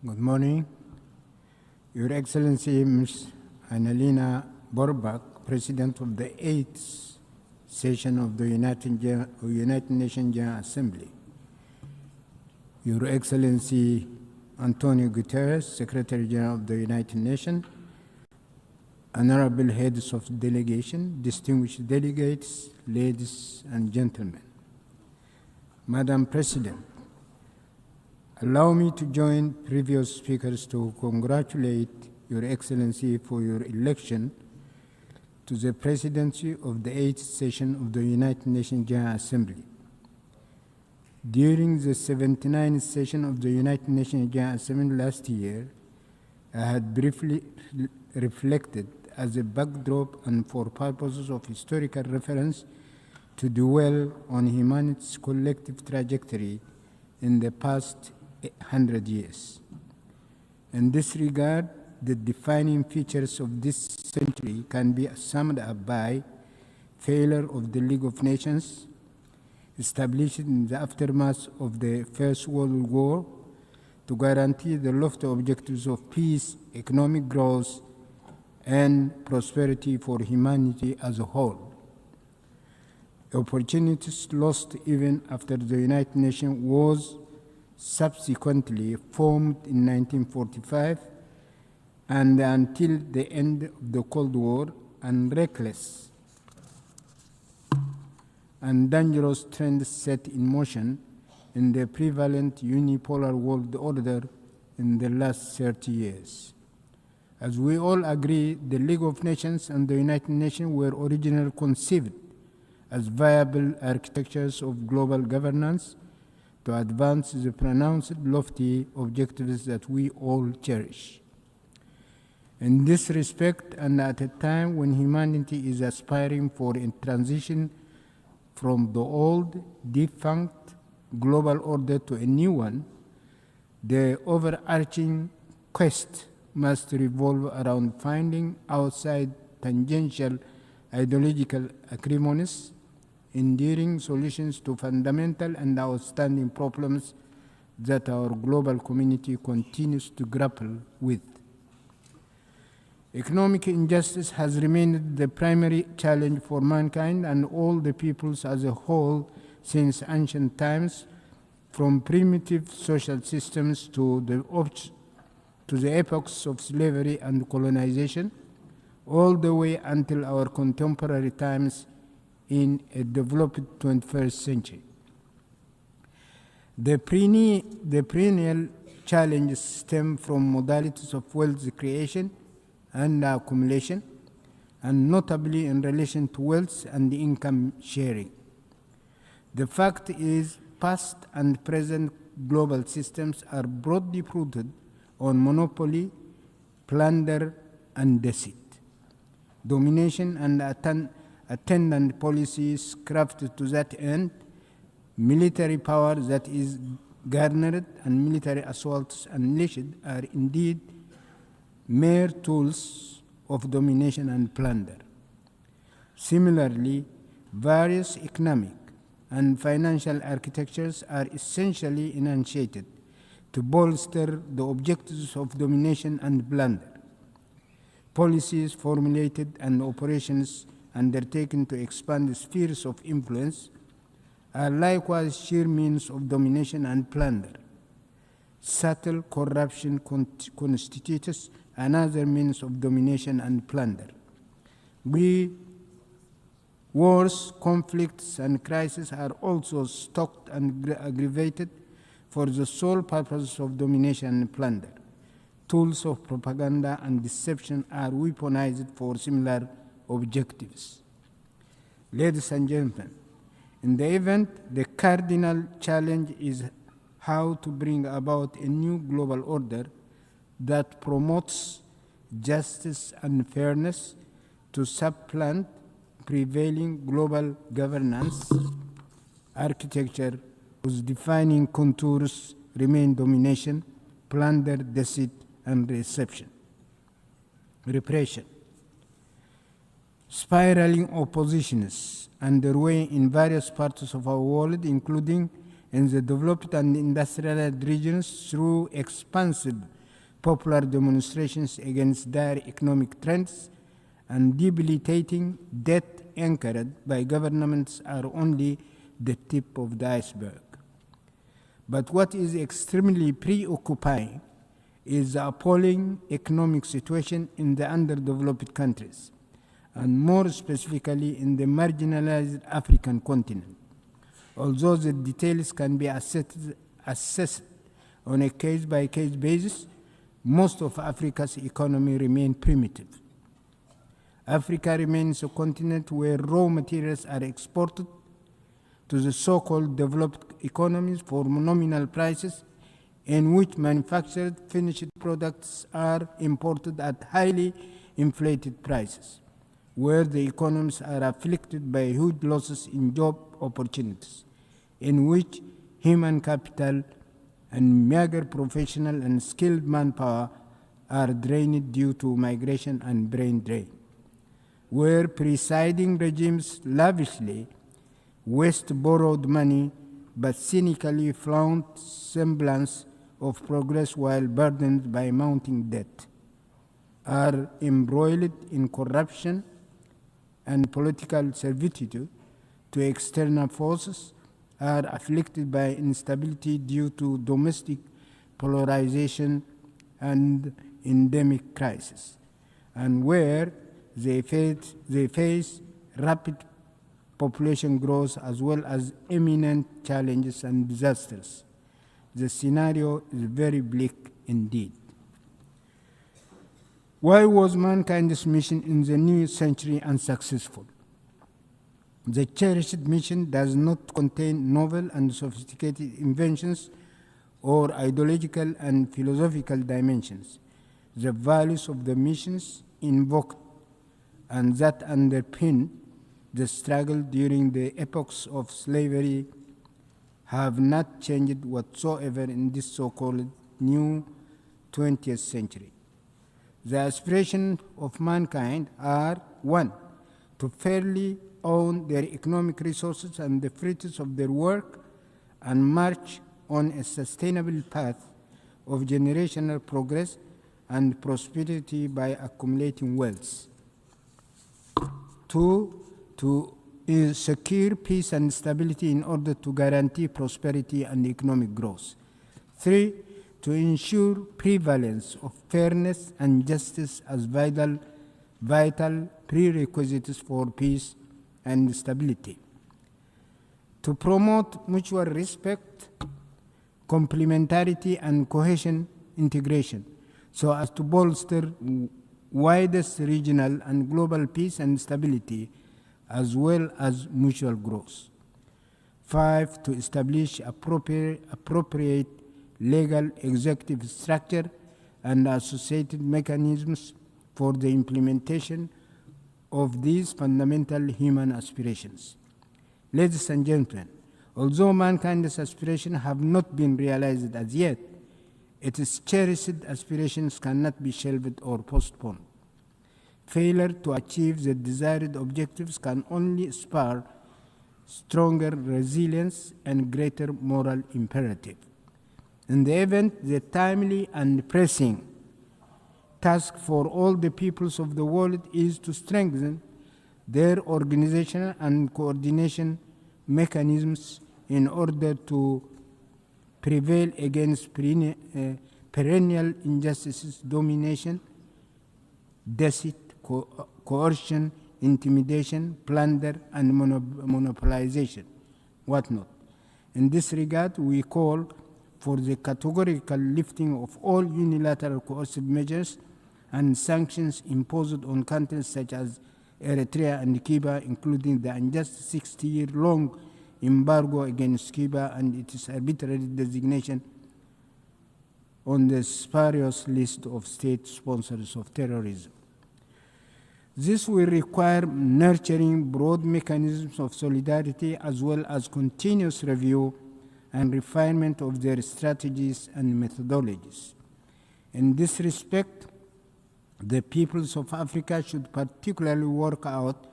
Good morning. Your Excellency, Ms. Annalena Borbak, President of the 8th session of the United Nations General Assembly. Your Excellency, Antonio Guterres, Secretary General of the United Nations, honorable heads of delegation, distinguished delegates, ladies and gentlemen. Madam President, allow me to join previous speakers to congratulate Your Excellency for your election to the presidency of the 8th session of the United Nations General Assembly. During the 79th session of the United Nations General Assembly last year, I had briefly reflected as a backdrop and for purposes of historical reference to dwell on humanity's collective trajectory in the past 100 years. In this regard, the defining features of this century can be summed up by failure of the League of Nations, established in the aftermath of the First World War to guarantee the lofty objectives of peace, economic growth, and prosperity for humanity as a whole. Opportunities lost even after the United Nations was subsequently formed in 1945 and until the end of the Cold War, and reckless and dangerous trends set in motion in the prevalent unipolar world order in the last 30 years. As we all agree, the League of Nations and the United Nations were originally conceived as viable architectures of global governance to advance the pronounced lofty objectives that we all cherish. In this respect, and at a time when humanity is aspiring for a transition from the old, defunct global order to a new one, the overarching quest must revolve around finding outside tangential ideological acrimonies enduring solutions to fundamental and outstanding problems that our global community continues to grapple with. Economic injustice has remained the primary challenge for mankind and all the peoples as a whole since ancient times, from primitive social systems to the epochs of slavery and colonization, all the way until our contemporary times in a developed 21st century. The perennial challenges stem from modalities of wealth creation and accumulation, and notably in relation to wealth and income sharing. The fact is, past and present global systems are broadly rooted on monopoly, plunder, and deceit. Domination and attendant policies crafted to that end, military power that is garnered, and military assaults unleashed are indeed mere tools of domination and plunder. Similarly, various economic and financial architectures are essentially enunciated to bolster the objectives of domination and plunder. Policies formulated and operations undertaken to expand the spheres of influence are likewise sheer means of domination and plunder. Subtle corruption constitutes another means of domination and plunder. Wars, conflicts, and crises are also stoked and aggravated for the sole purpose of domination and plunder. Tools of propaganda and deception are weaponized for similar objectives. Ladies and gentlemen, in the event, the cardinal challenge is how to bring about a new global order that promotes justice and fairness to supplant prevailing global governance architecture whose defining contours remain domination, plunder, deceit, and repression. Spiraling oppositions underway in various parts of our world, including in the developed and industrialized regions through expansive popular demonstrations against dire economic trends and debilitating debt anchored by governments are only the tip of the iceberg. But what is extremely preoccupying is the appalling economic situation in the underdeveloped countries, and more specifically in the marginalized African continent. Although the details can be assessed on a case-by-case basis, most of Africa's economy remains primitive. Africa remains a continent where raw materials are exported to the so-called developed economies for nominal prices, in which manufactured finished products are imported at highly inflated prices, where the economies are afflicted by huge losses in job opportunities, in which human capital and meager professional and skilled manpower are drained due to migration and brain drain, where presiding regimes lavishly waste borrowed money but cynically flaunt semblance of progress while burdened by mounting debt, are embroiled in corruption and political servitude to external forces, are afflicted by instability due to domestic polarization and endemic crisis, and where they face rapid population growth as well as imminent challenges and disasters. The scenario is very bleak indeed. Why was mankind's mission in the new century unsuccessful? The cherished mission does not contain novel and sophisticated inventions or ideological and philosophical dimensions. The values of the missions invoked and that underpin the struggle during the epochs of slavery have not changed whatsoever in this so-called new 20th century. The aspirations of mankind are 1. To fairly own their economic resources and the fruits of their work and march on a sustainable path of generational progress and prosperity by accumulating wealth. 2. To secure peace and stability in order to guarantee prosperity and economic growth. 3. To ensure prevalence of fairness and justice as vital prerequisites for peace and stability. To promote mutual respect, complementarity, and cohesion integration, so as to bolster widest regional and global peace and stability, as well as mutual growth. 5. To establish appropriate legal executive structure and associated mechanisms for the implementation of these fundamental human aspirations. Ladies and gentlemen, although mankind's aspirations have not been realized as yet, its cherished aspirations cannot be shelved or postponed. Failure to achieve the desired objectives can only spur stronger resilience and greater moral imperative. In the event, the timely and pressing task for all the peoples of the world is to strengthen their organizational and coordination mechanisms in order to prevail against perennial injustices, domination, deceit, coercion, intimidation, plunder, and monopolization, whatnot. In this regard, we call for the categorical lifting of all unilateral coercive measures and sanctions imposed on countries such as Eritrea and Cuba, including the unjust 60-year-long embargo against Cuba and its arbitrary designation on the spurious list of state sponsors of terrorism. This will require nurturing broad mechanisms of solidarity as well as continuous review and refinement of their strategies and methodologies. In this respect, the peoples of Africa should particularly work out,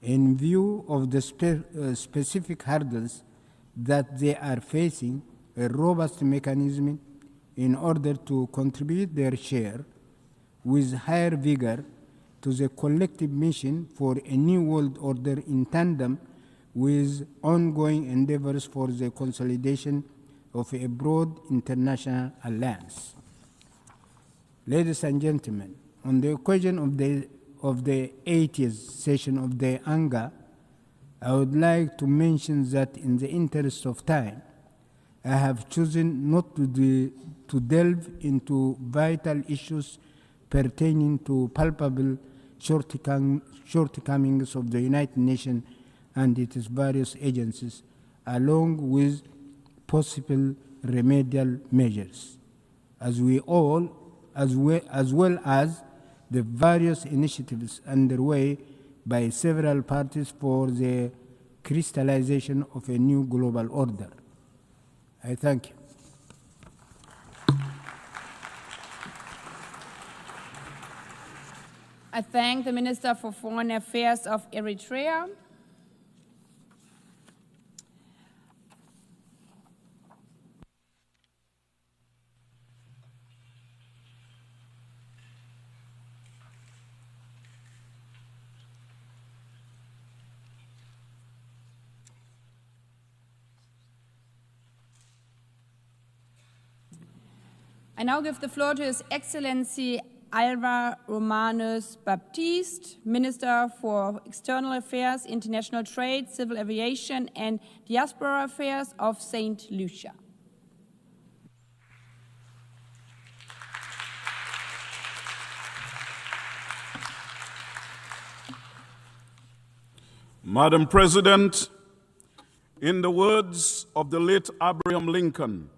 in view of the specific hurdles that they are facing a robust mechanism in order to contribute their share with higher vigor to the collective mission for a new world order in tandem with ongoing endeavors for the consolidation of a broad international alliance. Ladies and gentlemen, on the occasion of the 80th session of the ANGA, I would like to mention that in the interest of time, I have chosen not to delve into vital issues pertaining to palpable shortcomings of the United Nations and its various agencies, along with possible remedial measures, as well as the various initiatives underway by several parties for the crystallization of a new global order. I thank you. I thank the Minister for Foreign Affairs of Eritrea. I now give the floor to His Excellency Alva Romanes Baptiste, Minister for External Affairs, International Trade, Civil Aviation and Diaspora Affairs of St. Lucia. Madam President, in the words of the late Abraham Lincoln,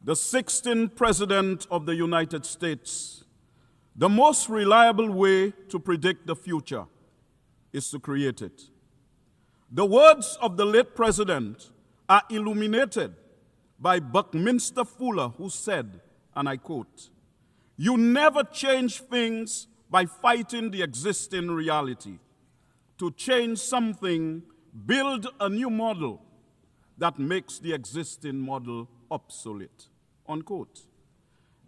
the 16th President of the United States, the most reliable way to predict the future is to create it. The words of the late President are illuminated by Buckminster Fuller, who said, and I quote, "You never change things by fighting the existing reality. To change something, build a new model that makes the existing model obsolete." Unquote.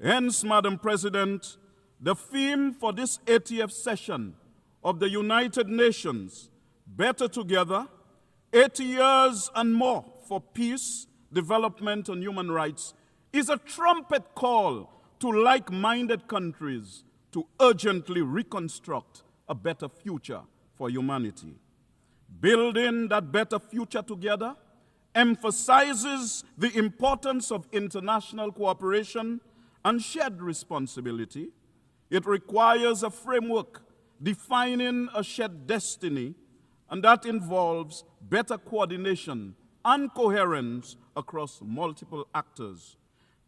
Hence, Madam President, the theme for this 80th session of the United Nations, Better Together, 80 years and more for peace, development, and human rights, is a trumpet call to like-minded countries to urgently reconstruct a better future for humanity. Building that better future together emphasizes the importance of international cooperation and shared responsibility. It requires a framework defining a shared destiny, and that involves better coordination and coherence across multiple actors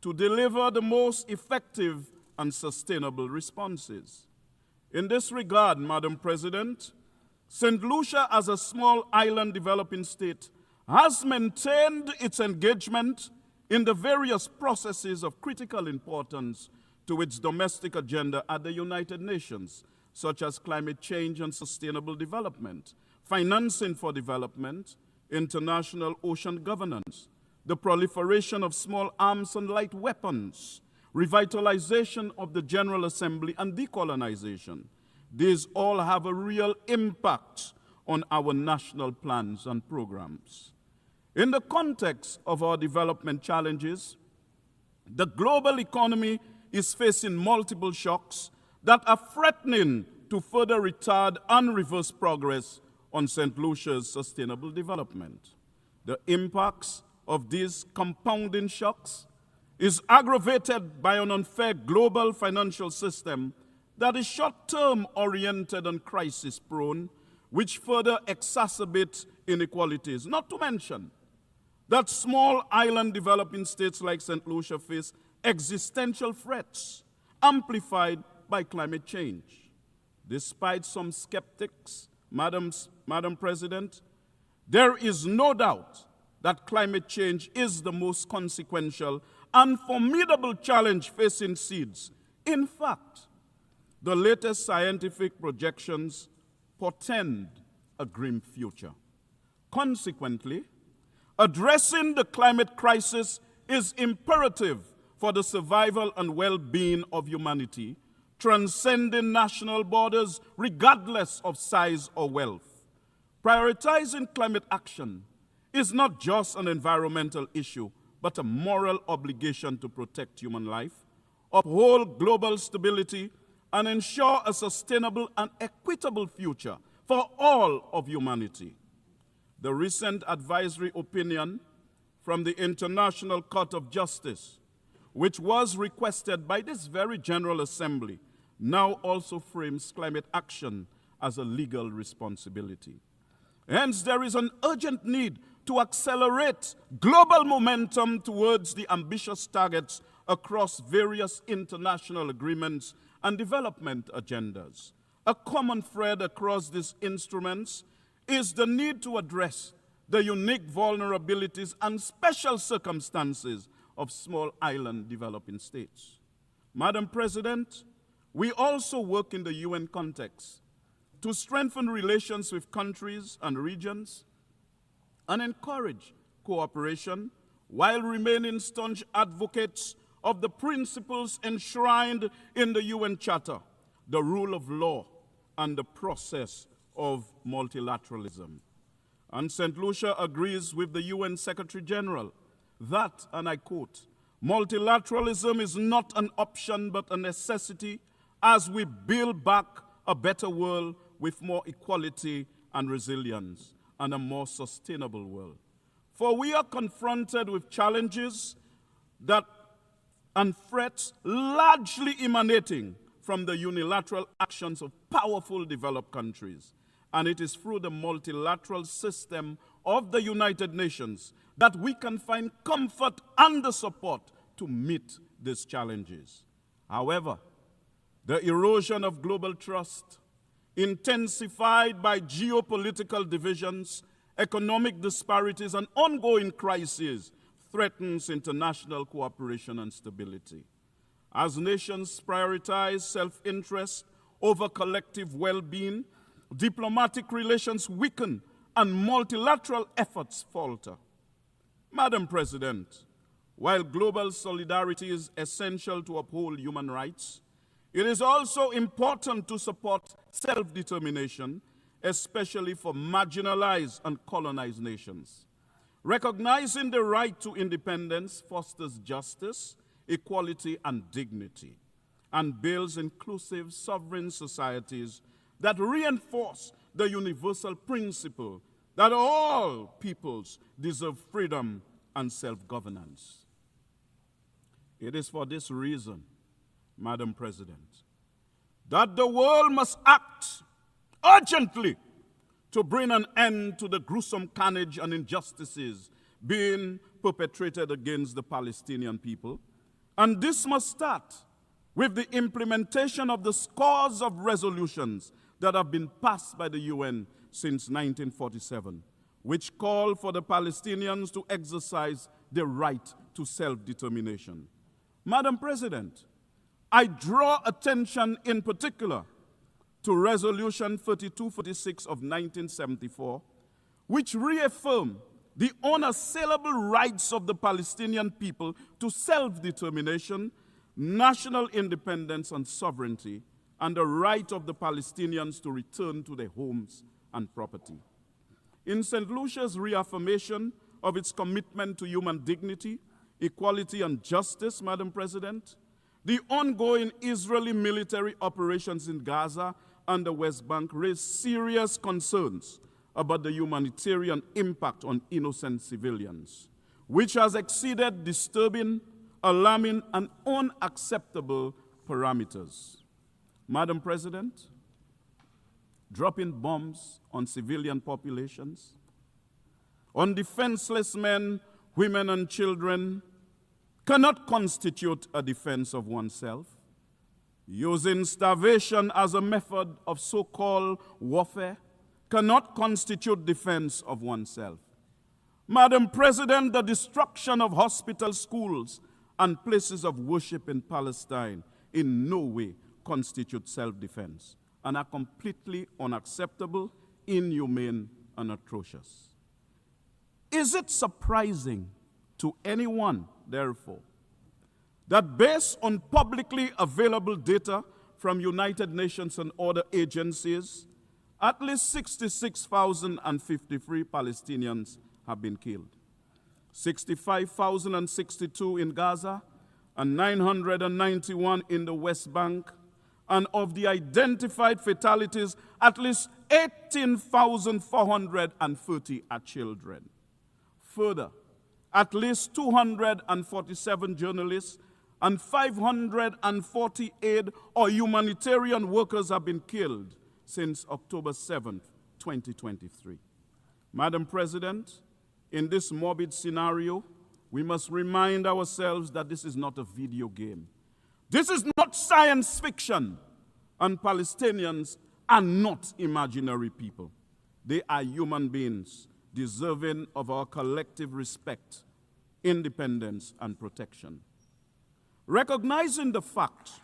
to deliver the most effective and sustainable responses. In this regard, Madam President, St. Lucia, as a small island developing state, has maintained its engagement in the various processes of critical importance to its domestic agenda at the United Nations, such as climate change and sustainable development, financing for development, international ocean governance, the proliferation of small arms and light weapons, revitalization of the General Assembly, and decolonization. These all have a real impact on our national plans and programs. In the context of our development challenges, the global economy is facing multiple shocks that are threatening to further retard and reverse progress on St. Lucia's sustainable development. The impacts of these compounding shocks is aggravated by an unfair global financial system that is short-term oriented and crisis-prone, which further exacerbates inequalities, not to mention that small island developing states like St. Lucia face existential threats amplified by climate change. Despite some skeptics, Madam President, there is no doubt that climate change is the most consequential and formidable challenge facing seeds. In fact, the latest scientific projections portend a grim future. Consequently, Addressing the climate crisis is imperative for the survival and well-being of humanity, transcending national borders regardless of size or wealth. Prioritizing climate action is not just an environmental issue, but a moral obligation to protect human life, uphold global stability, and ensure a sustainable and equitable future for all of humanity. The recent advisory opinion from the International Court of Justice, which was requested by this very General Assembly, now also frames climate action as a legal responsibility. Hence, there is an urgent need to accelerate global momentum towards the ambitious targets across various international agreements and development agendas. A common thread across these instruments is the need to address the unique vulnerabilities and special circumstances of small island developing states. Madam President, we also work in the UN context to strengthen relations with countries and regions and encourage cooperation while remaining staunch advocates of the principles enshrined in the UN Charter, the rule of law, and the process of multilateralism. And St. Lucia agrees with the UN Secretary General that, and I quote, multilateralism is not an option but a necessity as we build back a better world with more equality and resilience and a more sustainable world. For we are confronted with challenges and threats largely emanating from the unilateral actions of powerful developed countries. And it is through the multilateral system of the United Nations that we can find comfort and the support to meet these challenges. However, the erosion of global trust, intensified by geopolitical divisions, economic disparities, and ongoing crises, threatens international cooperation and stability. As nations prioritize self-interest over collective well-being, diplomatic relations weaken and multilateral efforts falter. Madam President, while global solidarity is essential to uphold human rights, it is also important to support self-determination, especially for marginalized and colonized nations. Recognizing the right to independence fosters justice, equality, and dignity, and builds inclusive, sovereign societies that reinforce the universal principle that all peoples deserve freedom and self-governance. It is for this reason, Madam President, that the world must act urgently to bring an end to the gruesome carnage and injustices being perpetrated against the Palestinian people. And this must start with the implementation of the scores of resolutions that have been passed by the UN since 1947, which call for the Palestinians to exercise their right to self-determination. Madam President, I draw attention in particular to Resolution 3246 of 1974, which reaffirmed the unassailable rights of the Palestinian people to self-determination, national independence and sovereignty, and the right of the Palestinians to return to their homes and property. In St. Lucia's reaffirmation of its commitment to human dignity, equality, and justice, Madam President, the ongoing Israeli military operations in Gaza and the West Bank raise serious concerns about the humanitarian impact on innocent civilians, which has exceeded disturbing, alarming, and unacceptable parameters. Madam President, dropping bombs on civilian populations, on defenseless men, women, and children cannot constitute a defense of oneself. Using starvation as a method of so-called warfare cannot constitute defense of oneself. Madam President, the destruction of hospitals, schools, and places of worship in Palestine in no way constitute self-defense and are completely unacceptable, inhumane, and atrocious. Is it surprising to anyone, therefore, that based on publicly available data from United Nations and other agencies, at least 66,053 Palestinians have been killed, 65,062 in Gaza, and 991 in the West Bank, and of the identified fatalities, at least 18,430 are children. Further, at least 247 journalists and 540 aid or humanitarian workers have been killed since October 7th, 2023. Madam President, in this morbid scenario, we must remind ourselves that this is not a video game. This is not science fiction, and Palestinians are not imaginary people. They are human beings deserving of our collective respect, independence, and protection. Recognizing the fact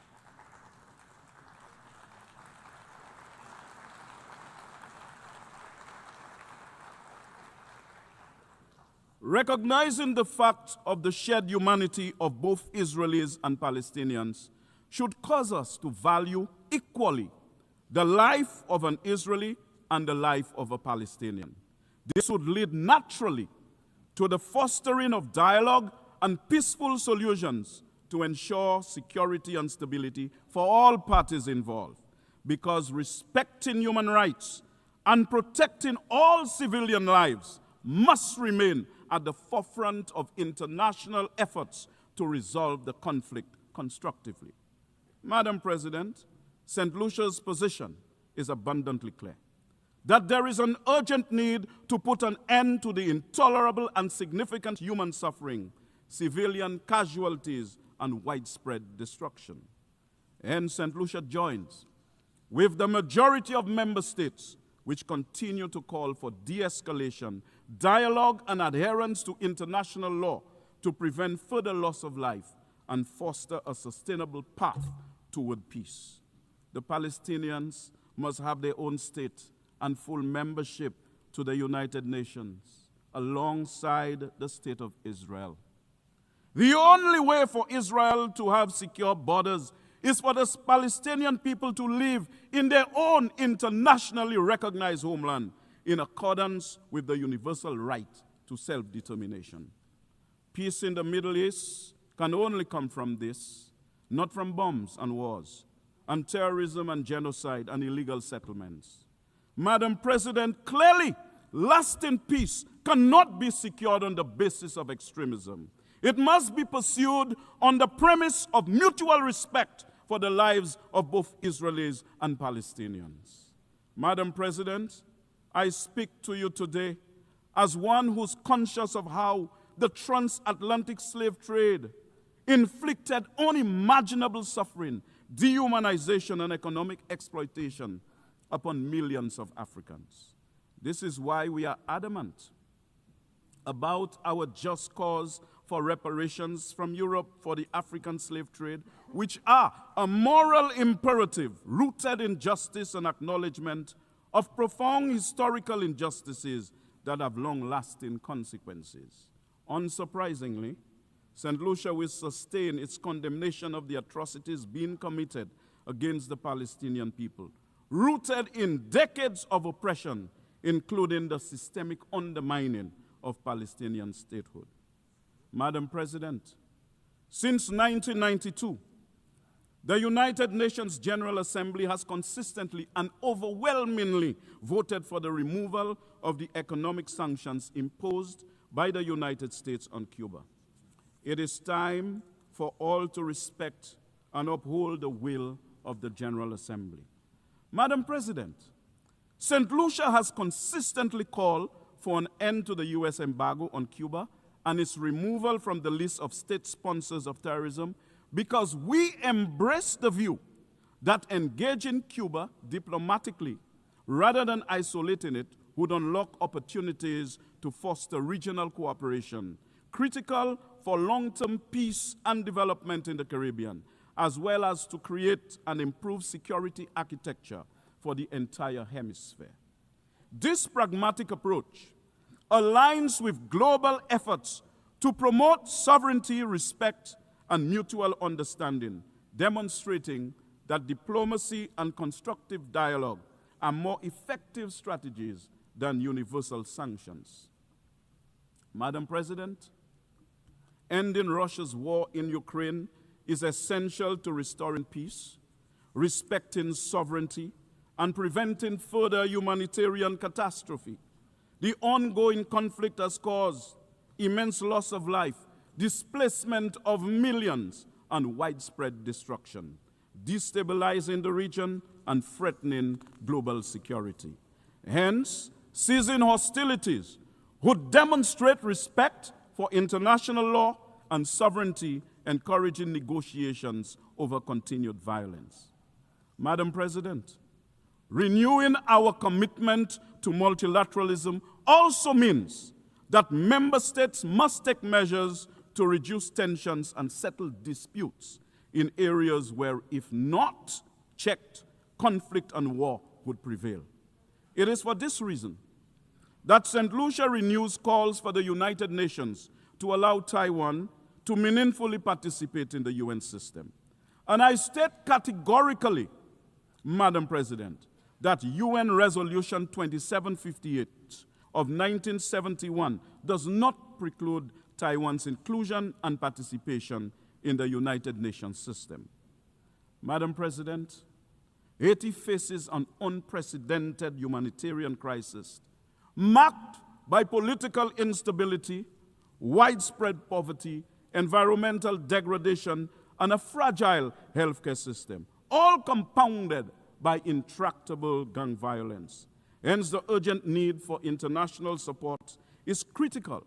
of the shared humanity of both Israelis and Palestinians should cause us to value equally the life of an Israeli and the life of a Palestinian. This would lead naturally to the fostering of dialogue and peaceful solutions to ensure security and stability for all parties involved, because respecting human rights and protecting all civilian lives must remain at the forefront of international efforts to resolve the conflict constructively. Madam President, St. Lucia's position is abundantly clear that there is an urgent need to put an end to the intolerable and significant human suffering, civilian casualties, and widespread destruction. And St. Lucia joins with the majority of member states which continue to call for de-escalation, dialogue, and adherence to international law to prevent further loss of life and foster a sustainable path toward peace. The Palestinians must have their own state and full membership to the United Nations alongside the state of Israel. The only way for Israel to have secure borders is for the Palestinian people to live in their own internationally recognized homeland in accordance with the universal right to self-determination. Peace in the Middle East can only come from this, not from bombs and wars, and terrorism and genocide and illegal settlements. Madam President, clearly, lasting peace cannot be secured on the basis of extremism. It must be pursued on the premise of mutual respect for the lives of both Israelis and Palestinians. Madam President, I speak to you today as one who's conscious of how the transatlantic slave trade inflicted unimaginable suffering, dehumanization, and economic exploitation upon millions of Africans. This is why we are adamant about our just cause for reparations from Europe for the African slave trade, which are a moral imperative rooted in justice and acknowledgement of profound historical injustices that have long-lasting consequences. Unsurprisingly, St. Lucia will sustain its condemnation of the atrocities being committed against the Palestinian people, rooted in decades of oppression, including the systemic undermining of Palestinian statehood. Madam President, since 1992, the United Nations General Assembly has consistently and overwhelmingly voted for the removal of the economic sanctions imposed by the United States on Cuba. It is time for all to respect and uphold the will of the General Assembly. Madam President, St. Lucia has consistently called for an end to the U.S. embargo on Cuba and its removal from the list of state sponsors of terrorism, because we embrace the view that engaging Cuba diplomatically rather than isolating it would unlock opportunities to foster regional cooperation, critical for long-term peace and development in the Caribbean, as well as to create and improve security architecture for the entire hemisphere. This pragmatic approach aligns with global efforts to promote sovereignty, respect, and mutual understanding, demonstrating that diplomacy and constructive dialogue are more effective strategies than universal sanctions. Madam President, ending Russia's war in Ukraine is essential to restoring peace, respecting sovereignty, and preventing further humanitarian catastrophe. The ongoing conflict has caused immense loss of life, displacement of millions, and widespread destruction, destabilizing the region and threatening global security. Hence, ceasing hostilities would demonstrate respect for international law and sovereignty, encouraging negotiations over continued violence. Madam President, renewing our commitment to multilateralism also means that member states must take measures to reduce tensions and settle disputes in areas where, if not checked, conflict and war would prevail. It is for this reason that St. Lucia renews calls for the United Nations to allow Taiwan to meaningfully participate in the UN system. And I state categorically, Madam President, that UN Resolution 2758 of 1971 does not preclude Taiwan's inclusion and participation in the United Nations system. Madam President, Haiti faces an unprecedented humanitarian crisis marked by political instability, widespread poverty, environmental degradation, and a fragile healthcare system, all compounded by intractable gang violence. Hence, the urgent need for international support is critical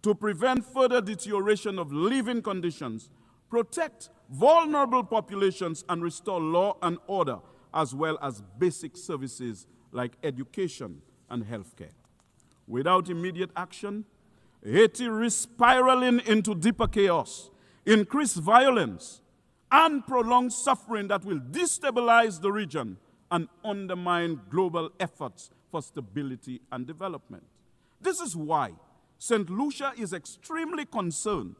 to prevent further deterioration of living conditions, protect vulnerable populations, and restore law and order, as well as basic services like education and healthcare. Without immediate action, Haiti risks spiraling into deeper chaos, increased violence, and prolonged suffering that will destabilize the region and undermine global efforts for stability and development. This is why St. Lucia is extremely concerned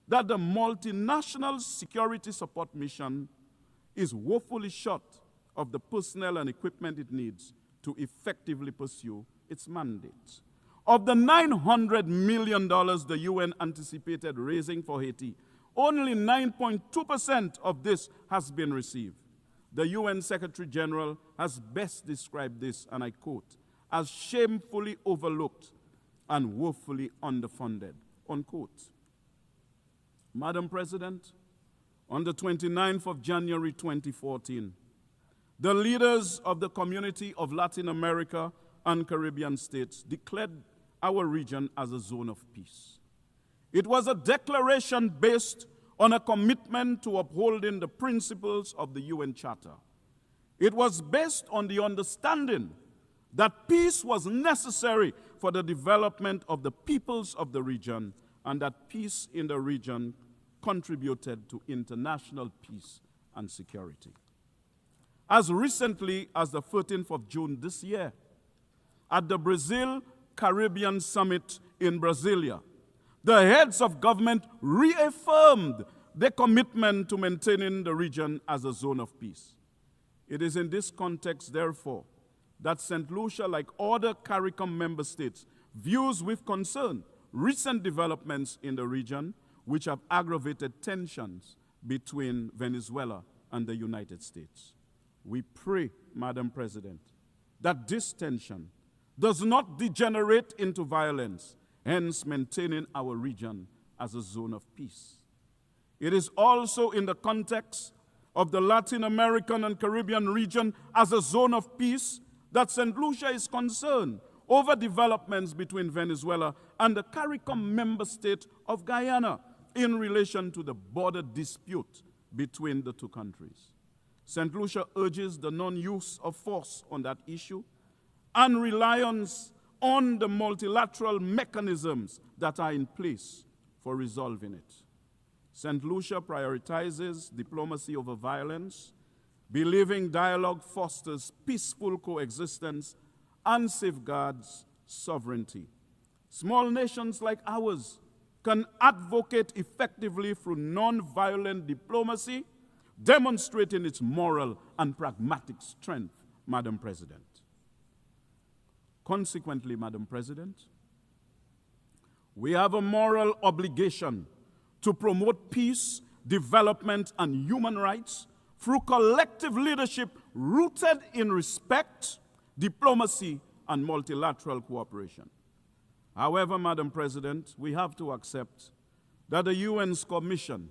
that the multinational security support mission is woefully short of the personnel and equipment it needs to effectively pursue its mandate. Of the $900 million the UN anticipated raising for Haiti, only 9.2% of this has been received. The UN Secretary General has best described this, and I quote, as shamefully overlooked and woefully underfunded, unquote. Madam President, on the 29th of January 2014, the leaders of the Community of Latin America and Caribbean states declared our region as a zone of peace. It was a declaration based on a commitment to upholding the principles of the UN Charter. It was based on the understanding that peace was necessary for the development of the peoples of the region, and that peace in the region contributed to international peace and security. As recently as the 13th of June this year, at the Brazil Caribbean Summit in Brasilia, the heads of government reaffirmed their commitment to maintaining the region as a zone of peace. It is in this context, therefore, that St. Lucia, like other CARICOM member states, views with concern recent developments in the region which have aggravated tensions between Venezuela and the United States. We pray, Madam President, that this tension does not degenerate into violence, hence maintaining our region as a zone of peace. It is also in the context of the Latin American and Caribbean region as a zone of peace that St. Lucia is concerned over developments between Venezuela and the CARICOM member state of Guyana in relation to the border dispute between the two countries. St. Lucia urges the non-use of force on that issue and reliance on the multilateral mechanisms that are in place for resolving it. St. Lucia prioritizes diplomacy over violence, believing dialogue fosters peaceful coexistence and safeguards sovereignty. Small nations like ours can advocate effectively through non-violent diplomacy, demonstrating its moral and pragmatic strength, Madam President. Consequently, Madam President, we have a moral obligation to promote peace, development, and human rights through collective leadership rooted in respect, diplomacy, and multilateral cooperation. However, Madam President, we have to accept that the UN's commission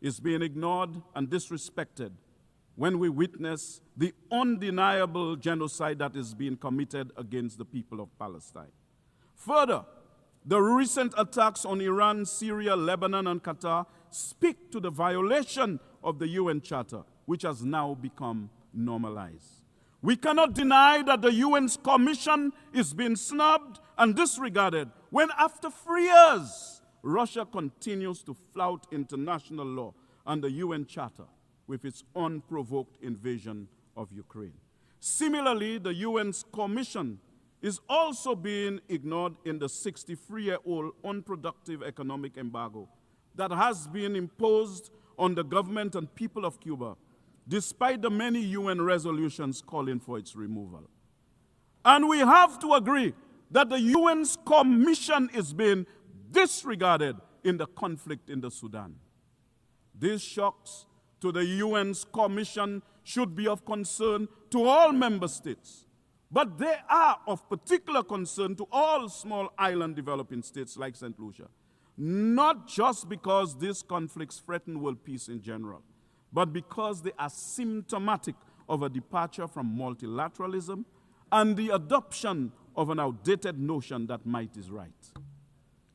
is being ignored and disrespected when we witness the undeniable genocide that is being committed against the people of Palestine. Further, the recent attacks on Iran, Syria, Lebanon, and Qatar speak to the violation of the UN Charter, which has now become normalized. We cannot deny that the UN's commission is being snubbed and disregarded when, after 3 years, Russia continues to flout international law and the UN Charter with its unprovoked invasion of Ukraine. Similarly, the UN's commission is also being ignored in the 63-year-old unproductive economic embargo that has been imposed on the government and people of Cuba, despite the many UN resolutions calling for its removal. And we have to agree that the UN's commission is being disregarded in the conflict in the Sudan. These shocks to the UN's commission should be of concern to all member states, but they are of particular concern to all small island developing states like St. Lucia, not just because these conflicts threaten world peace in general, but because they are symptomatic of a departure from multilateralism and the adoption of an outdated notion that might is right.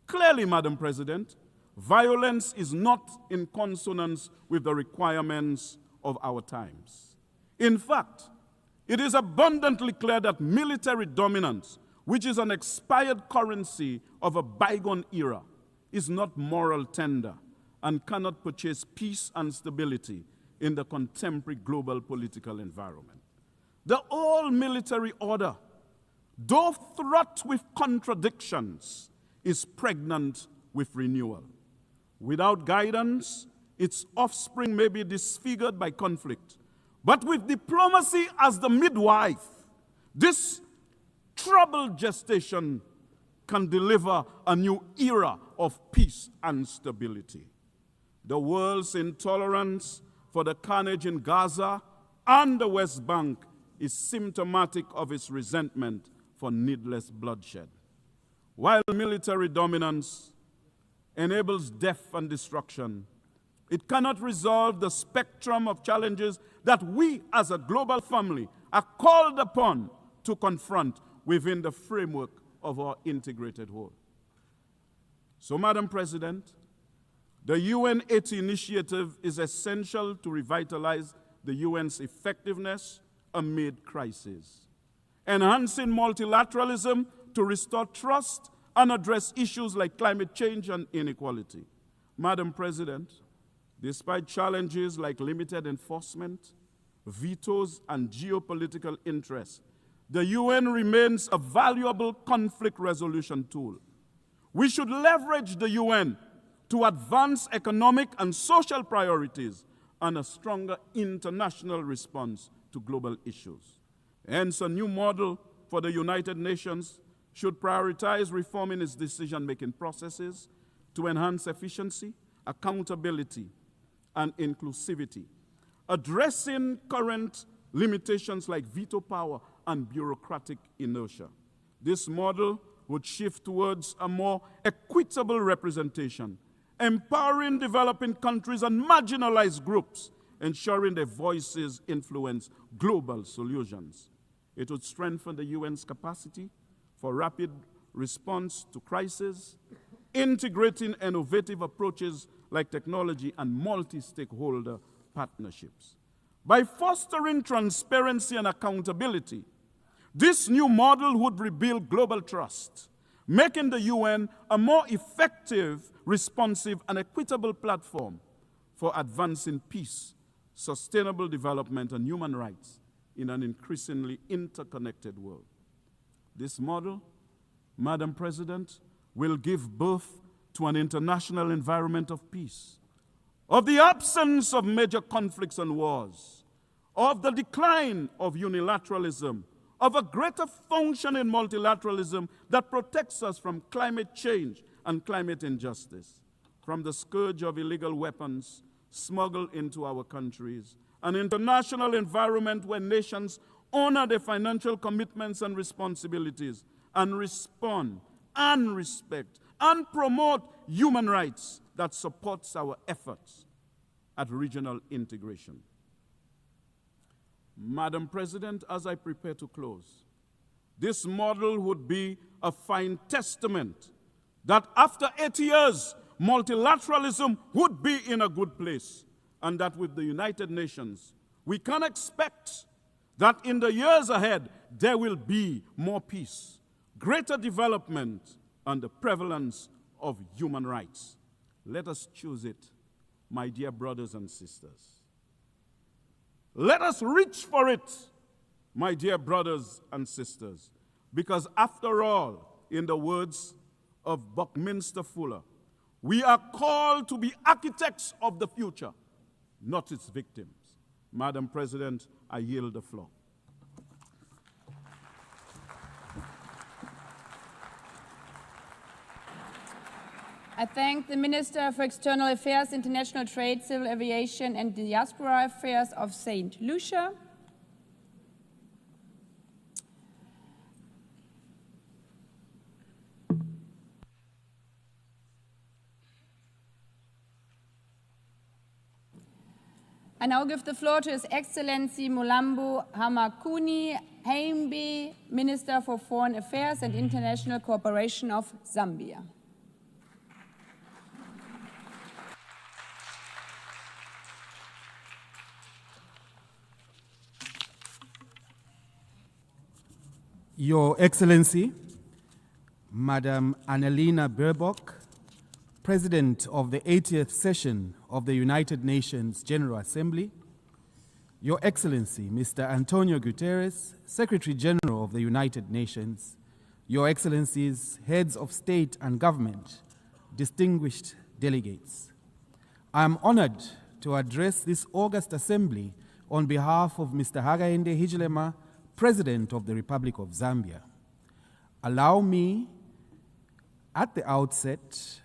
Clearly, Madam President, violence is not in consonance with the requirements of our times. In fact, it is abundantly clear that military dominance, which is an expired currency of a bygone era, is not moral tender and cannot purchase peace and stability in the contemporary global political environment. The old military order, though fraught with contradictions, is pregnant with renewal. Without guidance, its offspring may be disfigured by conflict. But with diplomacy as the midwife, this troubled gestation can deliver a new era of peace and stability. The world's intolerance for the carnage in Gaza and the West Bank is symptomatic of its resentment for needless bloodshed. While military dominance enables death and destruction, it cannot resolve the spectrum of challenges that we as a global family are called upon to confront within the framework of our integrated whole. So, Madam President, the UN 80 initiative is essential to revitalize the UN's effectiveness amid crisis, enhancing multilateralism to restore trust and address issues like climate change and inequality. Madam President, despite challenges like limited enforcement, vetoes, and geopolitical interests, the UN remains a valuable conflict resolution tool. We should leverage the UN to advance economic and social priorities and a stronger international response to global issues. Hence, a new model for the United Nations should prioritize reforming its decision-making processes to enhance efficiency, accountability, and inclusivity, addressing current limitations like veto power and bureaucratic inertia. This model would shift towards a more equitable representation, empowering developing countries and marginalized groups, ensuring their voices influence global solutions. It would strengthen the UN's capacity for rapid response to crisis, integrating innovative approaches like technology and multi-stakeholder partnerships. By fostering transparency and accountability, this new model would rebuild global trust, making the UN a more effective, responsive, and equitable platform for advancing peace, sustainable development, and human rights in an increasingly interconnected world. This model, Madam President, will give birth to an international environment of peace, of the absence of major conflicts and wars, of the decline of unilateralism, of a greater function in multilateralism that protects us from climate change and climate injustice, from the scourge of illegal weapons smuggled into our countries, an international environment where nations honor their financial commitments and responsibilities and respond and respect and promote human rights that supports our efforts at regional integration. Madam President, as I prepare to close, this model would be a fine testament that after 80 years, multilateralism would be in a good place, and that with the United Nations, we can expect that in the years ahead, there will be more peace, greater development, and the prevalence of human rights. Let us choose it, my dear brothers and sisters. Let us reach for it, my dear brothers and sisters, because after all, in the words of Buckminster Fuller, we are called to be architects of the future, not its victims. Madam President, I yield the floor. I thank the Minister for External Affairs, International Trade, Civil Aviation and Diaspora Affairs of St. Lucia. I now give the floor to His Excellency Mulambo Hamakuni Haimbe, Minister for Foreign Affairs and International Cooperation of Zambia. Your Excellency, Madam Annalena Baerbock, President of the 80th session of the United Nations General Assembly, Your Excellency, Mr. Antonio Guterres, Secretary General of the United Nations, Your Excellencies, Heads of State and Government, distinguished delegates. I am honored to address this august assembly on behalf of Mr. Hakainde Hichilema, President of the Republic of Zambia. Allow me, at the outset,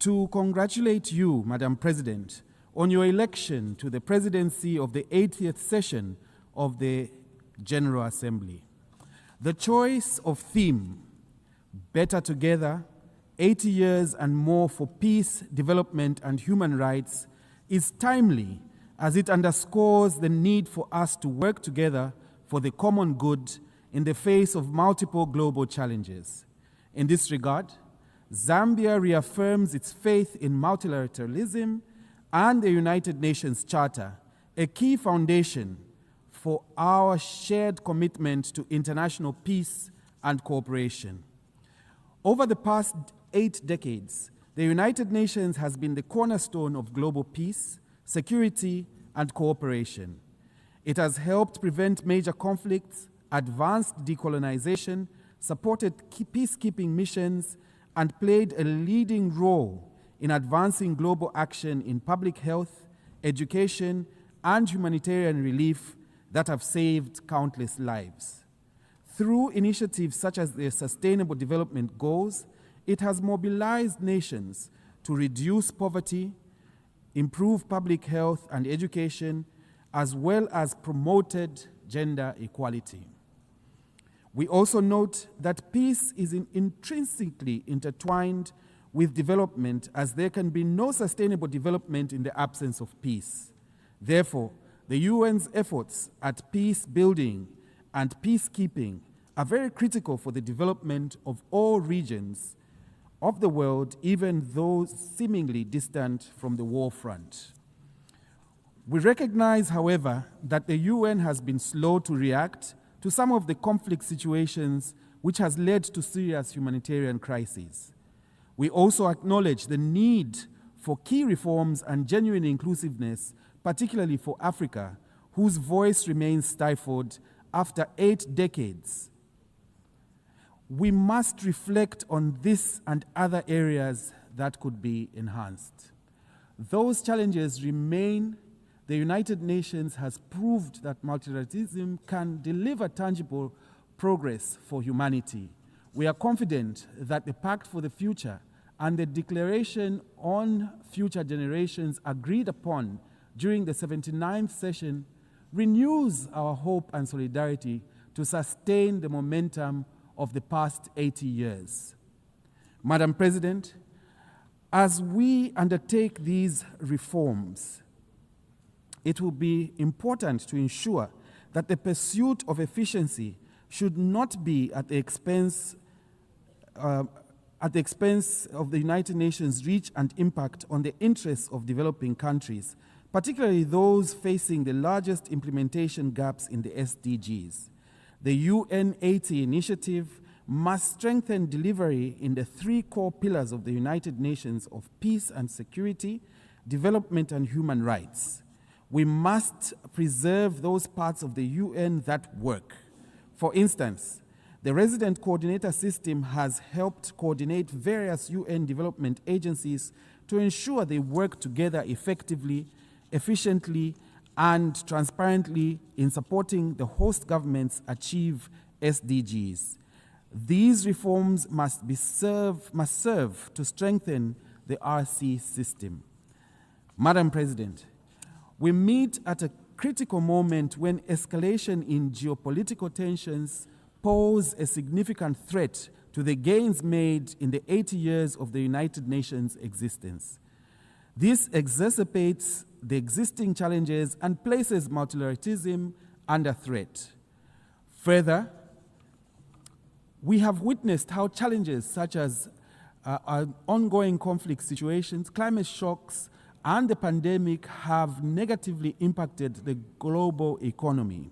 to congratulate you, Madam President, on your election to the presidency of the 80th session of the General Assembly. The choice of theme, Better Together, 80 years and more for peace, development, and human rights, is timely as it underscores the need for us to work together for the common good in the face of multiple global challenges. In this regard, Zambia reaffirms its faith in multilateralism and the United Nations Charter, a key foundation for our shared commitment to international peace and cooperation. Over the past 8 decades, the United Nations has been the cornerstone of global peace, security, and cooperation. It has helped prevent major conflicts, advanced decolonization, supported peacekeeping missions, and played a leading role in advancing global action in public health, education, and humanitarian relief that have saved countless lives. Through initiatives such as the Sustainable Development Goals, it has mobilized nations to reduce poverty, improve public health and education, as well as promoted gender equality. We also note that peace is intrinsically intertwined with development, as there can be no sustainable development in the absence of peace. Therefore, the UN's efforts at peace building and peacekeeping are very critical for the development of all regions of the world, even those seemingly distant from the war front. We recognize, however, that the UN has been slow to react to some of the conflict situations which has led to serious humanitarian crises. We also acknowledge the need for key reforms and genuine inclusiveness, particularly for Africa, whose voice remains stifled after 8 decades. we must reflect on this and other areas that could be enhanced. Those challenges remain. The United Nations has proved that multilateralism can deliver tangible progress for humanity. We are confident that the Pact for the Future and the Declaration on Future Generations agreed upon during the 79th session renews our hope and solidarity to sustain the momentum of the past 80 years. Madam President, as we undertake these reforms, it will be important to ensure that the pursuit of efficiency should not be at the expense of the United Nations' reach and impact on the interests of developing countries, particularly those facing the largest implementation gaps in the SDGs. The UN 80 initiative must strengthen delivery in the three core pillars of the United Nations of peace and security, development and human rights. We must preserve those parts of the UN that work. For instance, the resident coordinator system has helped coordinate various UN development agencies to ensure they work together effectively, efficiently, and transparently in supporting the host governments achieve SDGs. These reforms must serve to strengthen the RC system. Madam President, we meet at a critical moment when escalation in geopolitical tensions pose a significant threat to the gains made in the 80 years of the United Nations' existence. This exacerbates the existing challenges and places multilateralism under threat. Further, we have witnessed how challenges such as ongoing conflict situations, climate shocks, and the pandemic have negatively impacted the global economy.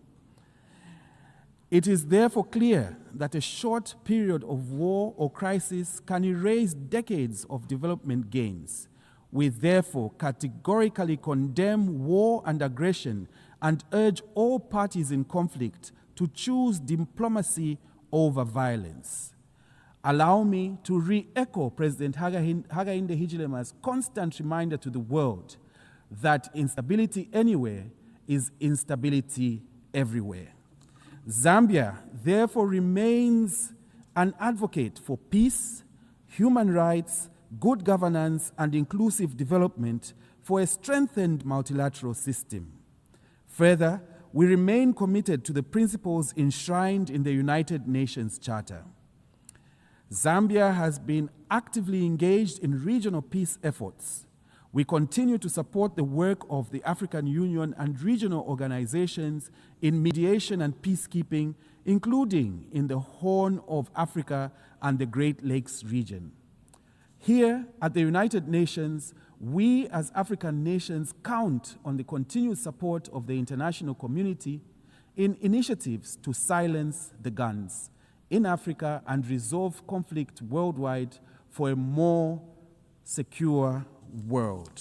It is therefore clear that a short period of war or crisis can erase decades of development gains. We therefore categorically condemn war and aggression and urge all parties in conflict to choose diplomacy over violence. Allow me to re-echo President Hakainde Hichilema's constant reminder to the world that instability anywhere is instability everywhere. Zambia therefore remains an advocate for peace, human rights, good governance, and inclusive development for a strengthened multilateral system. Further, we remain committed to the principles enshrined in the United Nations Charter. Zambia has been actively engaged in regional peace efforts. We continue to support the work of the African Union and regional organizations in mediation and peacekeeping, including in the Horn of Africa and the Great Lakes region. Here at the United Nations, we as African nations count on the continued support of the international community in initiatives to silence the guns in Africa and resolve conflict worldwide for a more secure world.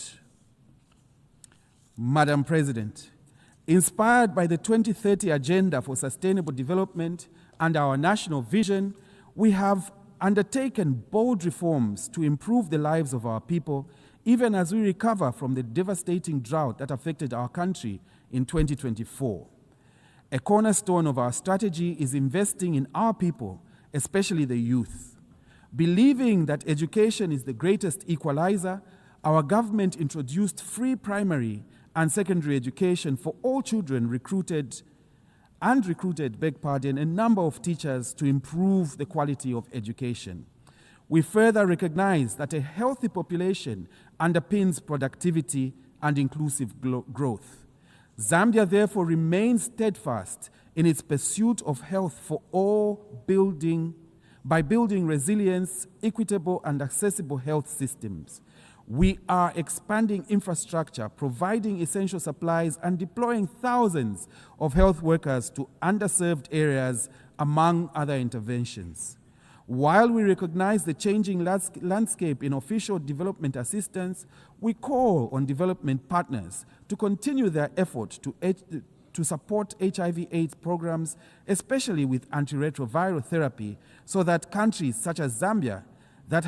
Madam President, inspired by the 2030 Agenda for Sustainable Development and our national vision, we have undertaken bold reforms to improve the lives of our people, even as we recover from the devastating drought that affected our country in 2024. A cornerstone of our strategy is investing in our people, especially the youth. Believing that education is the greatest equalizer, our government introduced free primary and secondary education for all children, recruited a number of teachers to improve the quality of education. We further recognize that a healthy population underpins productivity and inclusive growth. Zambia therefore remains steadfast in its pursuit of health for all, by building resilience, equitable and accessible health systems. We are expanding infrastructure, providing essential supplies, and deploying thousands of health workers to underserved areas, among other interventions. While we recognize the changing landscape in official development assistance, we call on development partners to continue their effort to to support HIV/AIDS programs, especially with antiretroviral therapy, so that countries such as Zambia that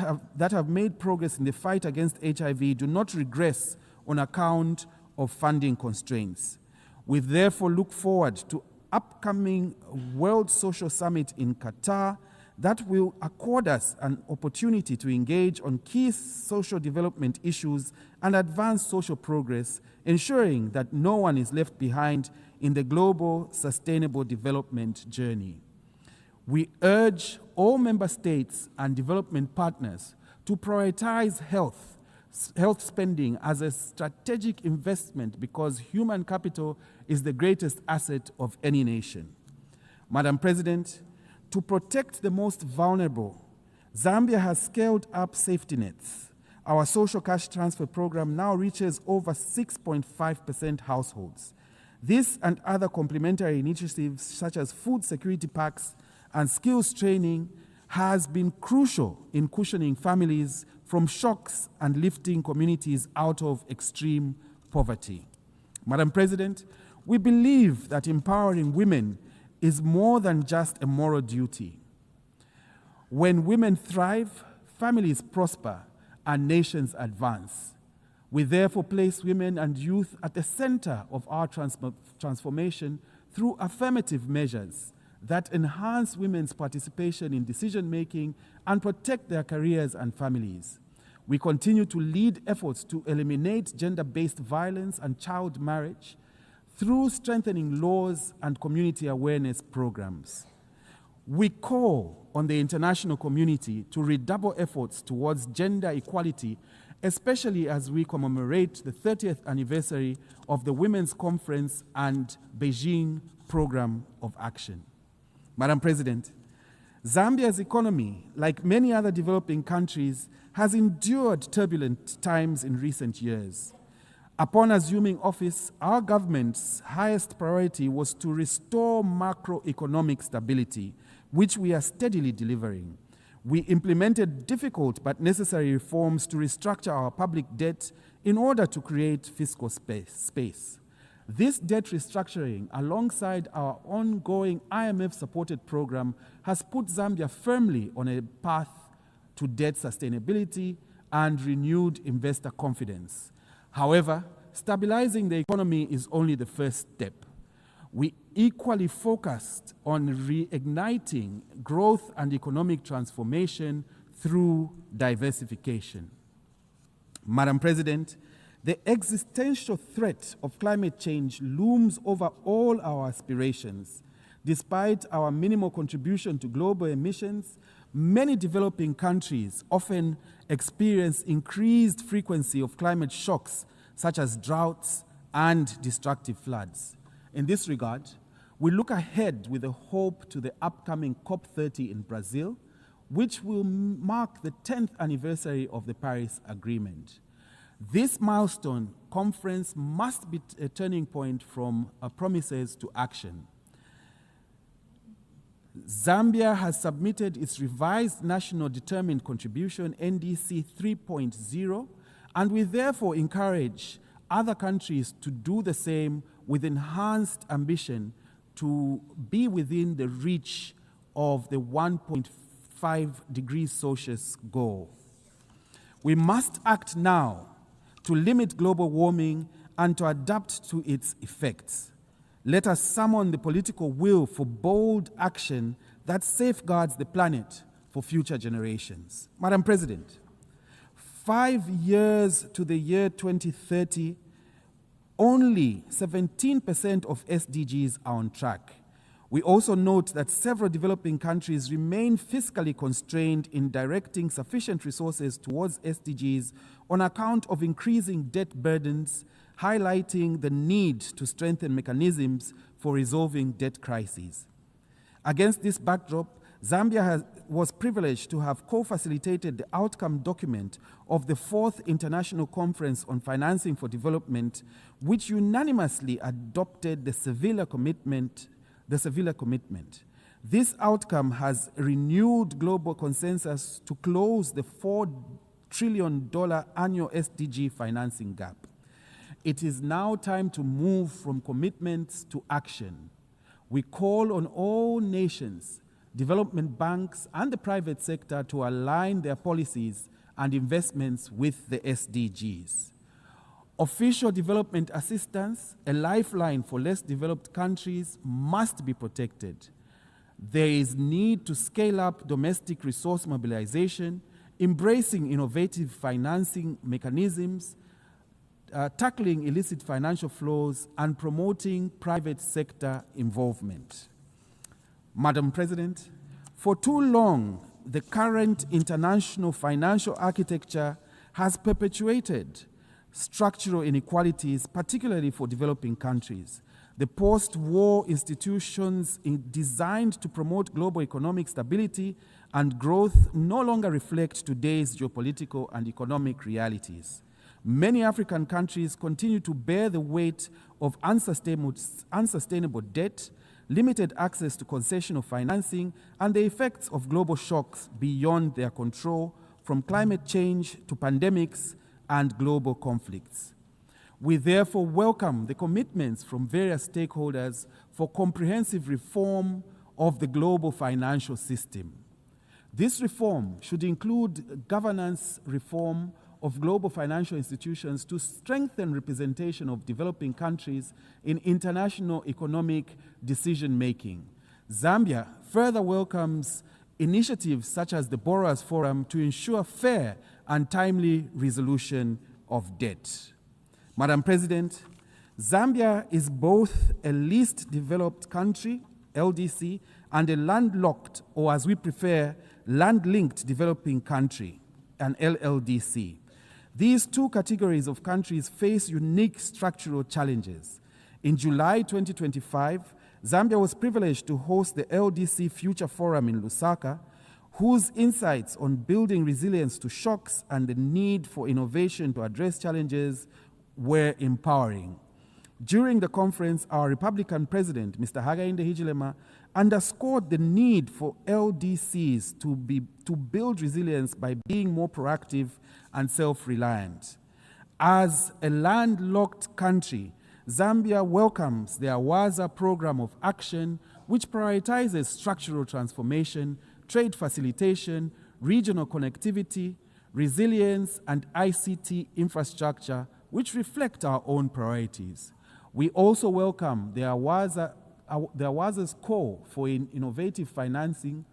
have made progress in the fight against HIV do not regress on account of funding constraints. We therefore look forward to upcoming World Social Summit in Qatar that will accord us an opportunity to engage on key social development issues and advance social progress, ensuring that no one is left behind in the global sustainable development journey. We urge all member states and development partners to prioritize health spending as a strategic investment because human capital is the greatest asset of any nation. Madam President, to protect the most vulnerable, Zambia has scaled up safety nets. Our social cash transfer program now reaches over 6.5% households. This and other complementary initiatives such as food security packs and skills training has been crucial in cushioning families from shocks and lifting communities out of extreme poverty. Madam President, we believe that empowering women is more than just a moral duty. When women thrive, families prosper, and nations advance. We therefore place women and youth at the center of our transformation through affirmative measures that enhance women's participation in decision-making and protect their careers and families. We continue to lead efforts to eliminate gender-based violence and child marriage through strengthening laws and community awareness programs. We call on the international community to redouble efforts towards gender equality, especially as we commemorate the 30th anniversary of the Women's Conference and Beijing Program of Action. Madam President, Zambia's economy, like many other developing countries, has endured turbulent times in recent years. Upon assuming office, our government's highest priority was to restore macroeconomic stability, which we are steadily delivering. We implemented difficult but necessary reforms to restructure our public debt in order to create fiscal space. This debt restructuring, alongside our ongoing IMF-supported program, has put Zambia firmly on a path to debt sustainability and renewed investor confidence. However, stabilizing the economy is only the first step. We equally focused on reigniting growth and economic transformation through diversification. Madam President, the existential threat of climate change looms over all our aspirations. Despite our minimal contribution to global emissions, many developing countries often experience increased frequency of climate shocks, such as droughts and destructive floods. In this regard, we look ahead with a hope to the upcoming COP30 in Brazil, which will mark the 10th anniversary of the Paris Agreement. This milestone conference must be a turning point from promises to action. Zambia has submitted its revised National Determined Contribution, NDC 3.0, and we therefore encourage other countries to do the same with enhanced ambition to be within the reach of the 1.5 degrees Celsius goal. We must act now to limit global warming and to adapt to its effects. Let us summon the political will for bold action that safeguards the planet for future generations. Madam President, 5 years to the year 2030, only 17% of SDGs are on track. We also note that several developing countries remain fiscally constrained in directing sufficient resources towards SDGs on account of increasing debt burdens, highlighting the need to strengthen mechanisms for resolving debt crises. Against this backdrop, Zambia was privileged to have co-facilitated the outcome document of the 4th International Conference on Financing for Development, which unanimously adopted the Sevilla Commitment. This outcome has renewed global consensus to close the $4 trillion annual SDG financing gap. It is now time to move from commitments to action. We call on all nations, development banks, and the private sector to align their policies and investments with the SDGs. Official development assistance, a lifeline for less developed countries, must be protected. There is need to scale up domestic resource mobilization, embracing innovative financing mechanisms, tackling illicit financial flows, and promoting private sector involvement. Madam President, for too long, the current international financial architecture has perpetuated structural inequalities, particularly for developing countries. The post-war institutions designed to promote global economic stability and growth no longer reflect today's geopolitical and economic realities. Many African countries continue to bear the weight of unsustainable debt, limited access to concessional financing, and the effects of global shocks beyond their control, from climate change to pandemics and global conflicts. We therefore welcome the commitments from various stakeholders for comprehensive reform of the global financial system. This reform should include governance reform of global financial institutions to strengthen representation of developing countries in international economic decision-making. Zambia further welcomes initiatives such as the Borrowers Forum to ensure fair and timely resolution of debt. Madam President, Zambia is both a least developed country, LDC, and a landlocked, or as we prefer, land-linked developing country, an LLDC. These two categories of countries face unique structural challenges. In July 2025, Zambia was privileged to host the LDC Future Forum in Lusaka, whose insights on building resilience to shocks and the need for innovation to address challenges were empowering. During the conference, our Republican President, Mr. Hakainde Hichilema, underscored the need for LDCs to build resilience by being more proactive and self-reliant. As a landlocked country, Zambia welcomes the Awaza Program of Action, which prioritizes structural transformation, trade facilitation, regional connectivity, resilience, and ICT infrastructure, which reflect our own priorities. We also welcome the Awaza's call for innovative financing.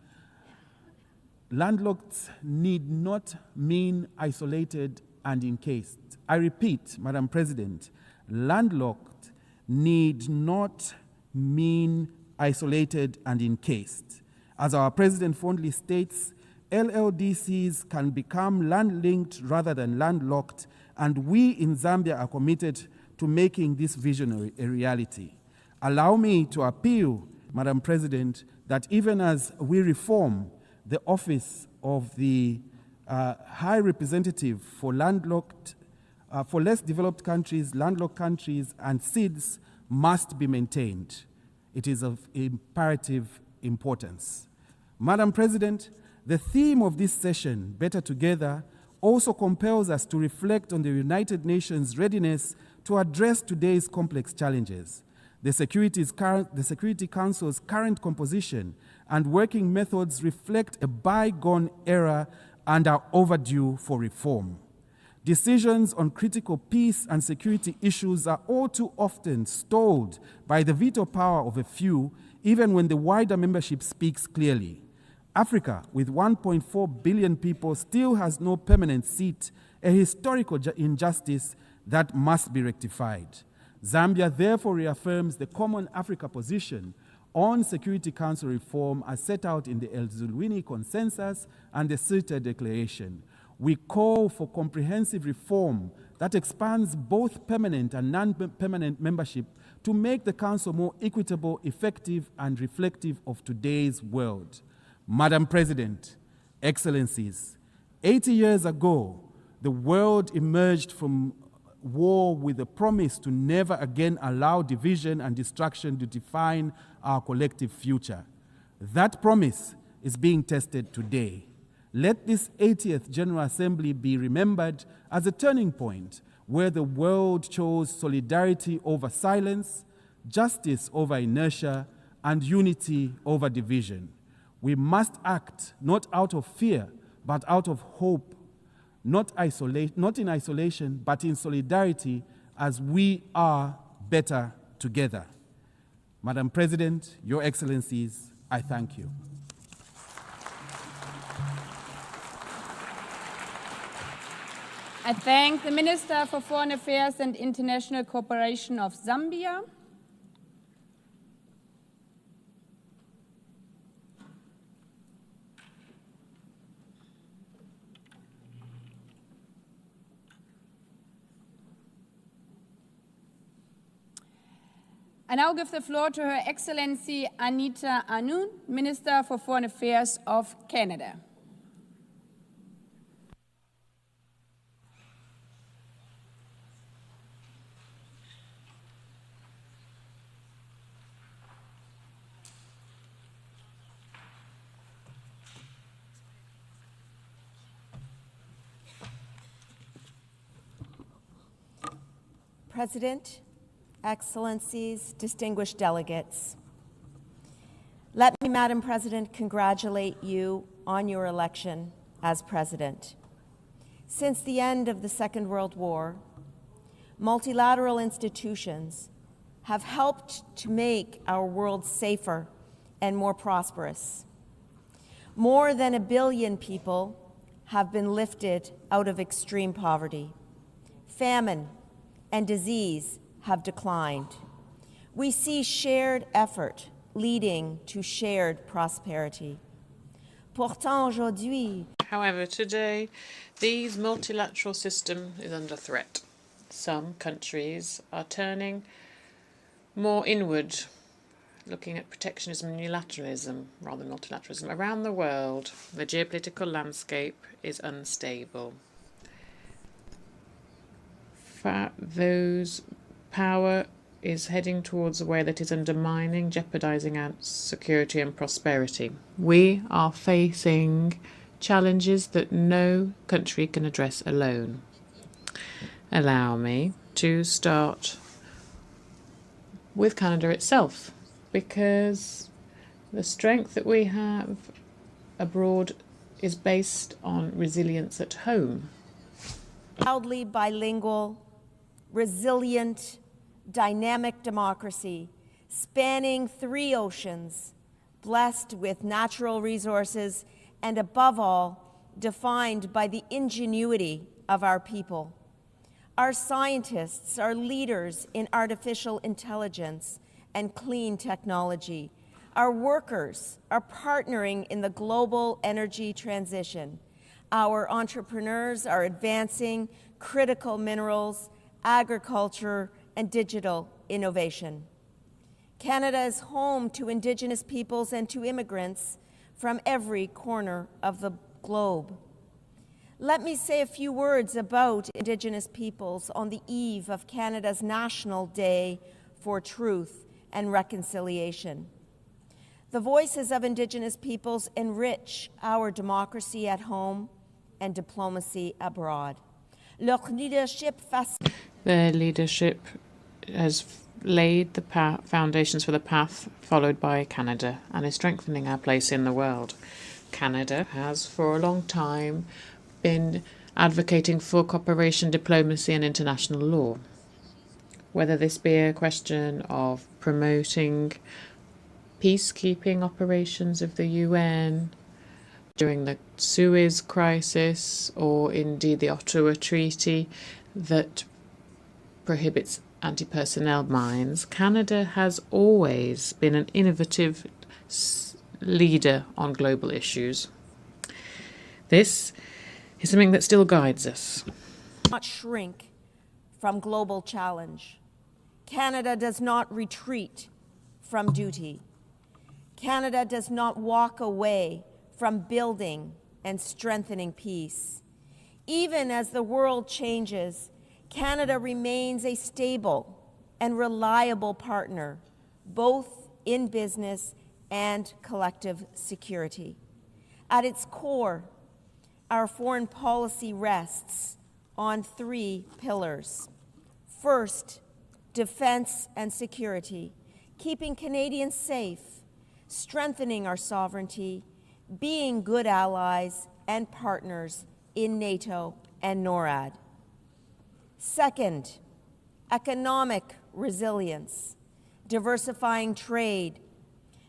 Landlocked need not mean isolated and encased. I repeat, Madam President, landlocked need not mean isolated and encased. As our President fondly states, LLDCs can become land-linked rather than landlocked, and we in Zambia are committed to making this vision a reality. Allow me to appeal, Madam President, that even as we reform the office of the High Representative for landlocked, for less developed countries, landlocked countries, and SIDS must be maintained. It is of imperative importance. Madam President, the theme of this session, Better Together, also compels us to reflect on the United Nations' readiness to address today's complex challenges. The Security Council's current composition and working methods reflect a bygone era and are overdue for reform. Decisions on critical peace and security issues are all too often stalled by the veto power of a few, even when the wider membership speaks clearly. Africa, with 1.4 billion people, still has no permanent seat, a historical injustice that must be rectified. Zambia therefore reaffirms the Common Africa position on Security Council reform as set out in the El Zulwini Consensus and the Sirte Declaration. We call for comprehensive reform that expands both permanent and non-permanent membership to make the Council more equitable, effective, and reflective of today's world. Madam President, Excellencies, 80 years ago, the world emerged from war with a promise to never again allow division and destruction to define our collective future. That promise is being tested today. Let this 80th General Assembly be remembered as a turning point where the world chose solidarity over silence, justice over inertia, and unity over division. We must act not out of fear, but out of hope, not in isolation, but in solidarity, as we are better together. Madam President, Your Excellencies, I thank you. I thank the Minister for Foreign Affairs and International Cooperation of Zambia. I now give the floor to Her Excellency Anita Anund, Minister for Foreign Affairs of Canada. President, Excellencies, distinguished delegates, let me, Madam President, congratulate you on your election as President. Since the end of the Second World War, multilateral institutions have helped to make our world safer and more prosperous. More than 1 billion people have been lifted out of extreme poverty. Famine and disease have declined. We see shared effort leading to shared prosperity. Pourtant, aujourd'hui, however, today, this multilateral system is under threat. Some countries are turning more inward, looking at protectionism and unilateralism rather than multilateralism. Around the world, the geopolitical landscape is unstable. Those power is heading towards a way that is undermining, jeopardizing our security and prosperity. We are facing challenges that no country can address alone. Allow me to start with Canada itself, because the strength that we have abroad is based on resilience at home. Proudly bilingual, resilient, dynamic democracy spanning 3 oceans, blessed with natural resources, and above all, defined by the ingenuity of our people. Our scientists are leaders in artificial intelligence and clean technology. Our workers are partnering in the global energy transition. Our entrepreneurs are advancing critical minerals, agriculture, and digital innovation. Canada is home to Indigenous peoples and to immigrants from every corner of the globe. Let me say a few words about Indigenous peoples on the eve of Canada's National Day for Truth and Reconciliation. The voices of Indigenous peoples enrich our democracy at home and diplomacy abroad. Their leadership has laid the foundations for the path followed by Canada and is strengthening our place in the world. Canada has for a long time been advocating for cooperation, diplomacy and international law. Whether this be a question of promoting peacekeeping operations of the UN during the Suez crisis, or indeed the Ottawa Treaty that prohibits anti-personnel mines, Canada has always been an innovative leader on global issues. This is something that still guides us. Not shrink from global challenge. Canada does not retreat from duty. Canada does not walk away from building and strengthening peace. Even as the world changes, Canada remains a stable and reliable partner, both in business and collective security. At its core, our foreign policy rests on three pillars. First, defense and security, keeping Canadians safe, strengthening our sovereignty, being good allies and partners in NATO and NORAD. Second, economic resilience, diversifying trade,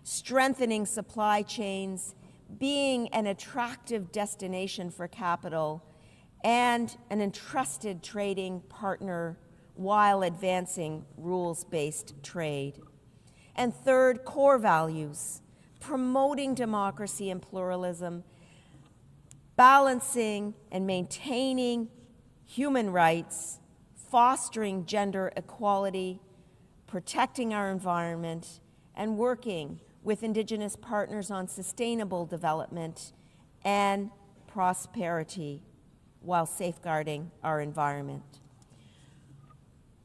strengthening supply chains, being an attractive destination for capital, and an entrusted trading partner while advancing rules-based trade. And third, core values, promoting democracy and pluralism, balancing and maintaining human rights, fostering gender equality, protecting our environment, and working with Indigenous partners on sustainable development and prosperity while safeguarding our environment.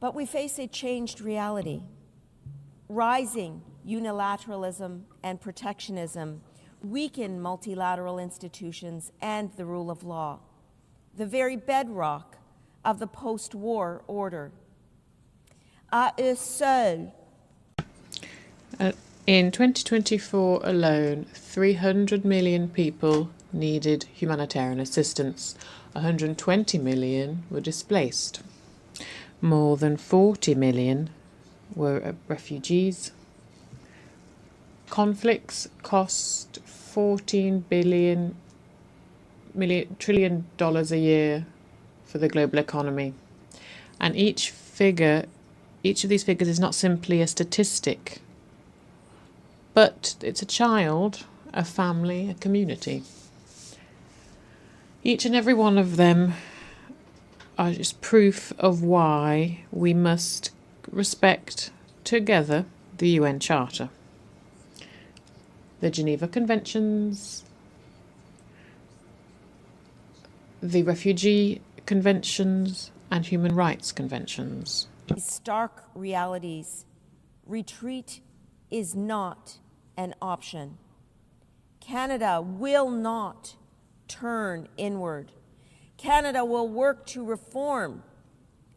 But we face a changed reality. Rising unilateralism and protectionism weaken multilateral institutions and the rule of law, the very bedrock of the post-war order. À eux seuls. In 2024 alone, 300 million people needed humanitarian assistance. 120 million were displaced. More than 40 million were refugees. Conflicts cost $14 trillion a year for the global economy. And each of these figures is not simply a statistic, but it's a child, a family, a community. Each and every one of them are just proof of why we must respect together the UN Charter, the Geneva Conventions, the Refugee Conventions, and Human Rights Conventions. Stark realities. Retreat is not an option. Canada will not turn inward. Canada will work to reform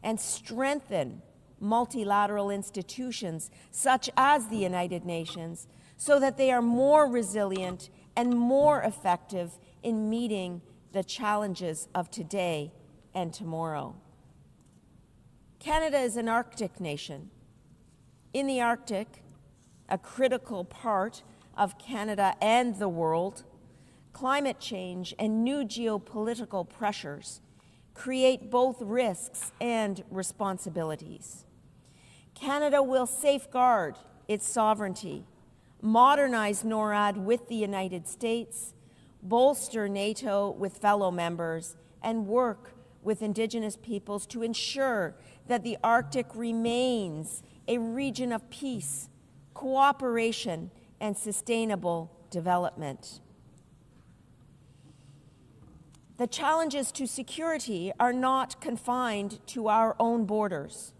and strengthen multilateral institutions such as the United Nations so that they are more resilient and more effective in meeting the challenges of today and tomorrow. Canada is an Arctic nation. In the Arctic, a critical part of Canada and the world, climate change and new geopolitical pressures create both risks and responsibilities. Canada will safeguard its sovereignty, modernize NORAD with the United States, bolster NATO with fellow members, and work with Indigenous peoples to ensure that the Arctic remains a region of peace, cooperation, and sustainable development. The challenges to security are not confined to our own borders.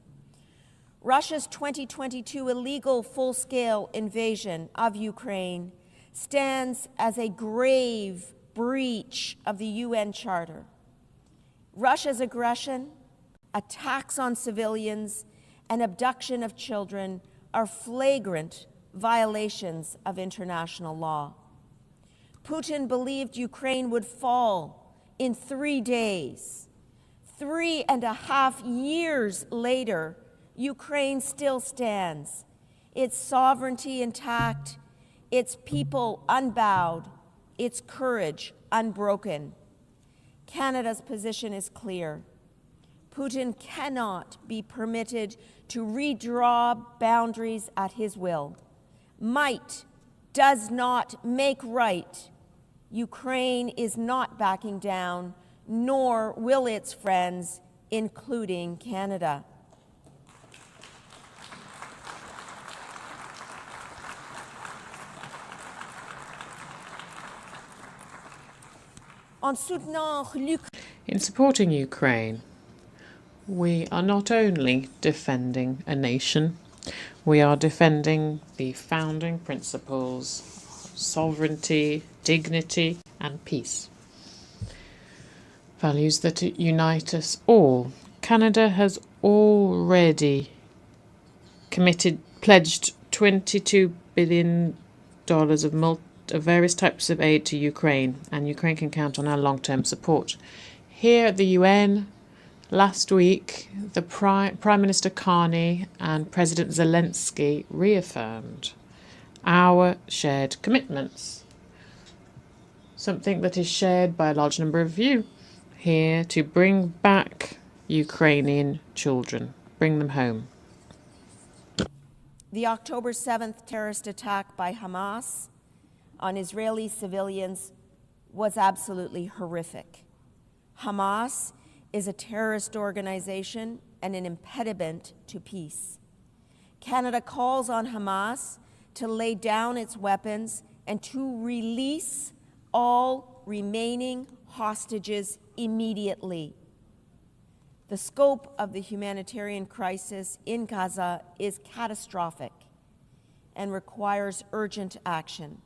Russia's 2022 illegal full-scale invasion of Ukraine stands as a grave breach of the UN Charter. Russia's aggression, attacks on civilians, and abduction of children are flagrant violations of international law. Putin believed Ukraine would fall in 3 days. 3.5 years later, Ukraine still stands, its sovereignty intact, its people unbowed, its courage unbroken. Canada's position is clear. Putin cannot be permitted to redraw boundaries at his will. Might does not make right. Ukraine is not backing down, nor will its friends, including Canada. In supporting Ukraine, we are not only defending a nation, we are defending the founding principles of sovereignty, dignity, and peace. values that unite us all. Canada has already pledged $22 billion of various types of aid to Ukraine, and Ukraine can count on our long-term support. Here at the UN, last week, the Prime Minister Carney and President Zelensky reaffirmed our shared commitments, something that is shared by a large number of you here, to bring back Ukrainian children, bring them home. The October 7th terrorist attack by Hamas on Israeli civilians was absolutely horrific. Hamas is a terrorist organization and an impediment to peace. Canada calls on Hamas to lay down its weapons and to release all remaining hostages immediately. The scope of the humanitarian crisis in Gaza is catastrophic and requires urgent action.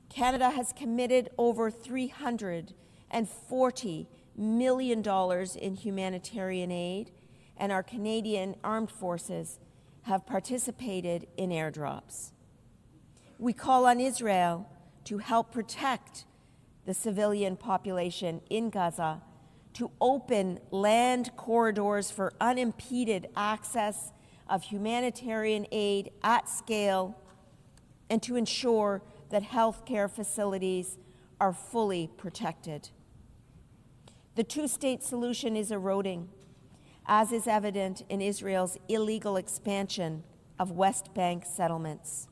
Canada has committed over $340 million in humanitarian aid, and our Canadian armed forces have participated in airdrops. We call on Israel to help protect the civilian population in Gaza, to open land corridors for unimpeded access of humanitarian aid at scale, and to ensure that healthcare facilities are fully protected. The two-state solution is eroding, as is evident in Israel's illegal expansion of West Bank settlements.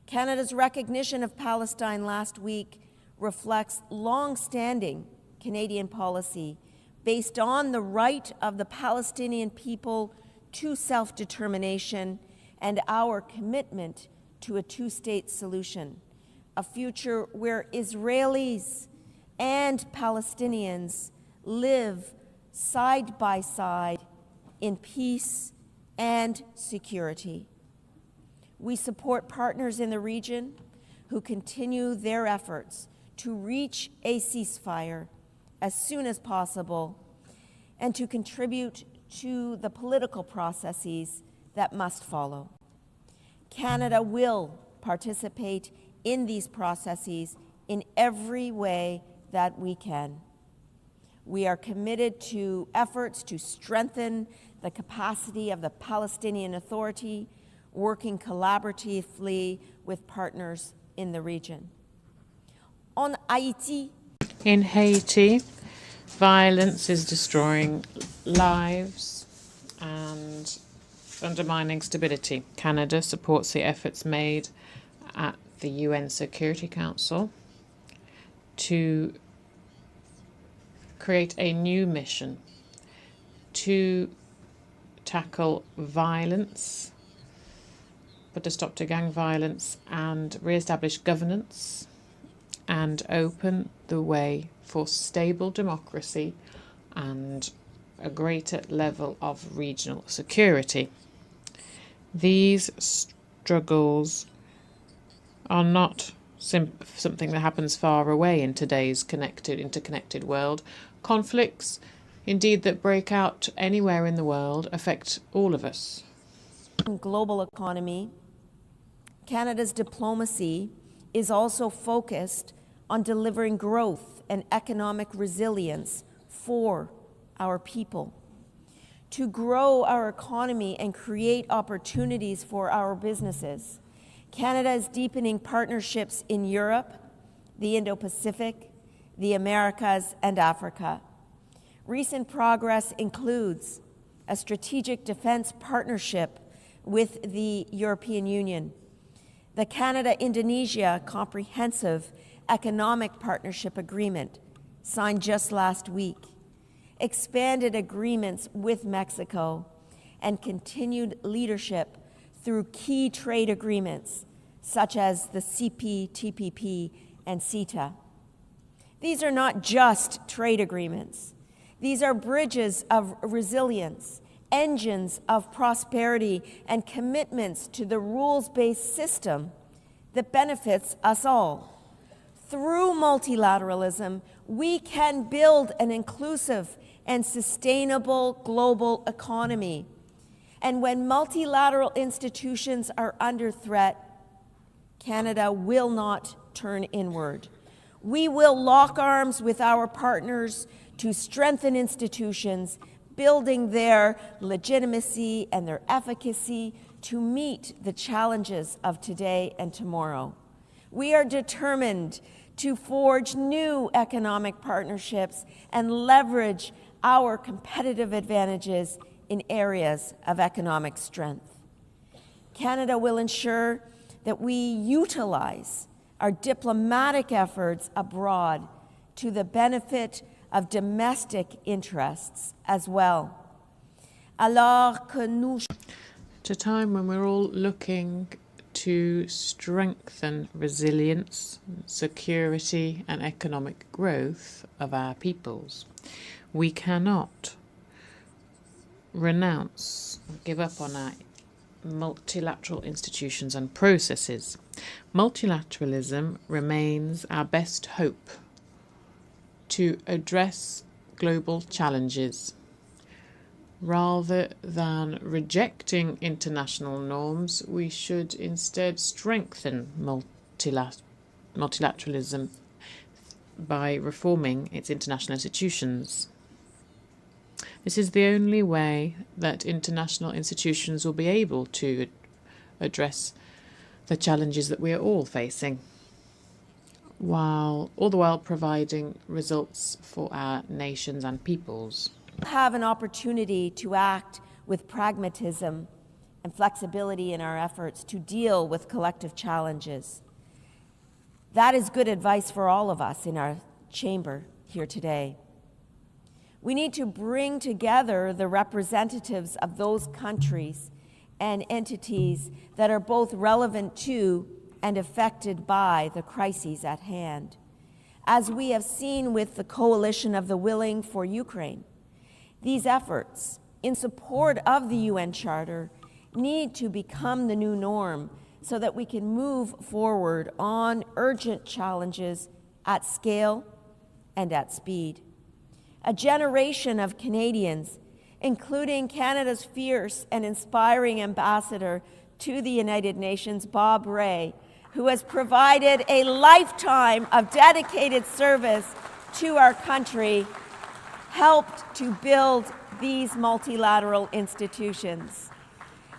Canada's recognition of Palestine last week reflects long-standing Canadian policy based on the right of the Palestinian people to self-determination and our commitment to a two-state solution, a future where Israelis and Palestinians live side by side in peace and security. We support partners in the region who continue their efforts to reach a ceasefire as soon as possible and to contribute to the political processes that must follow. Canada will participate in these processes in every way that we can. We are committed to efforts to strengthen the capacity of the Palestinian Authority, working collaboratively with partners in the region. On Haiti, in Haiti, violence is destroying lives and undermining stability. Canada supports the efforts made at the UN Security Council to create a new mission to tackle violence, put a stop to gang violence, and re-establish governance and open the way for stable democracy and a greater level of regional security. These struggles are not something that happens far away in today's interconnected world. Conflicts, indeed, that break out anywhere in the world affect all of us. Global economy, Canada's diplomacy is also focused on delivering growth and economic resilience for our people. To grow our economy and create opportunities for our businesses, Canada is deepening partnerships in Europe, the Indo-Pacific, the Americas, and Africa. Recent progress includes a strategic defense partnership with the European Union, the Canada-Indonesia Comprehensive Economic Partnership Agreement, signed just last week, expanded agreements with Mexico, and continued leadership through key trade agreements such as the CPTPP and CETA. These are not just trade agreements. These are bridges of resilience, engines of prosperity, and commitments to the rules-based system that benefits us all. Through multilateralism, we can build an inclusive and sustainable global economy. And when multilateral institutions are under threat, Canada will not turn inward. We will lock arms with our partners to strengthen institutions, building their legitimacy and their efficacy to meet the challenges of today and tomorrow. We are determined to forge new economic partnerships and leverage our competitive advantages in areas of economic strength. Canada will ensure that we utilize our diplomatic efforts abroad to the benefit of domestic interests as well. Alors que nous... At a time when we're all looking to strengthen resilience, security and economic growth of our peoples, we cannot renounce or give up on our multilateral institutions and processes. Multilateralism remains our best hope to address global challenges. Rather than rejecting international norms, we should instead strengthen multilateralism by reforming its international institutions. This is the only way that international institutions will be able to address the challenges that we are all facing, while all the while providing results for our nations and peoples. Have an opportunity to act with pragmatism and flexibility in our efforts to deal with collective challenges. That is good advice for all of us in our chamber here today. We need to bring together the representatives of those countries and entities that are both relevant to and affected by the crises at hand. As we have seen with the Coalition of the Willing for Ukraine, these efforts in support of the UN Charter need to become the new norm so that we can move forward on urgent challenges at scale and at speed. A generation of Canadians, including Canada's fierce and inspiring ambassador to the United Nations, Bob Rae, who has provided a lifetime of dedicated service to our country, helped to build these multilateral institutions.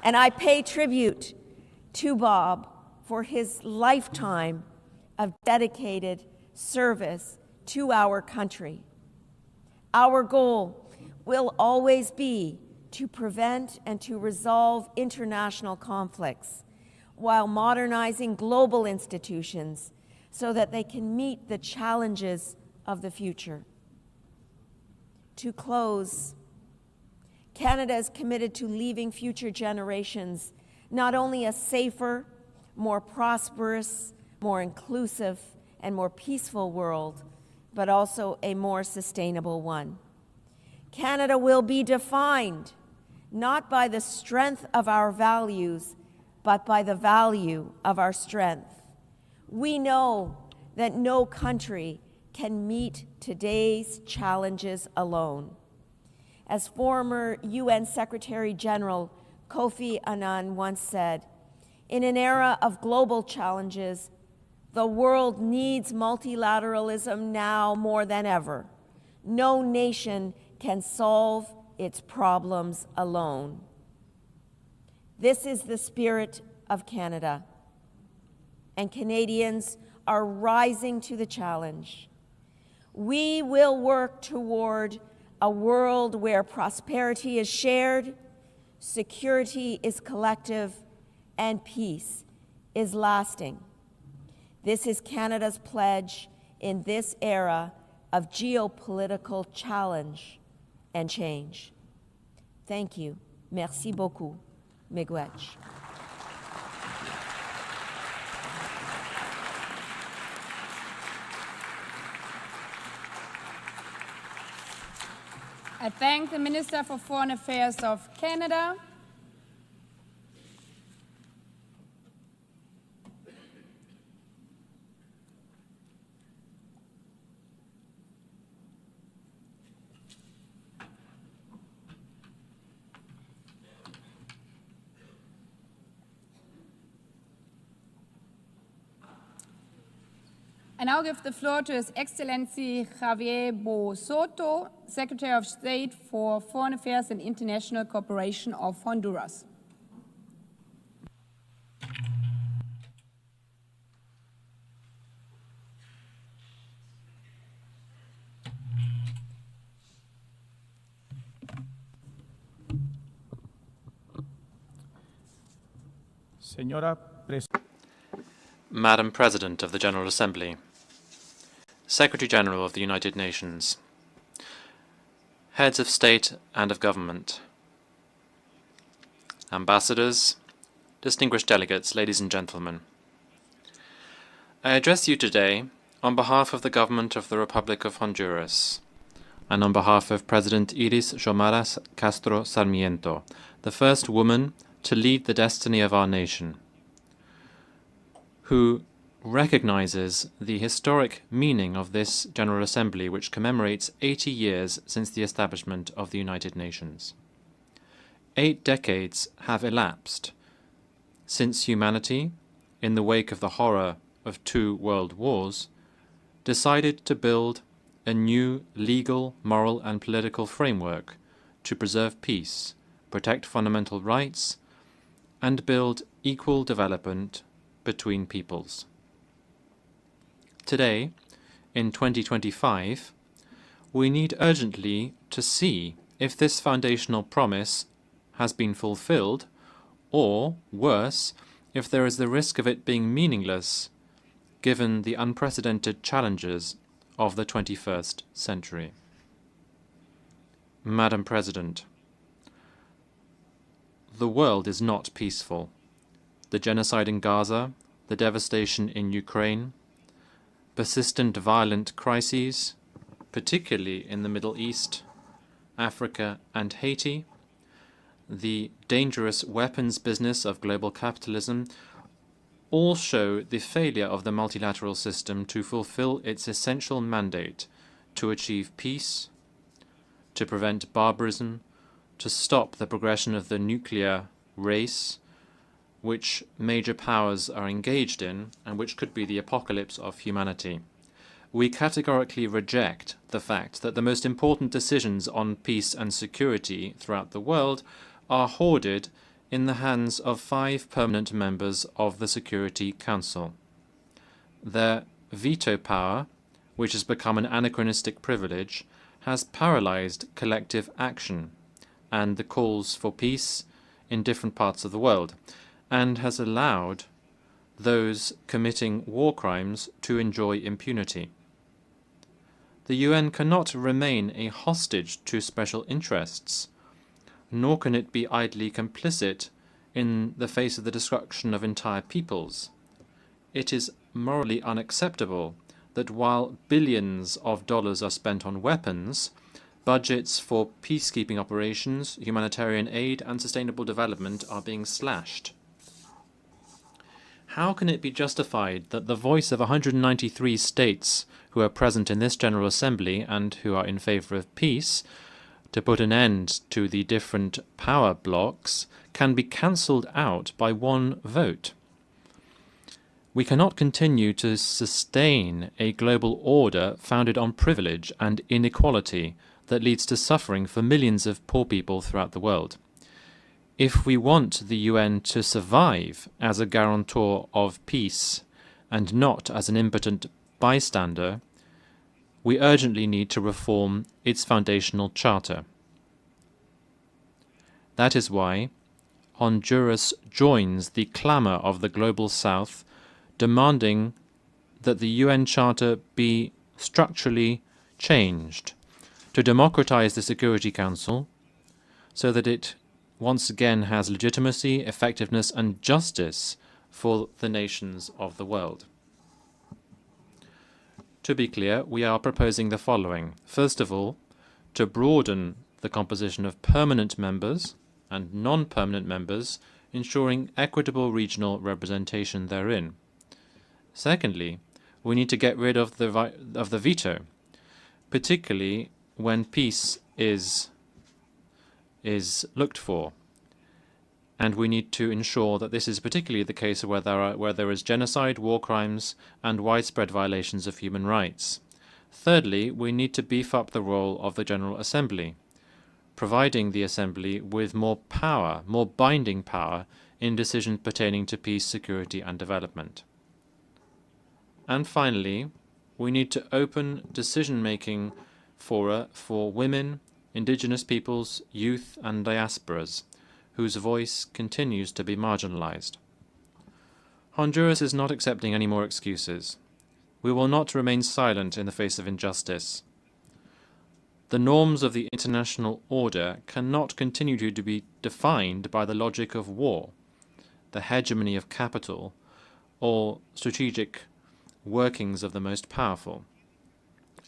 And I pay tribute to Bob for his lifetime of dedicated service to our country. Our goal will always be to prevent and to resolve international conflicts while modernizing global institutions so that they can meet the challenges of the future. To close, Canada is committed to leaving future generations not only a safer, more prosperous, more inclusive, and more peaceful world, but also a more sustainable one. Canada will be defined not by the strength of our values, but by the value of our strength. We know that no country can meet today's challenges alone. As former UN Secretary General Kofi Annan once said, in an era of global challenges, the world needs multilateralism now more than ever. No nation can solve its problems alone. This is the spirit of Canada, and Canadians are rising to the challenge. We will work toward a world where prosperity is shared, security is collective, and peace is lasting. This is Canada's pledge in this era of geopolitical challenge and change. Thank you. Merci beaucoup. Miigwech. I thank the Minister for Foreign Affairs of Canada. I now give the floor to His Excellency Javier Bo Soto, Secretary of State for Foreign Affairs and International Cooperation of Honduras. Madam President of the General Assembly, Secretary General of the United Nations, Heads of State and of Government, Ambassadors, distinguished delegates, ladies and gentlemen. I address you today on behalf of the Government of the Republic of Honduras and on behalf of President Iris Xiomara Castro Sarmiento, the first woman to lead the destiny of our nation, who recognizes the historic meaning of this General Assembly, which commemorates 80 years since the establishment of the United Nations. 8 decades have elapsed since humanity, in the wake of the horror of 2 world wars, decided to build a new legal, moral and political framework to preserve peace, protect fundamental rights, and build equal development between peoples. Today, in 2025, we need urgently to see if this foundational promise has been fulfilled, or, worse, if there is the risk of it being meaningless given the unprecedented challenges of the 21st century. Madam President, the world is not peaceful. The genocide in Gaza, the devastation in Ukraine, persistent violent crises, particularly in the Middle East, Africa and Haiti, the dangerous weapons business of global capitalism, all show the failure of the multilateral system to fulfill its essential mandate to achieve peace, to prevent barbarism, to stop the progression of the nuclear race, which major powers are engaged in and which could be the apocalypse of humanity. We categorically reject the fact that the most important decisions on peace and security throughout the world are hoarded in the hands of 5 permanent members of the Security Council. Their veto power, which has become an anachronistic privilege, has paralyzed collective action and the calls for peace in different parts of the world, and has allowed those committing war crimes to enjoy impunity. The UN cannot remain a hostage to special interests, nor can it be idly complicit in the face of the destruction of entire peoples. It is morally unacceptable that while billions of dollars are spent on weapons, budgets for peacekeeping operations, humanitarian aid, and sustainable development are being slashed. How can it be justified that the voice of 193 states who are present in this General Assembly and who are in favor of peace, to put an end to the different power blocks, can be cancelled out by 1 vote? We cannot continue to sustain a global order founded on privilege and inequality that leads to suffering for millions of poor people throughout the world. If we want the UN to survive as a guarantor of peace and not as an impotent bystander, we urgently need to reform its foundational charter. That is why Honduras joins the clamor of the Global South, demanding that the UN Charter be structurally changed to democratize the Security Council so that it once again has legitimacy, effectiveness, and justice for the nations of the world. To be clear, we are proposing the following. First of all, to broaden the composition of permanent members and non-permanent members, ensuring equitable regional representation therein. Secondly, we need to get rid of the veto, particularly when peace is looked for. and we need to ensure that this is particularly the case where there is genocide, war crimes, and widespread violations of human rights. Thirdly, we need to beef up the role of the General Assembly, providing the Assembly with more power, more binding power, in decisions pertaining to peace, security, and development. And finally, we need to open decision-making fora for women, indigenous peoples, youth, and diasporas, whose voice continues to be marginalized. Honduras is not accepting any more excuses. We will not remain silent in the face of injustice. The norms of the international order cannot continue to be defined by the logic of war, the hegemony of capital, or strategic workings of the most powerful.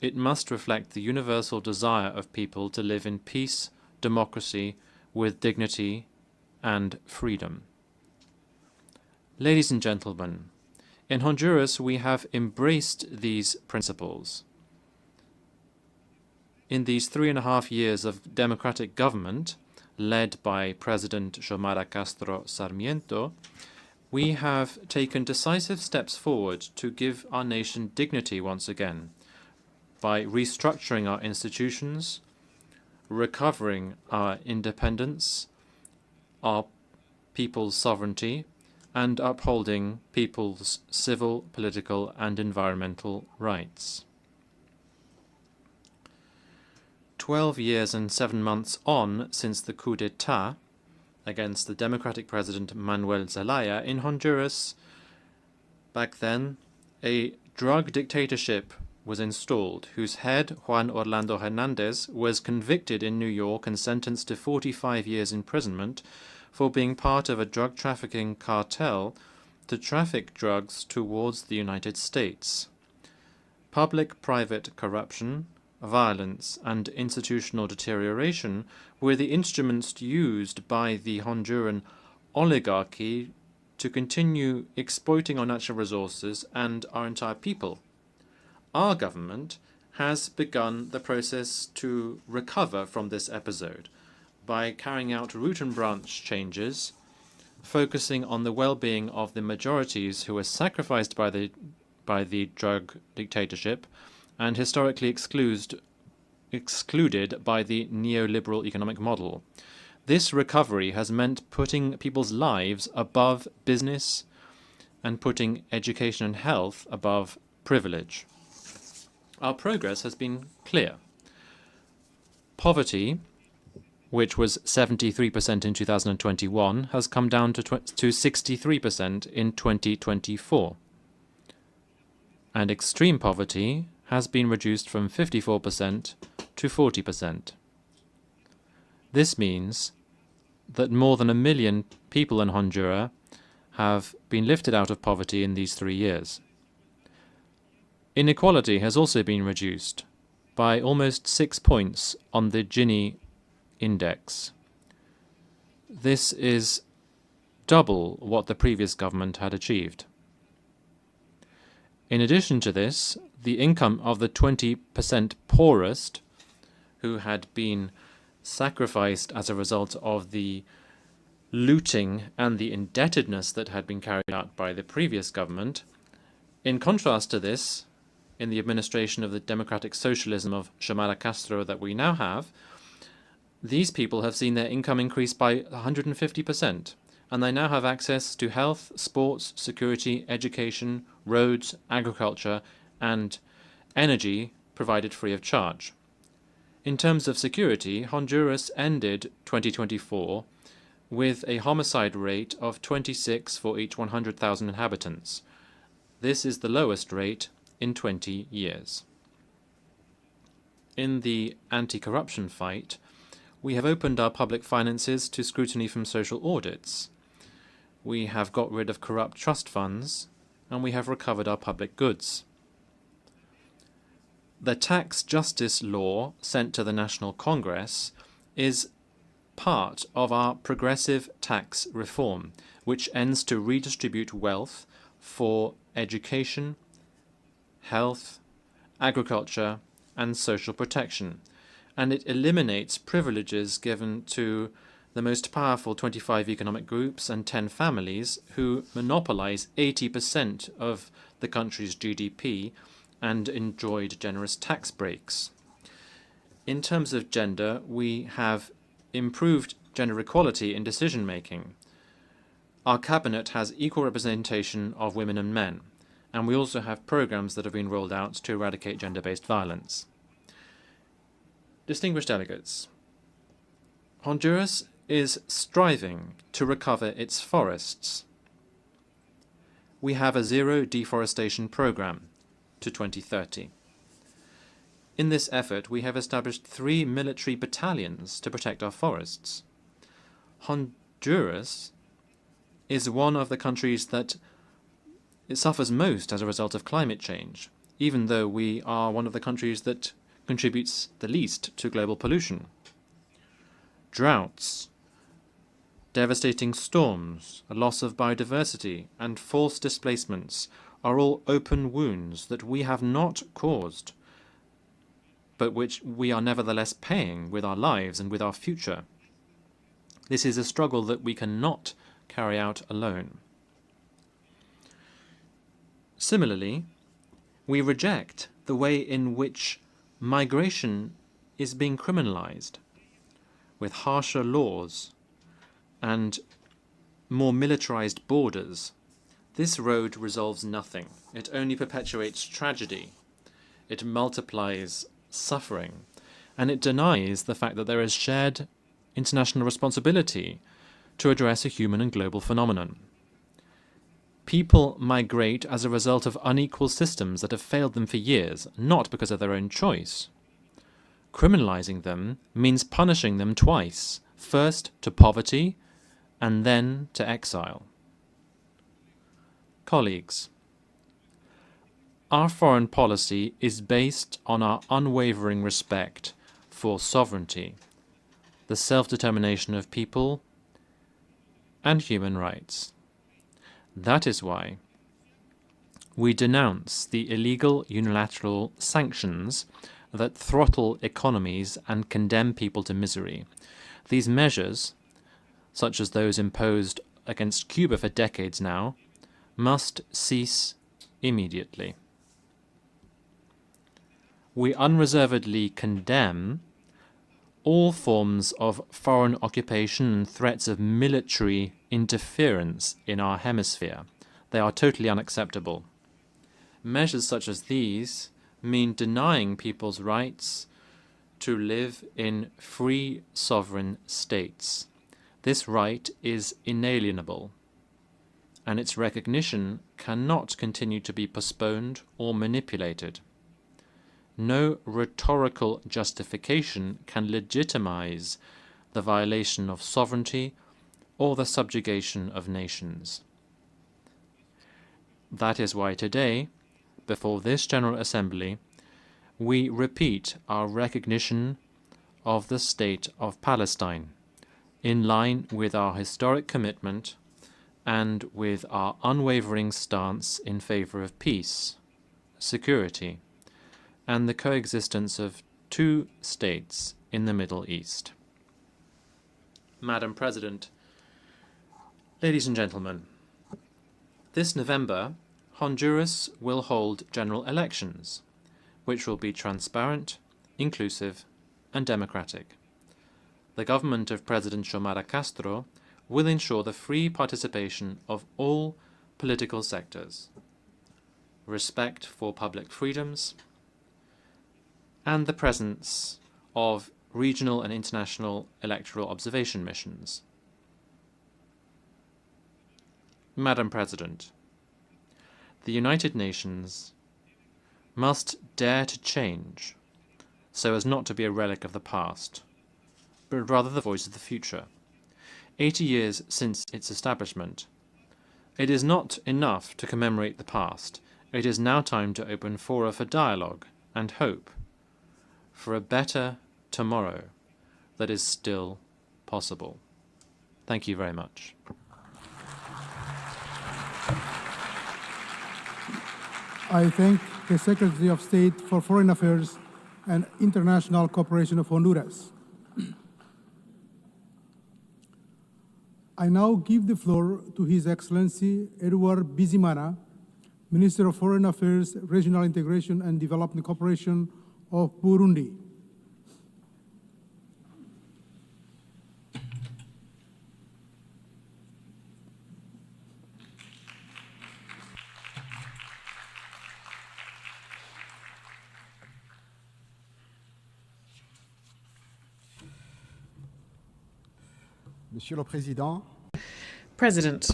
It must reflect the universal desire of people to live in peace, democracy, with dignity and freedom. Ladies and gentlemen, in Honduras we have embraced these principles. In these 3.5 years of democratic government, led by President Xiomara Castro Sarmiento, we have taken decisive steps forward to give our nation dignity once again by restructuring our institutions, recovering our independence, our people's sovereignty, and upholding people's civil, political, and environmental rights. 12 years and 7 months on since the coup d'etat against the democratic president Manuel Zelaya in Honduras, back then, a drug dictatorship was installed, whose head, Juan Orlando Hernandez, was convicted in New York and sentenced to 45 years imprisonment for being part of a drug trafficking cartel to traffic drugs towards the United States. Public-private corruption, violence, and institutional deterioration were the instruments used by the Honduran oligarchy to continue exploiting our natural resources and our entire people. Our government has begun the process to recover from this episode by carrying out root and branch changes, focusing on the well-being of the majorities who were sacrificed by the drug dictatorship and historically excluded by the neoliberal economic model. This recovery has meant putting people's lives above business and putting education and health above privilege. Our progress has been clear. Poverty, which was 73% in 2021, has come down to 63% in 2024. And extreme poverty has been reduced from 54% to 40%. This means that more than 1 million people in Honduras have been lifted out of poverty in these 3 years. Inequality has also been reduced by almost 6 points on the Gini index. This is double what the previous government had achieved. In addition to this, the income of the 20% poorest, who had been sacrificed as a result of the looting and the indebtedness that had been carried out by the previous government, in contrast to this, in the administration of the democratic socialism of Xiomara Castro that we now have, these people have seen their income increase by 150%, and they now have access to health, sports, security, education, roads, agriculture, and energy provided free of charge. In terms of security, Honduras ended 2024 with a homicide rate of 26 for each 100,000 inhabitants. This is the lowest rate in 20 years. In the anti-corruption fight, we have opened our public finances to scrutiny from social audits. We have got rid of corrupt trust funds, and we have recovered our public goods. The tax justice law sent to the National Congress is part of our progressive tax reform, which aims to redistribute wealth for education, health, agriculture, and social protection, and it eliminates privileges given to the most powerful 25 economic groups and 10 families who monopolize 80% of the country's GDP and enjoyed generous tax breaks. In terms of gender, we have improved gender equality in decision-making. Our cabinet has equal representation of women and men, and we also have programs that have been rolled out to eradicate gender-based violence. Distinguished delegates, Honduras is striving to recover its forests. We have a zero deforestation program to 2030. In this effort, we have established 3 military battalions to protect our forests. Honduras is one of the countries that it suffers most as a result of climate change, even though we are one of the countries that contributes the least to global pollution. Droughts, devastating storms, a loss of biodiversity, and forced displacements are all open wounds that we have not caused, but which we are nevertheless paying with our lives and with our future. This is a struggle that we cannot carry out alone. Similarly, we reject the way in which migration is being criminalized, with harsher laws and more militarized borders. This road resolves nothing. It only perpetuates tragedy. It multiplies suffering, and it denies the fact that there is shared international responsibility to address a human and global phenomenon. People migrate as a result of unequal systems that have failed them for years, not because of their own choice. Criminalizing them means punishing them twice, first to poverty and then to exile. Colleagues, our foreign policy is based on our unwavering respect for sovereignty, the self-determination of people, and human rights. That is why we denounce the illegal unilateral sanctions that throttle economies and condemn people to misery. These measures, such as those imposed against Cuba for decades now, must cease immediately. We unreservedly condemn all forms of foreign occupation and threats of military interference in our hemisphere. They are totally unacceptable. Measures such as these mean denying people's rights to live in free sovereign states. This right is inalienable, and its recognition cannot continue to be postponed or manipulated. No rhetorical justification can legitimize the violation of sovereignty or the subjugation of nations. That is why today, before this General Assembly, we repeat our recognition of the State of Palestine, in line with our historic commitment and with our unwavering stance in favor of peace, security, and the coexistence of 2 states in the Middle East. Madam President, ladies and gentlemen, this November, Honduras will hold general elections, which will be transparent, inclusive, and democratic. The government of President Xiomara Castro will ensure the free participation of all political sectors, respect for public freedoms, and the presence of regional and international electoral observation missions. Madam President, the United Nations must dare to change so as not to be a relic of the past, but rather the voice of the future. 80 years since its establishment, it is not enough to commemorate the past. It is now time to open fora for dialogue and hope for a better tomorrow that is still possible. Thank you very much. I thank the Secretary of State for Foreign Affairs and International Cooperation of Honduras. I now give the floor to His Excellency Edouard Bizimana, Minister of Foreign Affairs, Regional Integration and Development Cooperation of Burundi. Monsieur le Président, President,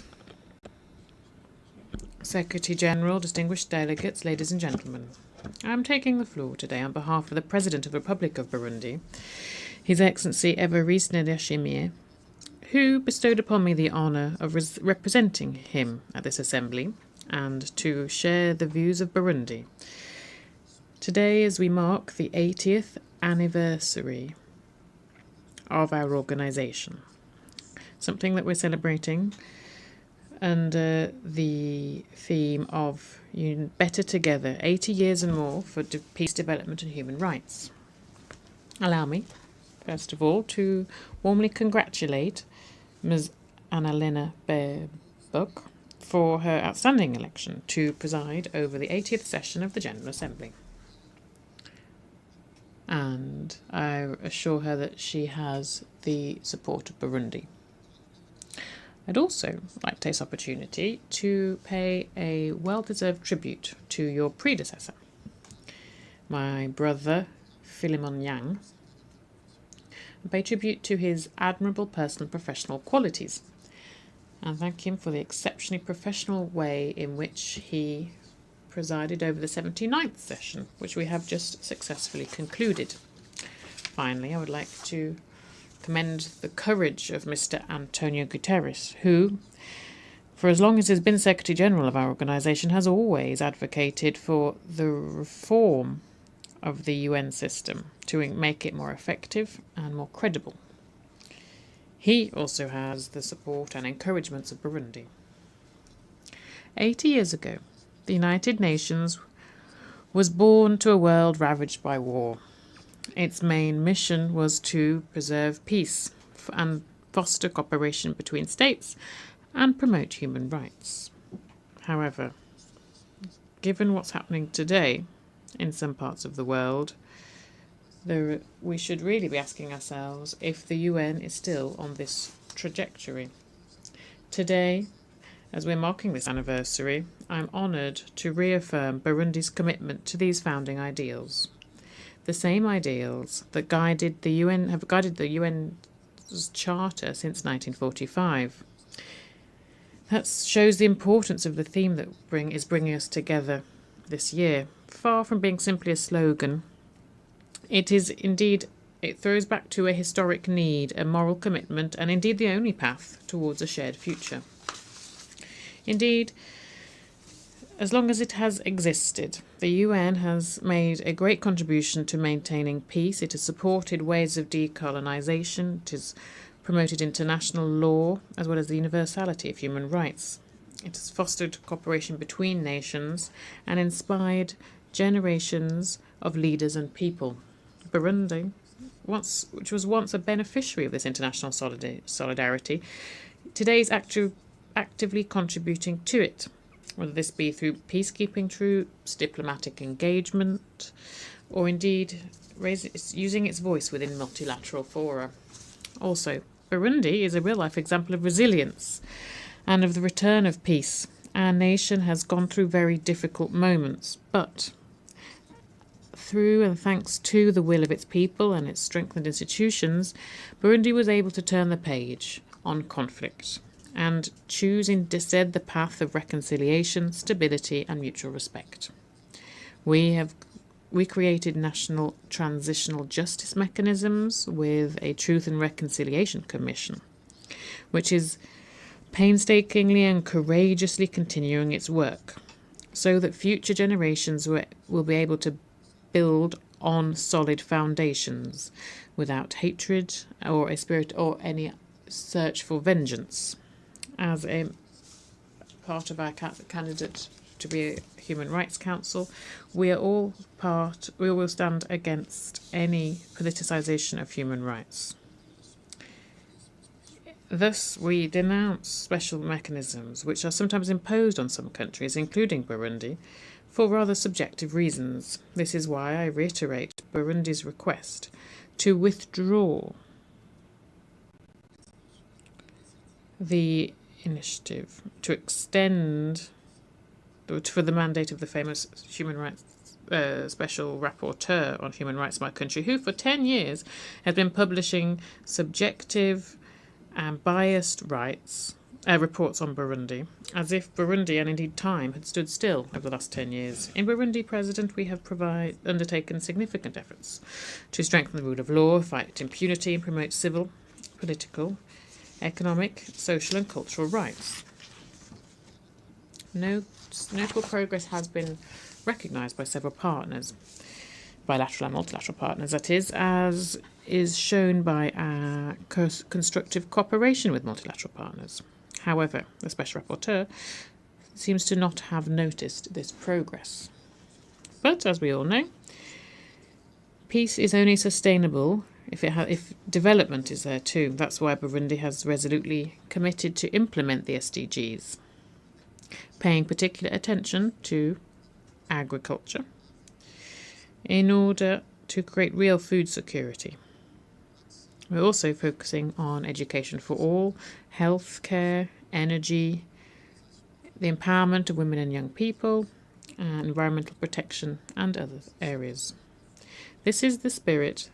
Secretary General, distinguished delegates, ladies and gentlemen, I am taking the floor today on behalf of the President of the Republic of Burundi, His Excellency Evariste Ndayishimiye, who bestowed upon me the honour of representing him at this assembly and to share the views of Burundi. Today, as we mark the 80th anniversary of our organisation, something that we're celebrating under the theme of Better Together, 80 years and more for peace, development and human rights. Allow me, first of all, to warmly congratulate Ms. Annalena Baerbock for her outstanding election to preside over the 80th session of the General Assembly. And I assure her that she has the support of Burundi. I'd also like to take this opportunity to pay a well-deserved tribute to your predecessor, my brother Philemon Yang, and pay tribute to his admirable personal and professional qualities, and thank him for the exceptionally professional way in which he presided over the 79th session, which we have just successfully concluded. Finally, I would like to commend the courage of Mr. Antonio Guterres, who, for as long as he's been Secretary General of our organisation, has always advocated for the reform of the UN system to make it more effective and more credible. He also has the support and encouragements of Burundi. 80 years ago, the United Nations was born to a world ravaged by war. Its main mission was to preserve peace and foster cooperation between states and promote human rights. However, given what's happening today in some parts of the world, we should really be asking ourselves if the UN is still on this trajectory. Today, as we're marking this anniversary, I'm honoured to reaffirm Burundi's commitment to these founding ideals. The same ideals that have guided the UN's Charter since 1945. That shows the importance of the theme that is bringing us together this year. Far from being simply a slogan, it throws back to a historic need, a moral commitment, and indeed the only path towards a shared future. Indeed, as long as it has existed, the UN has made a great contribution to maintaining peace. It has supported ways of decolonisation. It has promoted international law, as well as the universality of human rights. It has fostered cooperation between nations and inspired generations of leaders and people. Burundi, which was once a beneficiary of this international solidarity, today is actively contributing to it, whether this be through peacekeeping troops, diplomatic engagement, or indeed using its voice within multilateral fora. Also, Burundi is a real-life example of resilience and of the return of peace. Our nation has gone through very difficult moments, but through and thanks to the will of its people and its strengthened institutions, Burundi was able to turn the page on conflict and choose instead the path of reconciliation, stability and mutual respect. We created national transitional justice mechanisms with a Truth and Reconciliation Commission, which is painstakingly and courageously continuing its work so that future generations will be able to build on solid foundations without hatred or a spirit or any search for vengeance. As a part of our candidate to be a Human Rights Council, we will stand against any politicisation of human rights. Thus, we denounce special mechanisms which are sometimes imposed on some countries, including Burundi, for rather subjective reasons. This is why I reiterate Burundi's request to withdraw the initiative to extend for the mandate of the famous human rights special rapporteur on human rights in my country, who for 10 years has been publishing subjective and biased reports on Burundi, as if Burundi and indeed time had stood still over the last 10 years. In Burundi, President, we have undertaken significant efforts to strengthen the rule of law, fight impunity, and promote civil, political, economic, social and cultural rights. Notable progress has been recognised by several partners, bilateral and multilateral partners, that is, as is shown by our constructive cooperation with multilateral partners. However, the Special Rapporteur seems to not have noticed this progress. But, as we all know, peace is only sustainable if development is there too. That's why Burundi has resolutely committed to implement the SDGs, paying particular attention to agriculture in order to create real food security. We're also focusing on education for all, health care, energy, the empowerment of women and young people, and environmental protection and other areas. This is the spirit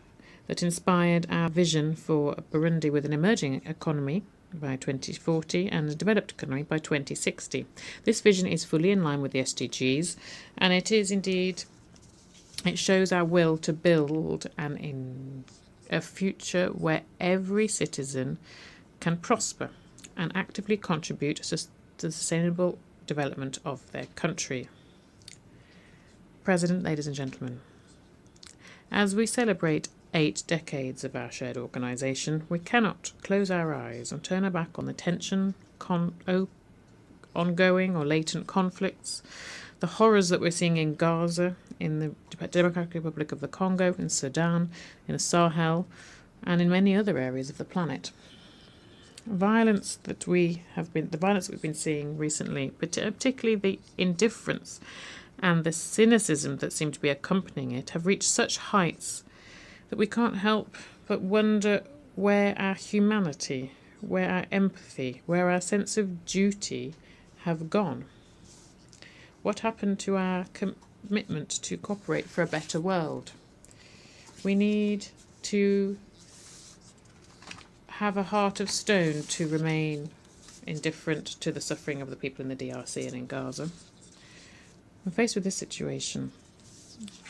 that inspired our vision for Burundi with an emerging economy by 2040 and a developed economy by 2060. This vision is fully in line with the SDGs, and it is indeed, it shows our will to build a future where every citizen can prosper and actively contribute to the sustainable development of their country. President, ladies and gentlemen, as we celebrate 8 decades of our shared organisation, we cannot close our eyes and turn our back on the tension, ongoing or latent conflicts, the horrors that we're seeing in Gaza, in the Democratic Republic of the Congo, in Sudan, in the Sahel, and in many other areas of the planet. The violence that we've been seeing recently, particularly the indifference and the cynicism that seem to be accompanying it, have reached such heights that we can't help but wonder where our humanity, where our empathy, where our sense of duty have gone. What happened to our commitment to cooperate for a better world? We need to have a heart of stone to remain indifferent to the suffering of the people in the DRC and in Gaza. When faced with this situation,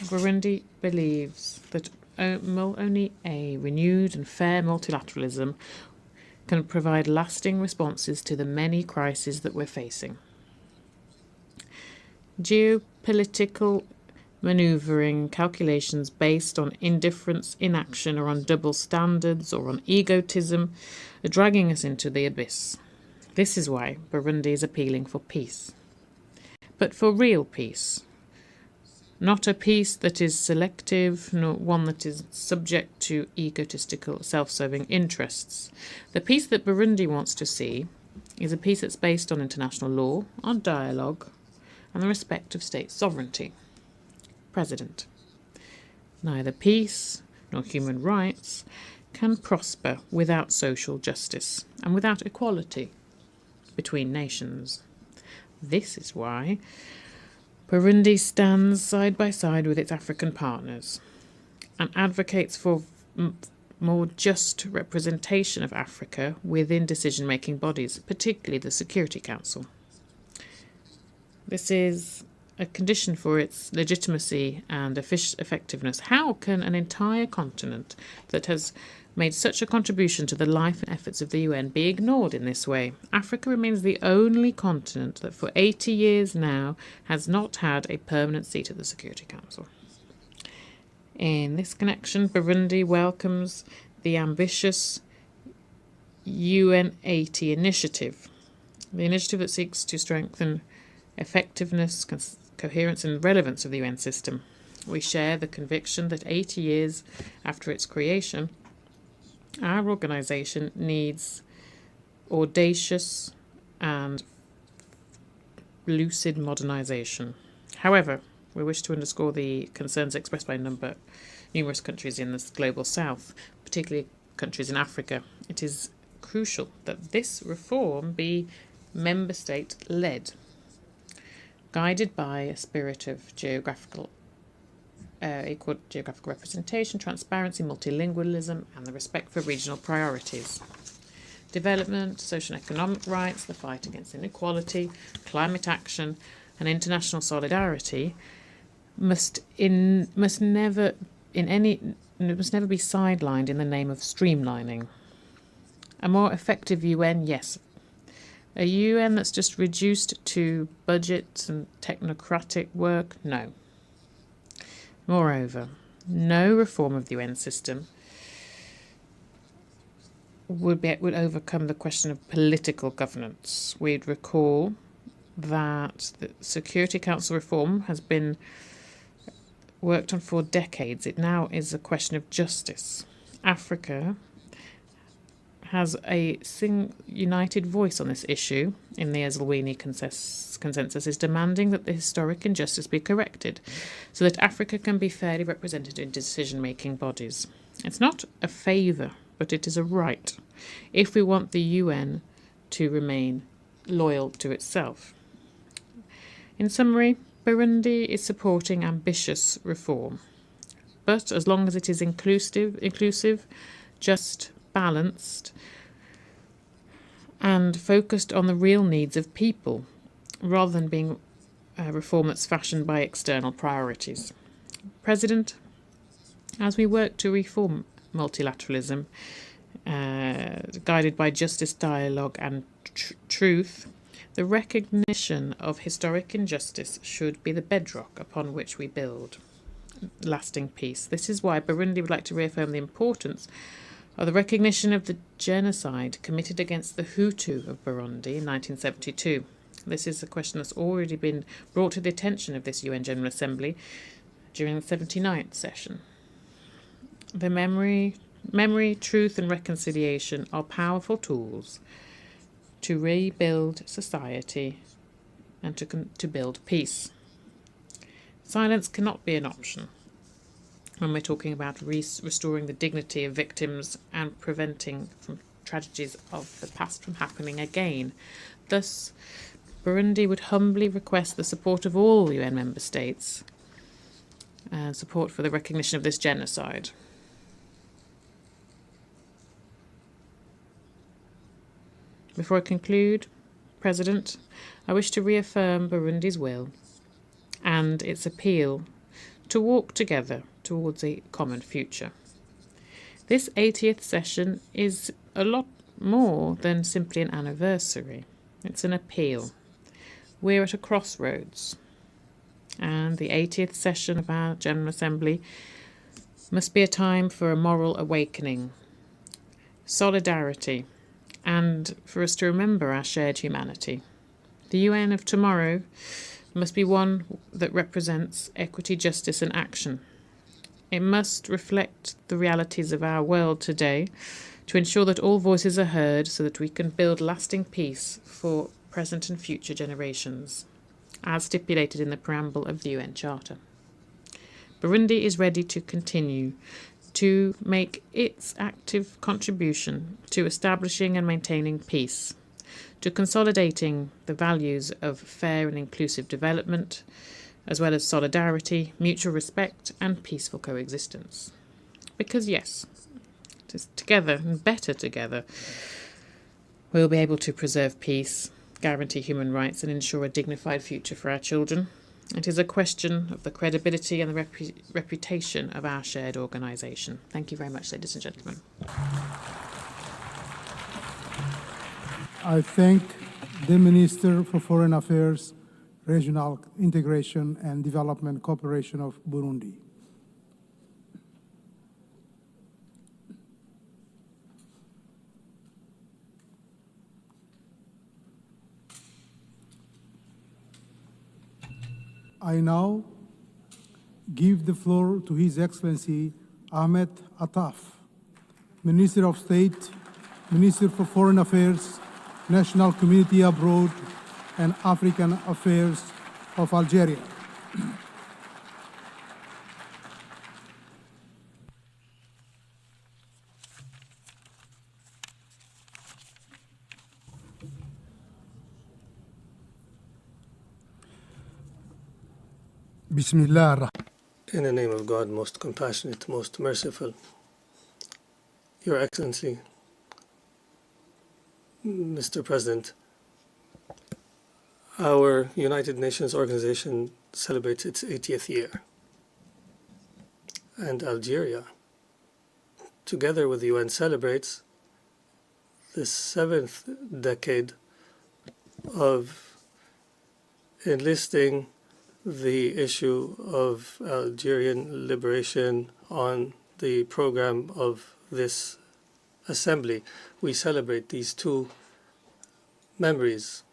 Burundi believes that only a renewed and fair multilateralism can provide lasting responses to the many crises that we're facing. Geopolitical manoeuvring, calculations based on indifference, inaction, or on double standards or on egotism are dragging us into the abyss. This is why Burundi is appealing for peace. But for real peace. Not a peace that is selective, nor one that is subject to egotistical, self-serving interests. The peace that Burundi wants to see is a peace that's based on international law, on dialogue, and the respect of state sovereignty. President, neither peace nor human rights can prosper without social justice and without equality between nations. This is why Burundi stands side by side with its African partners and advocates for more just representation of Africa within decision-making bodies, particularly the Security Council. This is a condition for its legitimacy and effectiveness. How can an entire continent that has made such a contribution to the life and efforts of the UN be ignored in this way? Africa remains the only continent that for 80 years now has not had a permanent seat at the Security Council. In this connection, Burundi welcomes the ambitious UN 80 initiative, the initiative that seeks to strengthen effectiveness, coherence and relevance of the UN system. We share the conviction that 80 years after its creation, our organisation needs audacious and lucid modernisation. However, we wish to underscore the concerns expressed by numerous countries in the global south, particularly countries in Africa. It is crucial that this reform be member state led, guided by a spirit of equal geographical representation, transparency, multilingualism, and the respect for regional priorities. Development, social and economic rights, the fight against inequality, climate action, and international solidarity must never be sidelined in the name of streamlining. A more effective UN, yes. A UN that's just reduced to budgets and technocratic work, no. Moreover, no reform of the UN system would overcome the question of political governance. We'd recall that the Security Council reform has been worked on for decades. It now is a question of justice. Africa has a united voice on this issue in the Eswatini consensus, is demanding that the historic injustice be corrected so that Africa can be fairly represented in decision-making bodies. It's not a favour, but it is a right, if we want the UN to remain loyal to itself. In summary, Burundi is supporting ambitious reform, but as long as it is inclusive, just, balanced, and focused on the real needs of people, rather than being a reform that's fashioned by external priorities. President, as we work to reform multilateralism, guided by justice, dialogue, and truth, the recognition of historic injustice should be the bedrock upon which we build lasting peace. This is why Burundi would like to reaffirm the importance of the recognition of the genocide committed against the Hutu of Burundi in 1972. This is a question that's already been brought to the attention of this UN General Assembly during the 79th session. The memory, truth, and reconciliation are powerful tools to rebuild society and to build peace. Silence cannot be an option when we're talking about restoring the dignity of victims and preventing from tragedies of the past from happening again. Thus, Burundi would humbly request the support of all UN member states and support for the recognition of this genocide. Before I conclude, President, I wish to reaffirm Burundi's will and its appeal to walk together towards a common future. This 80th session is a lot more than simply an anniversary. It's an appeal. We're at a crossroads, and the 80th session of our General Assembly must be a time for a moral awakening, solidarity, and for us to remember our shared humanity. The UN of tomorrow must be one that represents equity, justice, and action. It must reflect the realities of our world today to ensure that all voices are heard so that we can build lasting peace for present and future generations, as stipulated in the preamble of the UN Charter. Burundi is ready to continue to make its active contribution to establishing and maintaining peace, to consolidating the values of fair and inclusive development, as well as solidarity, mutual respect, and peaceful coexistence. Because yes, it is together and better together we'll be able to preserve peace, guarantee human rights, and ensure a dignified future for our children. It is a question of the credibility and the reputation of our shared organisation. Thank you very much, ladies and gentlemen. I thank the Minister for Foreign Affairs, Regional Integration and Development Cooperation of Burundi. I now give the floor to His Excellency Ahmed Attaf, Minister of State, Minister for Foreign Affairs, National Community Abroad and African Affairs of Algeria. Bismillah ar-Rahman. In the name of God, most compassionate, most merciful, Your Excellency, Mr. President, our United Nations organization celebrates its 80th year. And Algeria, together with the UN, celebrates the 7th decade of enlisting the issue of Algerian liberation on the program of this assembly. We celebrate these two memories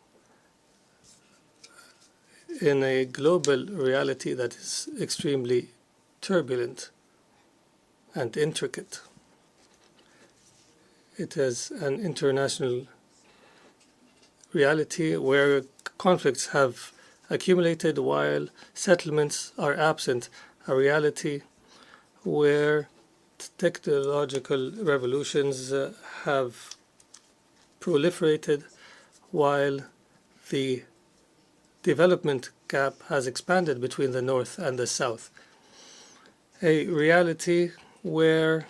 in a global reality that is extremely turbulent and intricate. It is an international reality where conflicts have accumulated while settlements are absent, a reality where technological revolutions have proliferated while the development gap has expanded between the North and the South. A reality where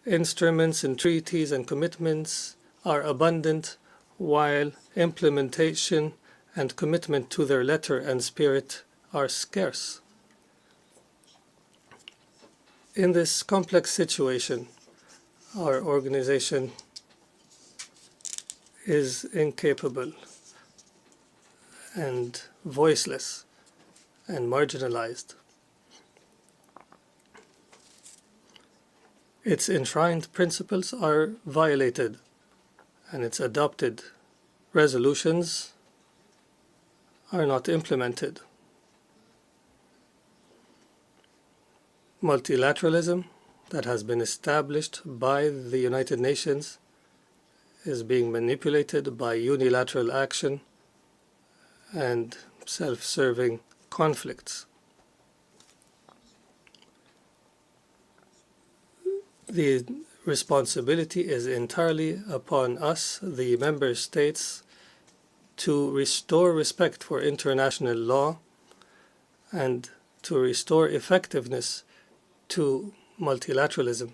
instruments and treaties and commitments are abundant while implementation and commitment to their letter and spirit are scarce. In this complex situation, our organization is incapable and voiceless and marginalized. Its enshrined principles are violated, and its adopted resolutions are not implemented. Multilateralism that has been established by the United Nations is being manipulated by unilateral action and self-serving conflicts. The responsibility is entirely upon us, the member states, to restore respect for international law and to restore effectiveness to multilateralism.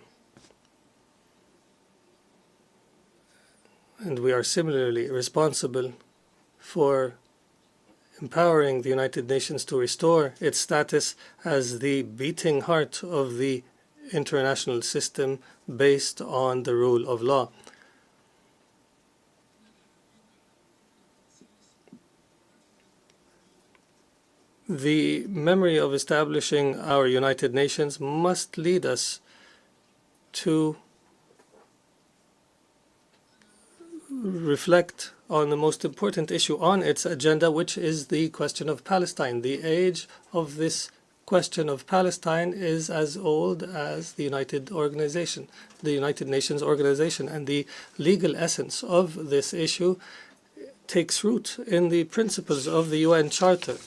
And we are similarly responsible for empowering the United Nations to restore its status as the beating heart of the international system based on the rule of law. The memory of establishing our United Nations must lead us to reflect on the most important issue on its agenda, which is the question of Palestine. The age of this question of Palestine is as old as the United Nations organization, and the legal essence of this issue takes root in the principles of the UN Charter.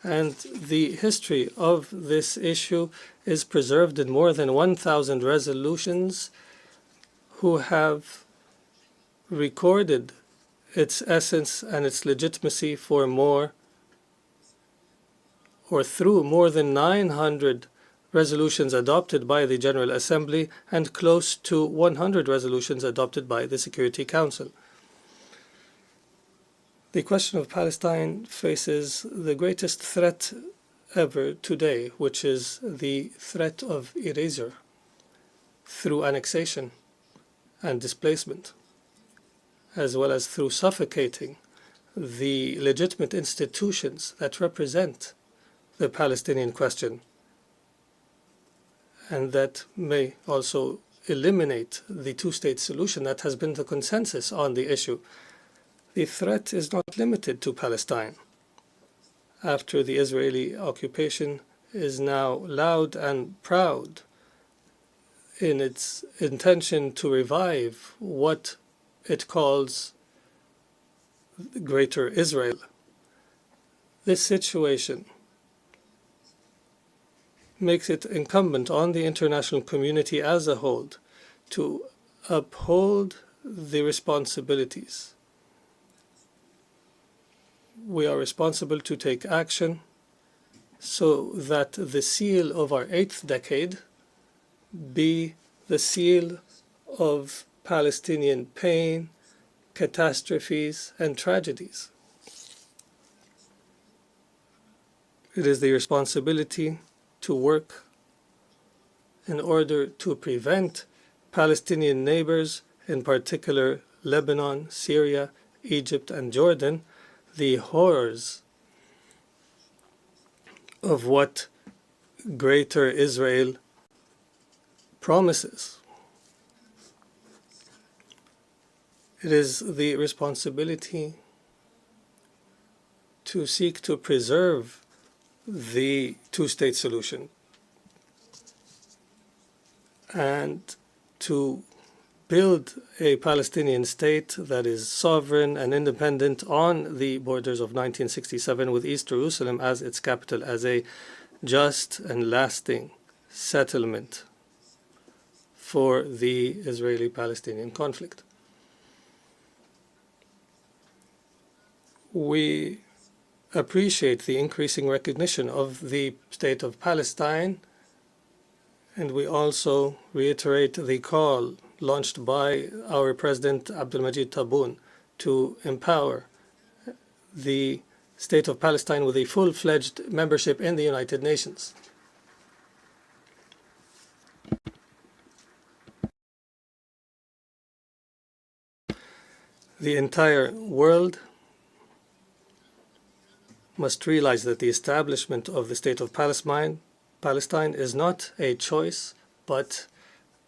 And the history of this issue is preserved in more than 1,000 resolutions who have recorded its essence and its legitimacy for through more than 900 resolutions adopted by the General Assembly and close to 100 resolutions adopted by the Security Council. The question of Palestine faces the greatest threat ever today, which is the threat of erasure through annexation and displacement, as well as through suffocating the legitimate institutions that represent the Palestinian question, and that may also eliminate the two-state solution that has been the consensus on the issue. The threat is not limited to Palestine. After the Israeli occupation is now loud and proud in its intention to revive what it calls Greater Israel. This situation makes it incumbent on the international community as a whole to uphold the responsibilities. We are responsible to take action so that the seal of our 8th decade be the seal of Palestinian pain, catastrophes, and tragedies. It is the responsibility to work in order to prevent Palestinian neighbors, in particular Lebanon, Syria, Egypt, and Jordan, the horrors of what Greater Israel promises. It is the responsibility to seek to preserve the two-state solution and to build a Palestinian state that is sovereign and independent on the borders of 1967 with East Jerusalem as its capital, as a just and lasting settlement for the Israeli-Palestinian conflict. We appreciate the increasing recognition of the State of Palestine, and we also reiterate the call launched by our President Abdulmajid Tebboune to empower the State of Palestine with a full-fledged membership in the United Nations. The entire world must realize that the establishment of the State of Palestine is not a choice, but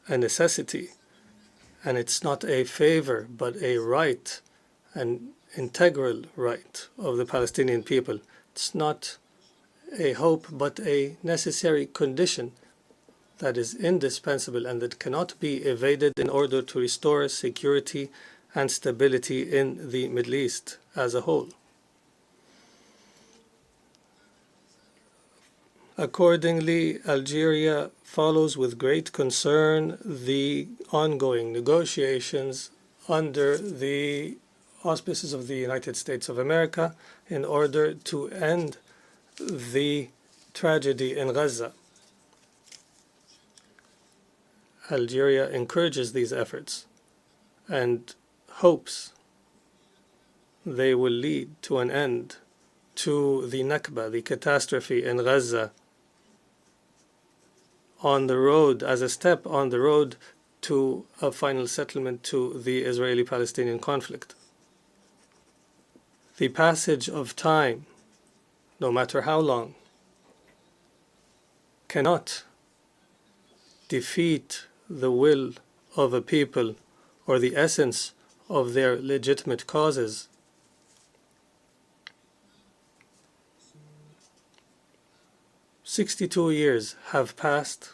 a necessity. And it's not a favor, but a right, an integral right of the Palestinian people. It's not a hope, but a necessary condition that is indispensable and that cannot be evaded in order to restore security and stability in the Middle East as a whole. Accordingly, Algeria follows with great concern the ongoing negotiations under the auspices of the United States of America in order to end the tragedy in Gaza. Algeria encourages these efforts and hopes they will lead to an end to the Nakba, the catastrophe in Gaza, on the road, as a step on the road to a final settlement to the Israeli-Palestinian conflict. The passage of time, no matter how long, cannot defeat the will of a people or the essence of their legitimate causes. "62 years have passed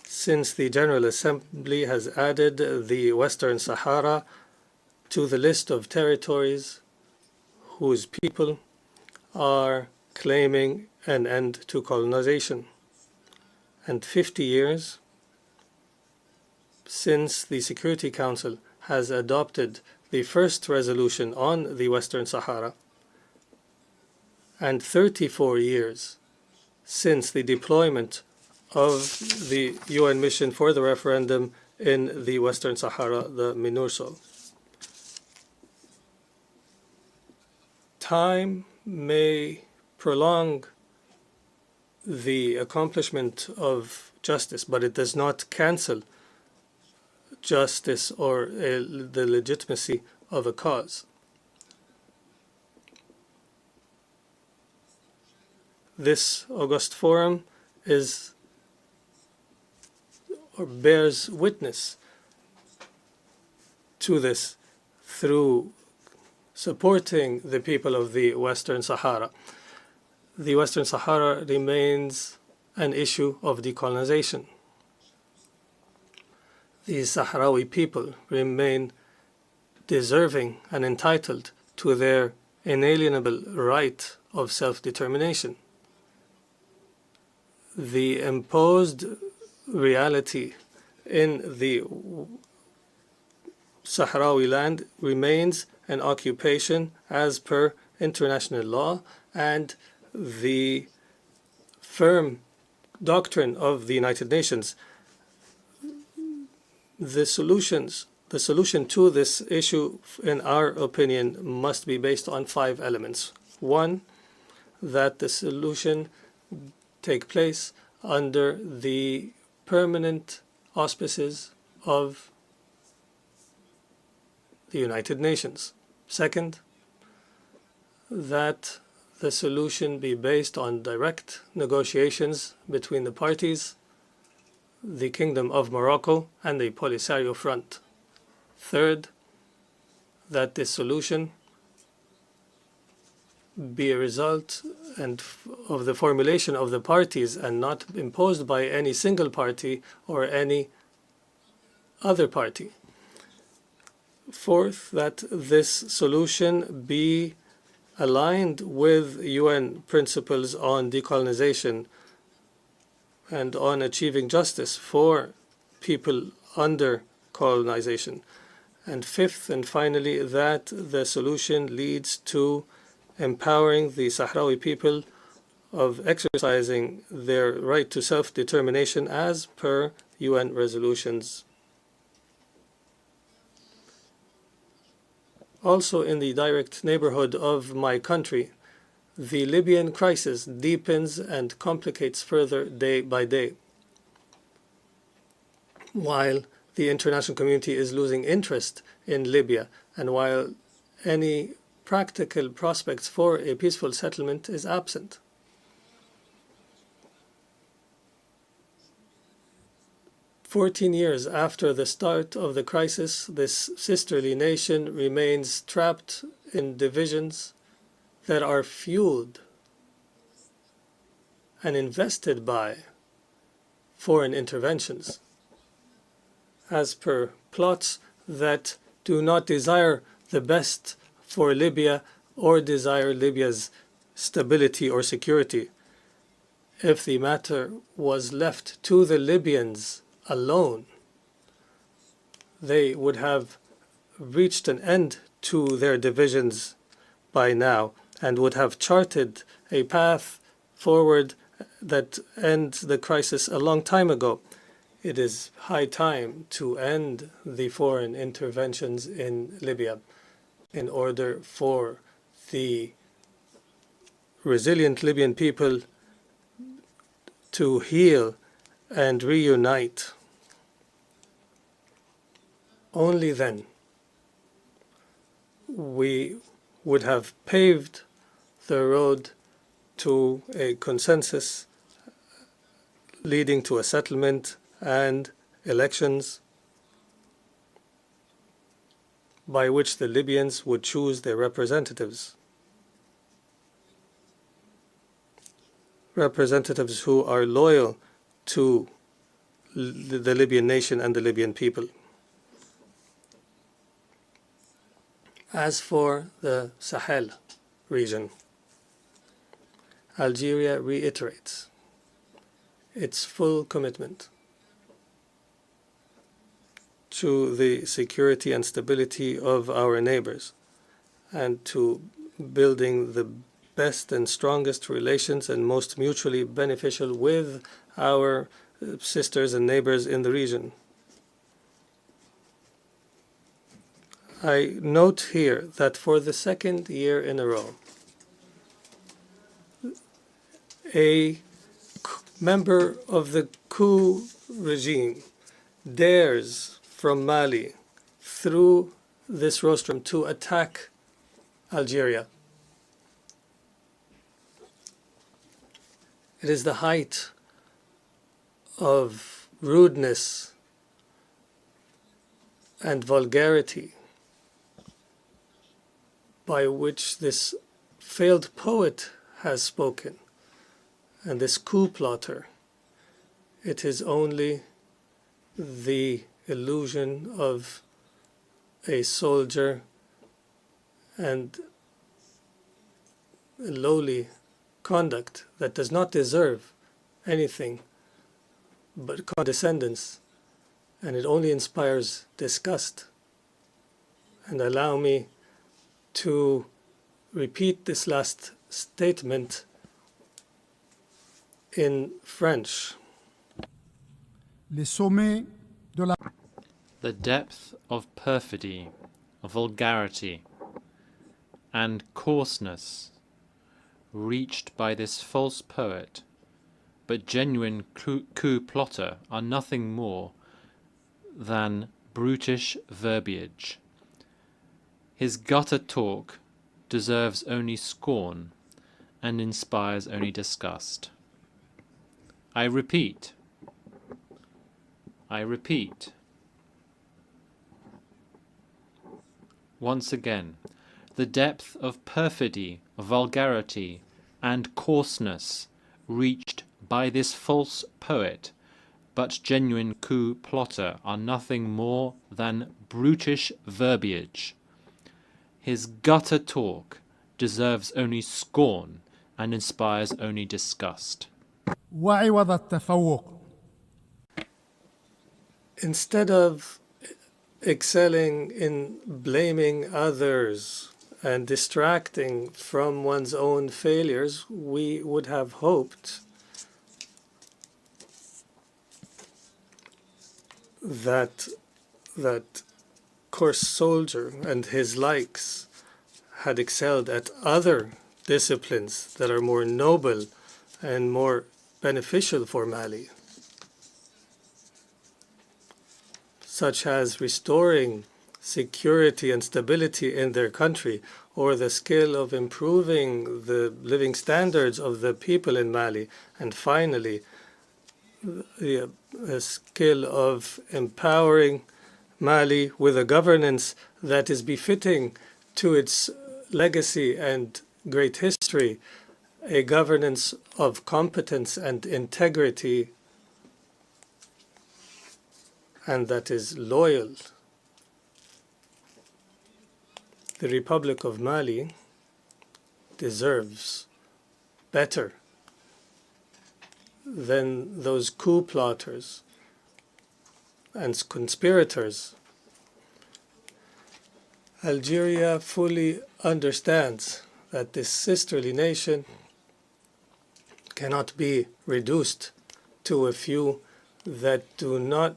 since the General Assembly has added the Western Sahara to the list of territories whose people are claiming an end to colonization, and 50 years since the Security Council has adopted the first resolution on the Western Sahara, and 34 years since the deployment of the UN mission for the referendum in the Western Sahara, the MINURSO. Time may prolong the accomplishment of justice, but it does not cancel justice or the legitimacy of a cause. This August Forum bears witness to this through supporting the people of the Western Sahara. The Western Sahara remains an issue of decolonization. The Sahrawi people remain deserving and entitled to their inalienable right of self-determination. The imposed reality in the Sahrawi land remains an occupation as per international law and the firm doctrine of the United Nations. The solution to this issue, in our opinion, must be based on 5 elements. One, that the solution take place under the permanent auspices of the United Nations. Second, that the solution be based on direct negotiations between the parties, the Kingdom of Morocco, and the Polisario Front. Third, that this solution be a result of the formulation of the parties and not imposed by any single party or any other party. Fourth, that this solution be aligned with UN principles on decolonization and on achieving justice for people under colonization. And fifth and finally, that the solution leads to empowering the Sahrawi people of exercising their right to self-determination as per UN resolutions. Also, in the direct neighborhood of my country, the Libyan crisis deepens and complicates further day by day. While the international community is losing interest in Libya, and while any practical prospects for a peaceful settlement is absent. "14 years after the start of the crisis, this sisterly nation remains trapped in divisions that are fueled and invested by foreign interventions, as per plots that do not desire the best for Libya or desire Libya's stability or security. If the matter was left to the Libyans alone, they would have reached an end to their divisions by now and would have charted a path forward that ends the crisis a long time ago. It is high time to end the foreign interventions in Libya in order for the resilient Libyan people to heal and reunite. Only then we would have paved the road to a consensus leading to a settlement and elections by which the Libyans would choose their representatives. Representatives who are loyal to the Libyan nation and the Libyan people. As for the Sahel region, Algeria reiterates its full commitment to the security and stability of our neighbors and to building the best and strongest relations and most mutually beneficial with our sisters and neighbors in the region. I note here that for the second year in a row, a member of the coup regime dares from Mali through this rostrum to attack Algeria. It is the height of rudeness and vulgarity by which this failed poet has spoken, and this coup plotter. It is only the illusion of a soldier and lowly conduct that does not deserve anything but condescendence, and it only inspires disgust. And allow me to repeat this last statement in French. Les sommets de la The depth of perfidy, vulgarity, and coarseness reached by this false poet, but genuine coup plotter, are nothing more than brutish verbiage. His gutter talk deserves only scorn and inspires only disgust. I repeat, once again, the depth of perfidy, vulgarity, and coarseness reached by this false poet, but genuine coup plotter, are nothing more than brutish verbiage. His gutter talk deserves only scorn and inspires only disgust. وعوض التفوق. Instead of excelling in blaming others and distracting from one's own failures, we would have hoped that coarse soldier and his likes had excelled at other disciplines that are more noble and more beneficial for Mali, such as restoring security and stability in their country, or the skill of improving the living standards of the people in Mali, and finally, the skill of empowering Mali with a governance that is befitting to its legacy and great history, a governance of competence and integrity, and that is loyal. The Republic of Mali deserves better than those coup plotters and conspirators. Algeria fully understands that this sisterly nation cannot be reduced to a few that do not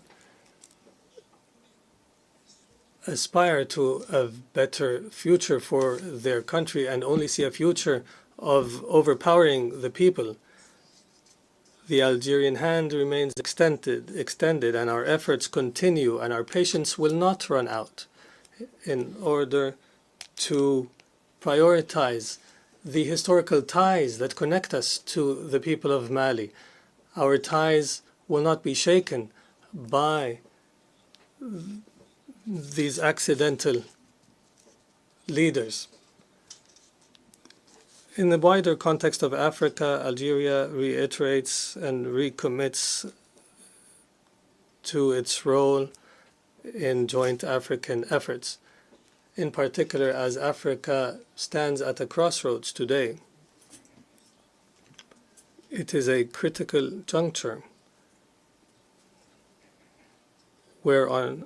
aspire to a better future for their country and only see a future of overpowering the people. The Algerian hand remains extended, and our efforts continue, and our patience will not run out in order to prioritize the historical ties that connect us to the people of Mali. Our ties will not be shaken by these accidental leaders. In the wider context of Africa, Algeria reiterates and recommits to its role in joint African efforts, in particular as Africa stands at a crossroads today. It is a critical juncture where on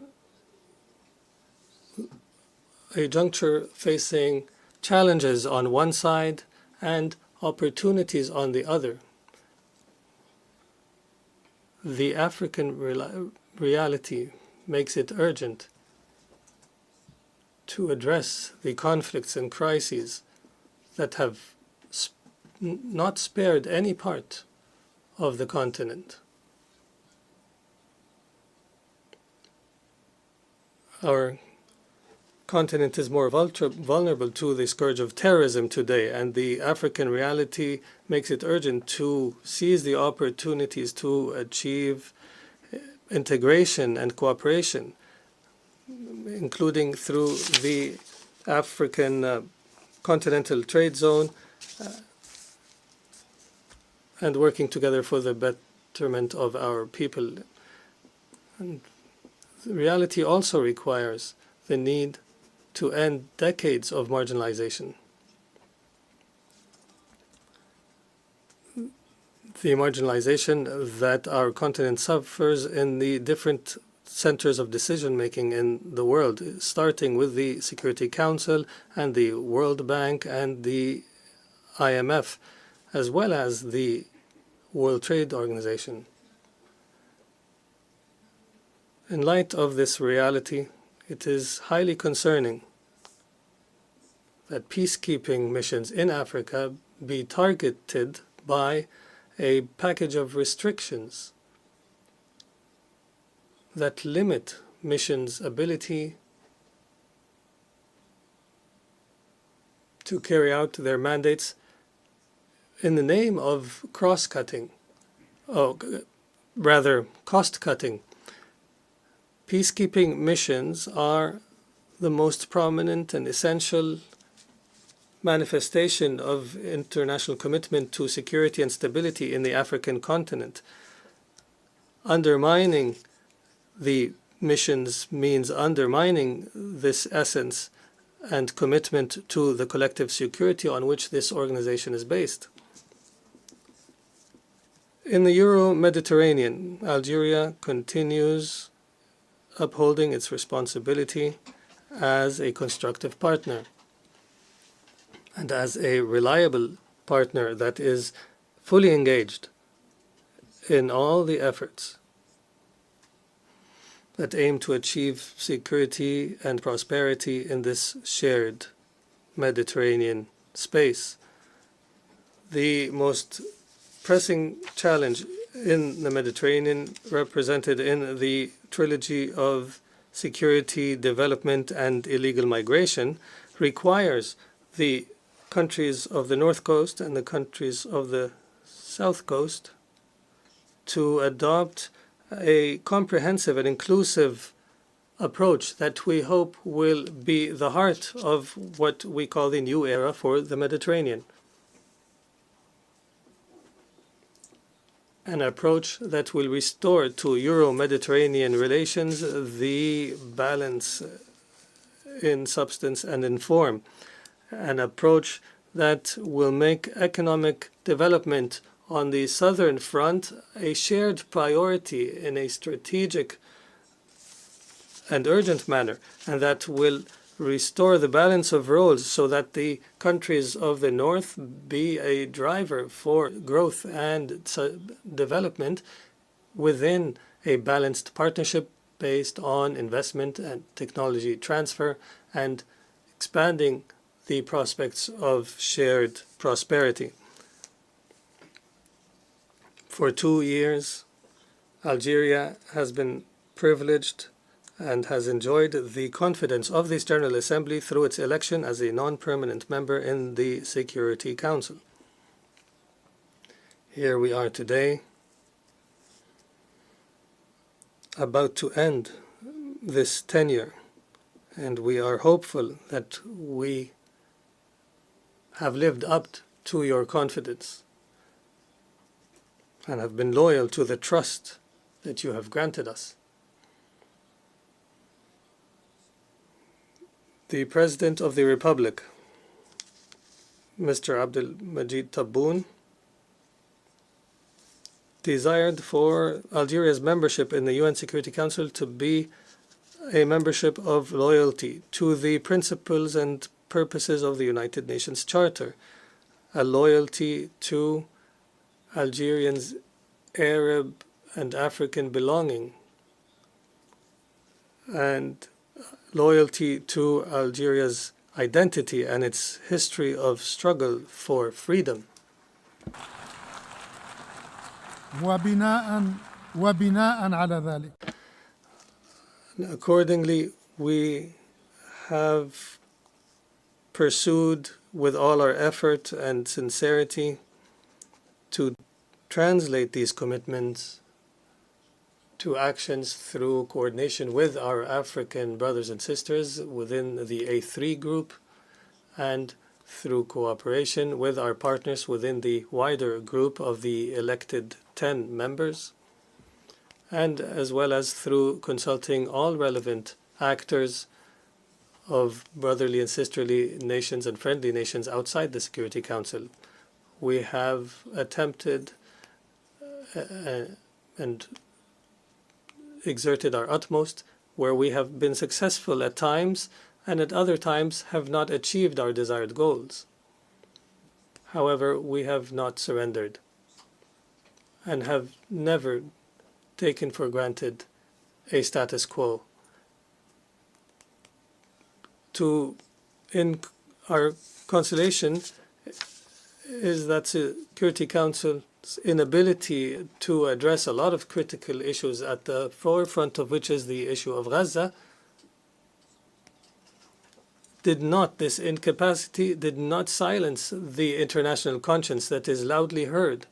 a juncture facing challenges on one side and opportunities on the other. The African reality makes it urgent to address the conflicts and crises that have not spared any part of the continent. Our continent is more vulnerable to the scourge of terrorism today, and the African reality makes it urgent to seize the opportunities to achieve integration and cooperation, including through the African Continental Trade Zone, and working together for the betterment of our people. And the reality also requires the need to end decades of marginalization. The marginalization that our continent suffers in the different centers of decision-making in the world, starting with the Security Council and the World Bank and the IMF, as well as the World Trade Organization. In light of this reality, it is highly concerning that peacekeeping missions in Africa be targeted by a package of restrictions that limit missions' ability to carry out their mandates in the name of cross-cutting, rather cost-cutting. Peacekeeping missions are the most prominent and essential manifestation of international commitment to security and stability in the African continent. Undermining the missions means undermining this essence and commitment to the collective security on which this organization is based. In the Euro-Mediterranean, Algeria continues upholding its responsibility as a constructive partner and as a reliable partner that is fully engaged in all the efforts that aim to achieve security and prosperity in this shared Mediterranean space. The most pressing challenge in the Mediterranean, represented in the trilogy of security, development, and illegal migration, requires the countries of the North Coast and the countries of the South Coast to adopt a comprehensive and inclusive approach that we hope will be the heart of what we call the new era for the Mediterranean. An approach that will restore to Euro-Mediterranean relations the balance in substance and in form. An approach that will make economic development on the southern front a shared priority in a strategic and urgent manner, and that will restore the balance of roles so that the countries of the north be a driver for growth and development within a balanced partnership based on investment and technology transfer and expanding the prospects of shared prosperity. For 2 years, Algeria has been privileged and has enjoyed the confidence of this General Assembly through its election as a non-permanent member in the Security Council. Here we are today, about to end this tenure, and we are hopeful that we have lived up to your confidence and have been loyal to the trust that you have granted us. The President of the Republic, Mr. Abdelmajid Tebboune, desired for Algeria's membership in the UN Security Council to be a membership of loyalty to the principles and purposes of the United Nations Charter, a loyalty to Algerians' Arab and African belonging, and loyalty to Algeria's identity and its history of struggle for freedom. وبناء على ذلك. Accordingly, we have pursued with all our effort and sincerity to translate these commitments to actions through coordination with our African brothers and sisters within the A3 group and through cooperation with our partners within the wider group of the elected 10 members, and as well as through consulting all relevant actors of brotherly and sisterly nations and friendly nations outside the Security Council. We have attempted and exerted our utmost, where we have been successful at times and at other times have not achieved our desired goals. However, we have not surrendered and have never taken for granted a status quo. In our consolation is that Security Council's inability to address a lot of critical issues, at the forefront of which is the issue of Gaza, this incapacity did not silence the international conscience that is loudly heard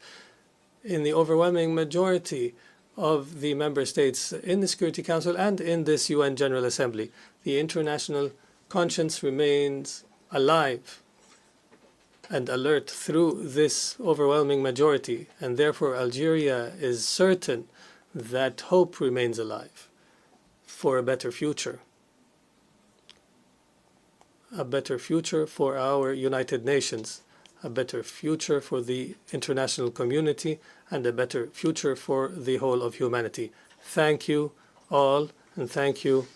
in the overwhelming majority of the member states in the Security Council and in this UN General Assembly. The international conscience remains alive and alert through this overwhelming majority, and therefore Algeria is certain that hope remains alive for a better future for our United Nations, a better future for the international community, and a better future for the whole of humanity. Thank you all, and thank you,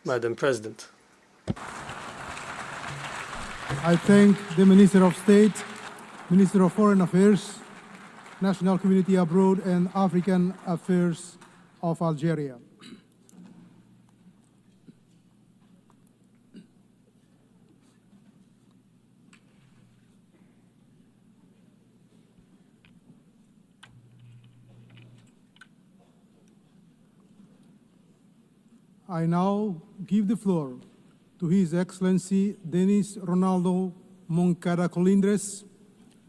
Madam President. I thank the Minister of State, Minister of Foreign Affairs, National Community Abroad and African Affairs of Algeria. I now give the floor to His Excellency Denis Ronaldo Moncada Colindres,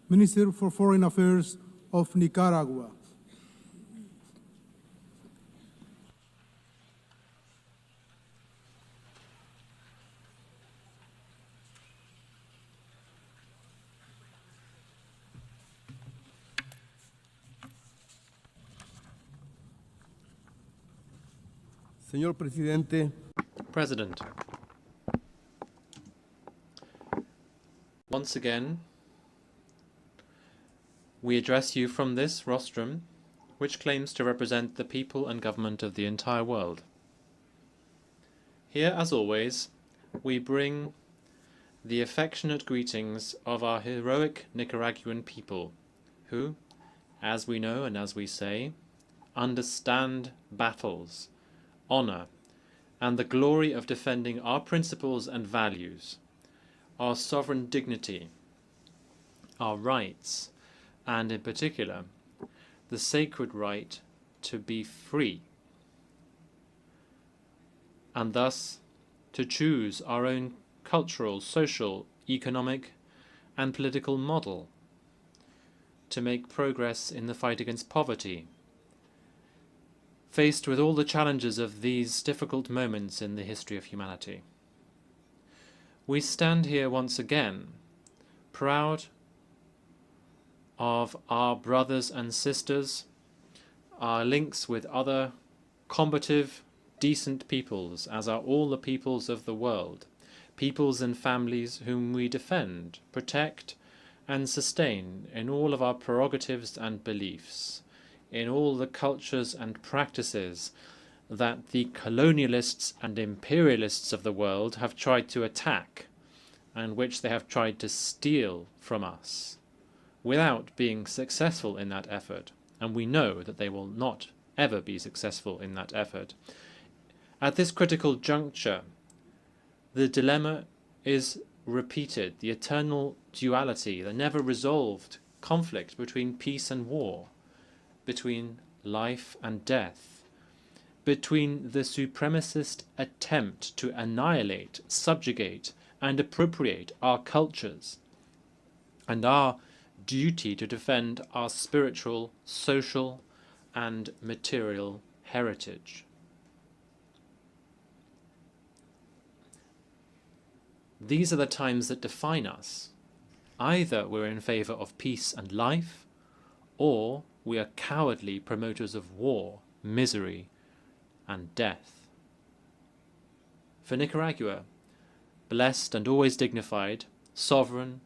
Minister for Foreign Affairs of Nicaragua. Señor Presidente, President, once again, we address you from this rostrum, which claims to represent the people and government of the entire world. Here, as always, we bring the affectionate greetings of our heroic Nicaraguan people, who, as we know and as we say, understand battles, honor, and the glory of defending our principles and values, our sovereign dignity, our rights, and in particular, the sacred right to be free, and thus to choose our own cultural, social, economic, and political model, to make progress in the fight against poverty, faced with all the challenges of these difficult moments in the history of humanity. We stand here once again, proud of our brothers and sisters, our links with other combative, decent peoples, as are all the peoples of the world, peoples and families whom we defend, protect, and sustain in all of our prerogatives and beliefs, in all the cultures and practices that the colonialists and imperialists of the world have tried to attack, and which they have tried to steal from us, without being successful in that effort, and we know that they will not ever be successful in that effort. At this critical juncture, the dilemma is repeated, the eternal duality, the never-resolved conflict between peace and war, between life and death, between the supremacist attempt to annihilate, subjugate, and appropriate our cultures, and our duty to defend our spiritual, social, and material heritage. These are the times that define us. Either we're in favor of peace and life, or we are cowardly promoters of war, misery, and death. For Nicaragua, blessed and always dignified, sovereign,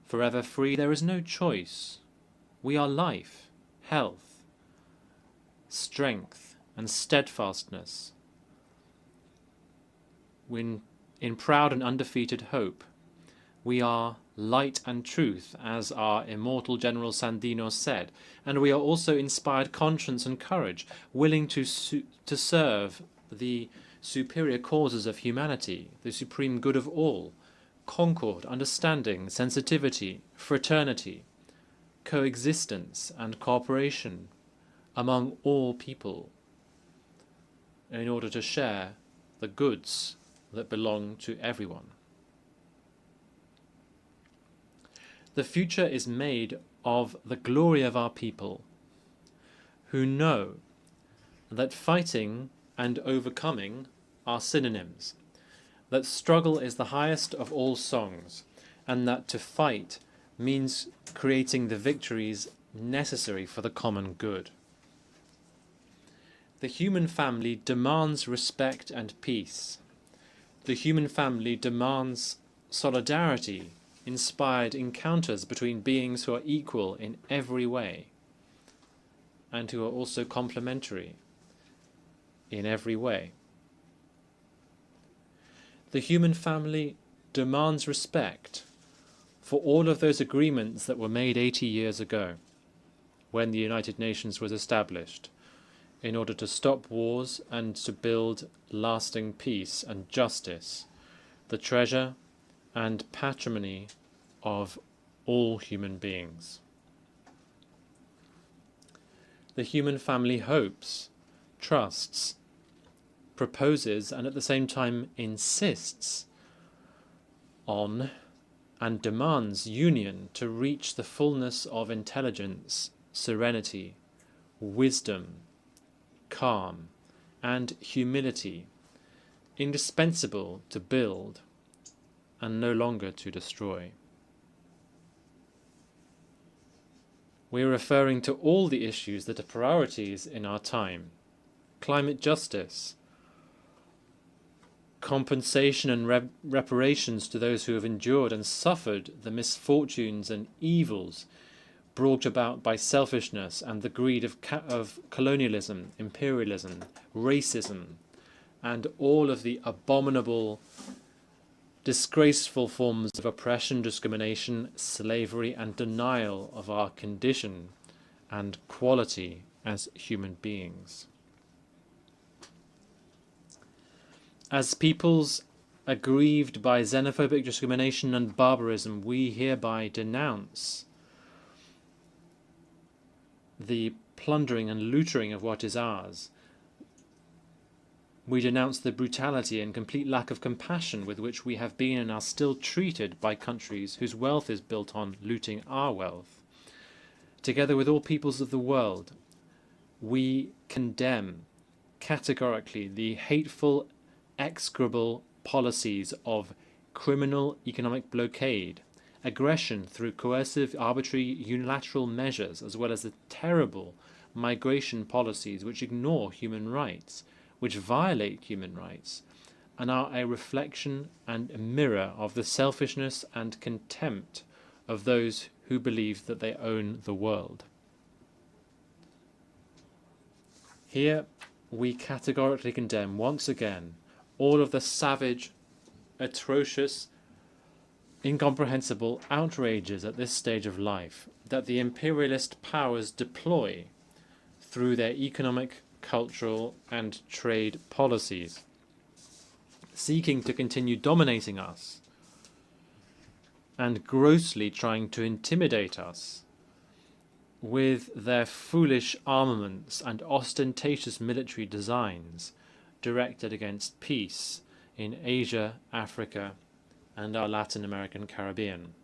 forever free, there is no choice. We are life, health, strength, and steadfastness. When in proud and undefeated hope, we are light and truth, as our immortal General Sandino said, and we are also inspired conscience and courage, willing to serve the superior causes of humanity, the supreme good of all, concord, understanding, sensitivity, fraternity, coexistence, and cooperation among all people, in order to share the goods that belong to everyone. The future is made of the glory of our people, who know that fighting and overcoming are synonyms, that struggle is the highest of all songs, and that to fight means creating the victories necessary for the common good. The human family demands respect and peace. The human family demands solidarity, inspired encounters between beings who are equal in every way and who are also complementary in every way. The human family demands respect for all of those agreements that were made 80 years ago when the United Nations was established in order to stop wars and to build lasting peace and justice, the treasure and patrimony of all human beings. The human family hopes, trusts, proposes, and at the same time insists on and demands union to reach the fullness of intelligence, serenity, wisdom, calm, and humility, indispensable to build and no longer to destroy. We are referring to all the issues that are priorities in our time: climate justice, compensation and reparations to those who have endured and suffered the misfortunes and evils brought about by selfishness and the greed of colonialism, imperialism, racism, and all of the abominable, disgraceful forms of oppression, discrimination, slavery, and denial of our condition and quality as human beings. As peoples aggrieved by xenophobic discrimination and barbarism, we hereby denounce the plundering and looting of what is ours. We denounce the brutality and complete lack of compassion with which we have been and are still treated by countries whose wealth is built on looting our wealth. Together with all peoples of the world, we condemn categorically the hateful, execrable policies of criminal economic blockade, aggression through coercive, arbitrary, unilateral measures, as well as the terrible migration policies which ignore human rights, which violate human rights, and are a reflection and a mirror of the selfishness and contempt of those who believe that they own the world. Here we categorically condemn once again all of the savage, atrocious, incomprehensible outrages at this stage of life that the imperialist powers deploy through their economic, cultural, and trade policies, seeking to continue dominating us and grossly trying to intimidate us with their foolish armaments and ostentatious military designs directed against peace in Asia, Africa, and our Latin American Caribbean.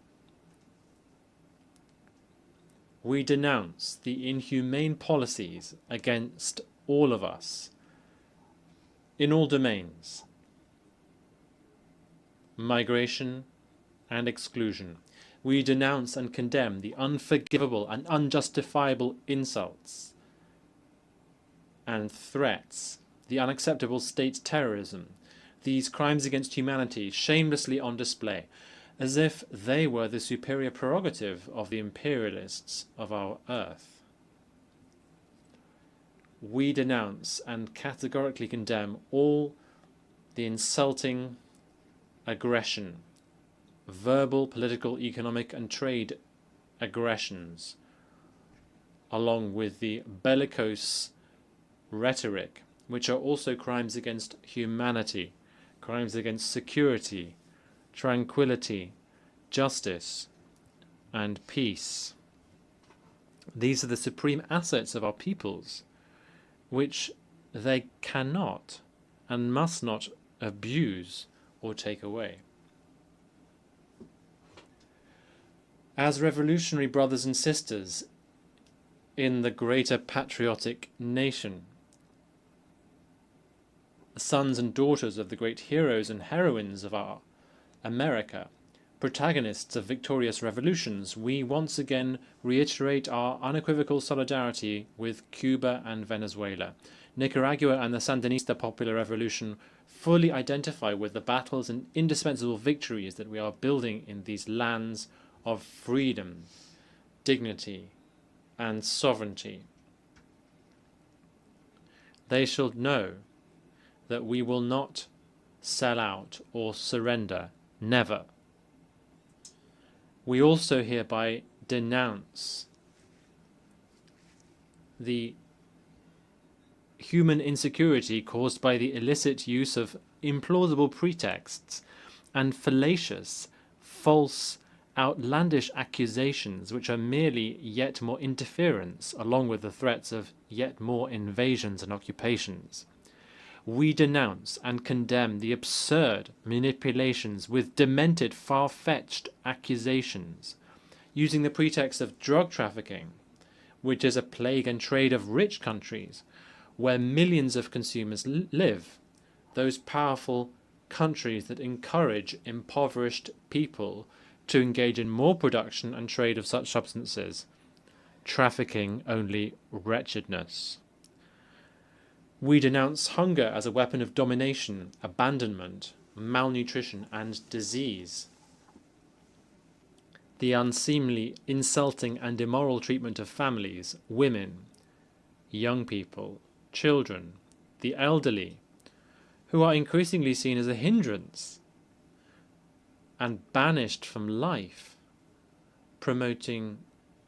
We denounce the inhumane policies against all of us in all domains: migration and exclusion. We denounce and condemn the unforgivable and unjustifiable insults and threats, the unacceptable state terrorism, these crimes against humanity shamelessly on display, as if they were the superior prerogative of the imperialists of our earth. We denounce and categorically condemn all the insulting aggression, verbal, political, economic and trade aggressions, along with the bellicose rhetoric, which are also crimes against humanity, crimes against security, tranquility, justice, and peace. These are the supreme assets of our peoples, which they cannot and must not abuse or take away. As revolutionary brothers and sisters in the greater patriotic nation, sons and daughters of the great heroes and heroines of our America, protagonists of victorious revolutions, we once again reiterate our unequivocal solidarity with Cuba and Venezuela. Nicaragua and the Sandinista Popular Revolution fully identify with the battles and indispensable victories that we are building in these lands of freedom, dignity, and sovereignty. They shall know that we will not sell out or surrender, never. We also hereby denounce the human insecurity caused by the illicit use of implausible pretexts and fallacious, false, outlandish accusations which are merely yet more interference, along with the threats of yet more invasions and occupations. We denounce and condemn the absurd manipulations with demented, far-fetched accusations, using the pretext of drug trafficking, which is a plague and trade of rich countries, where millions of consumers live, those powerful countries that encourage impoverished people to engage in more production and trade of such substances, trafficking only wretchedness. We denounce hunger as a weapon of domination, abandonment, malnutrition, and disease. The unseemly, insulting, and immoral treatment of families, women, young people, children, the elderly, who are increasingly seen as a hindrance and banished from life, promoting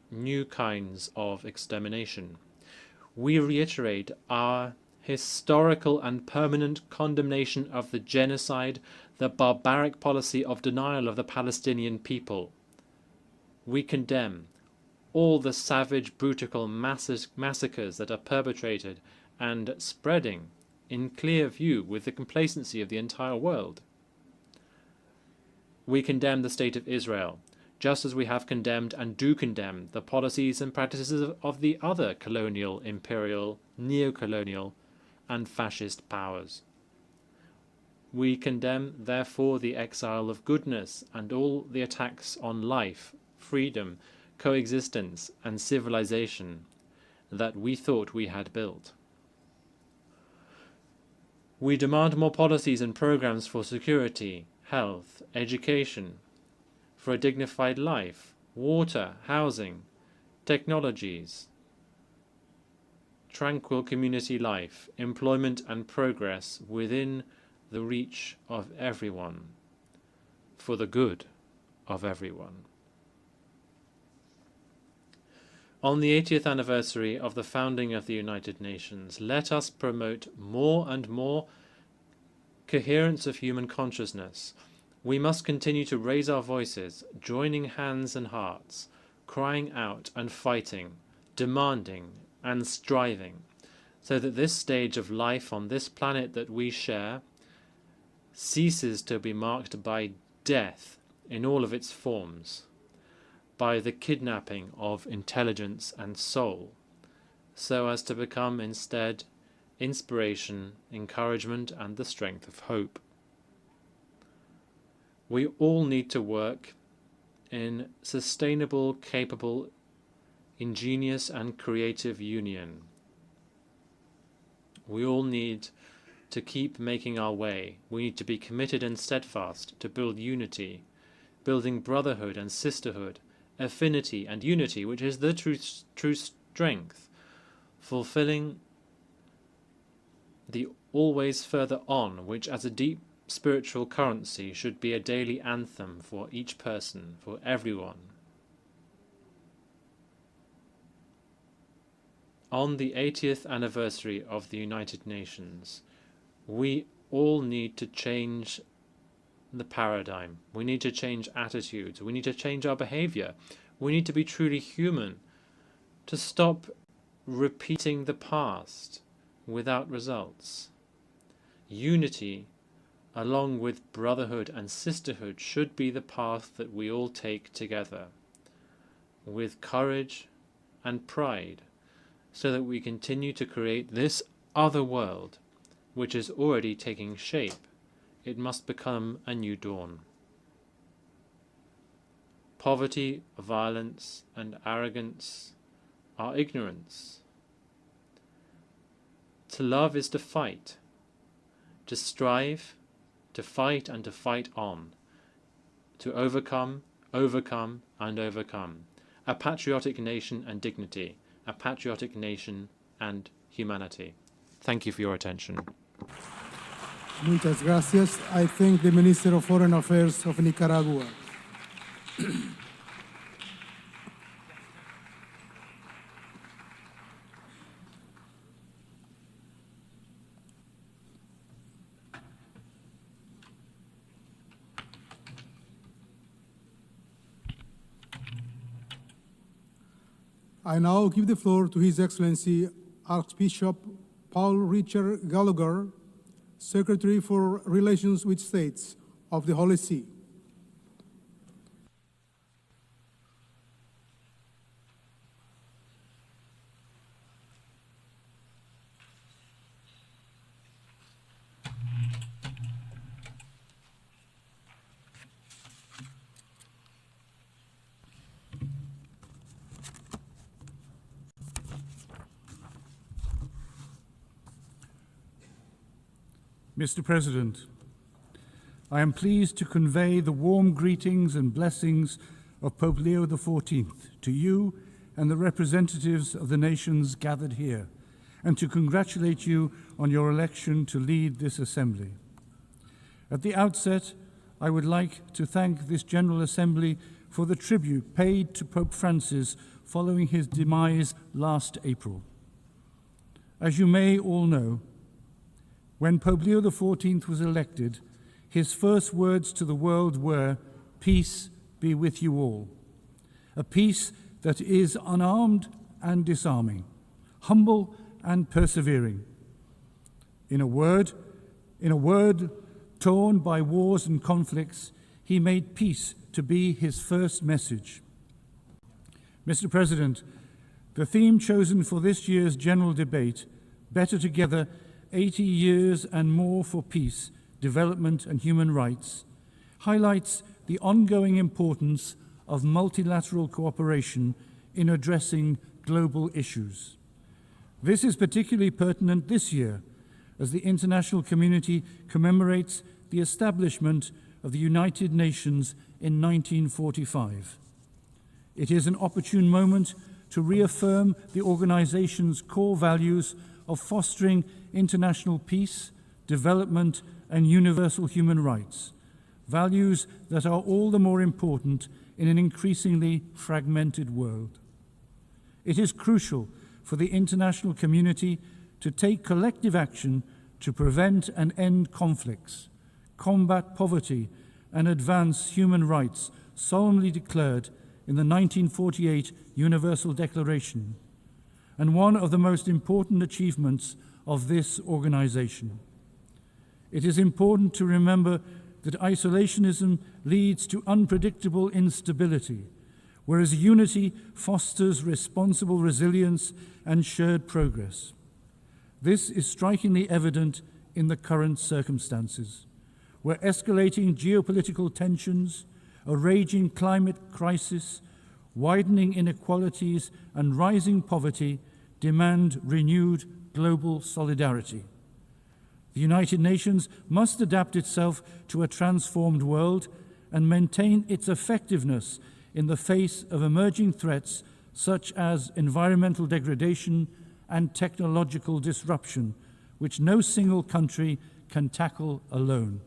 new kinds of extermination. We reiterate our historical and permanent condemnation of the genocide, the barbaric policy of denial of the Palestinian people. We condemn all the savage, brutal massacres that are perpetrated and spreading in clear view with the complacency of the entire world. We condemn the state of Israel, just as we have condemned and do condemn the policies and practices of the other colonial, imperial, neo-colonial, and fascist powers. We condemn, therefore, the exile of goodness and all the attacks on life, freedom, coexistence, and civilization that we thought we had built. We demand more policies and programs for security, health, education, for a dignified life, water, housing, technologies, tranquil community life, employment and progress within the reach of everyone, for the good of everyone. On the 80th anniversary of the founding of the United Nations, let us promote more and more coherence of human consciousness. We must continue to raise our voices, joining hands and hearts, crying out and fighting, demanding and striving, so that this stage of life on this planet that we share ceases to be marked by death in all of its forms, by the kidnapping of intelligence and soul, so as to become instead inspiration, encouragement, and the strength of hope. We all need to work in sustainable, capable, ingenious, and creative union. We all need to keep making our way. We need to be committed and steadfast to build unity, building brotherhood and sisterhood, affinity and unity, which is the true strength, fulfilling the always further on, which as a deep spiritual currency should be a daily anthem for each person, for everyone. On the 80th anniversary of the United Nations, we all need to change the paradigm. We need to change attitudes. We need to change our behavior. We need to be truly human, to stop repeating the past without results. Unity, along with brotherhood and sisterhood, should be the path that we all take together, with courage and pride, so that we continue to create this other world, which is already taking shape. It must become a new dawn. Poverty, violence, and arrogance are ignorance. To love is to fight, to strive, to fight and to fight on, to overcome, overcome, and overcome. A patriotic nation and dignity, a patriotic nation and humanity. Thank you for your attention. Muchas gracias. I thank the Minister of Foreign Affairs of Nicaragua. I now give the floor to His Excellency Archbishop Paul Richard Gallagher, Secretary for Relations with States of the Holy See. Mr. President, I am pleased to convey the warm greetings and blessings of Pope Leo XIV to you and the representatives of the nations gathered here, and to congratulate you on your election to lead this assembly. At the outset, I would like to thank this General Assembly for the tribute paid to Pope Francis following his demise last April. As you may all know, when Pope Leo XIV was elected, his first words to the world were, "Peace be with you all." A peace that is unarmed and disarming, humble and persevering. In a word torn by wars and conflicts, he made peace to be his first message. Mr. President, the theme chosen for this year's general debate, Better Together, 80 years and more for peace, development and human rights, highlights the ongoing importance of multilateral cooperation in addressing global issues. This is particularly pertinent this year, as the international community commemorates the establishment of the United Nations in 1945. It is an opportune moment to reaffirm the organization's core values of fostering international peace, development, and universal human rights, values that are all the more important in an increasingly fragmented world. It is crucial for the international community to take collective action to prevent and end conflicts, combat poverty, and advance human rights solemnly declared in the 1948 Universal Declaration, and one of the most important achievements of this organization. It is important to remember that isolationism leads to unpredictable instability, whereas unity fosters responsible resilience and shared progress. This is strikingly evident in the current circumstances, where escalating geopolitical tensions, a raging climate crisis, widening inequalities, and rising poverty demand renewed global solidarity. The United Nations must adapt itself to a transformed world and maintain its effectiveness in the face of emerging threats such as environmental degradation and technological disruption, which no single country can tackle alone.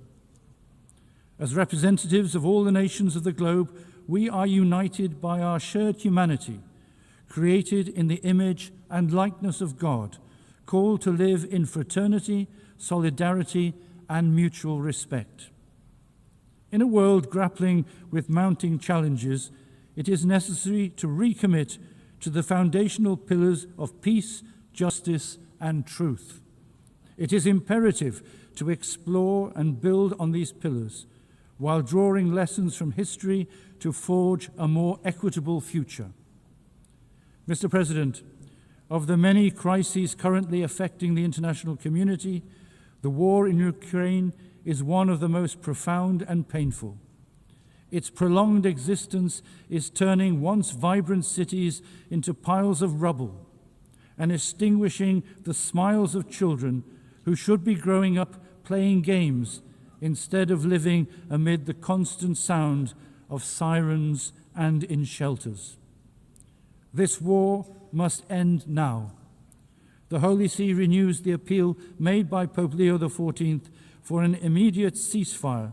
As representatives of all the nations of the globe, we are united by our shared humanity, created in the image and likeness of God, called to live in fraternity, solidarity, and mutual respect. In a world grappling with mounting challenges, it is necessary to recommit to the foundational pillars of peace, justice, and truth. It is imperative to explore and build on these pillars while drawing lessons from history to forge a more equitable future. Mr. President, of the many crises currently affecting the international community, the war in Ukraine is one of the most profound and painful. Its prolonged existence is turning once vibrant cities into piles of rubble and extinguishing the smiles of children who should be growing up playing games instead of living amid the constant sound of sirens and in shelters. This war must end now. The Holy See renews the appeal made by Pope Leo XIV for an immediate ceasefire,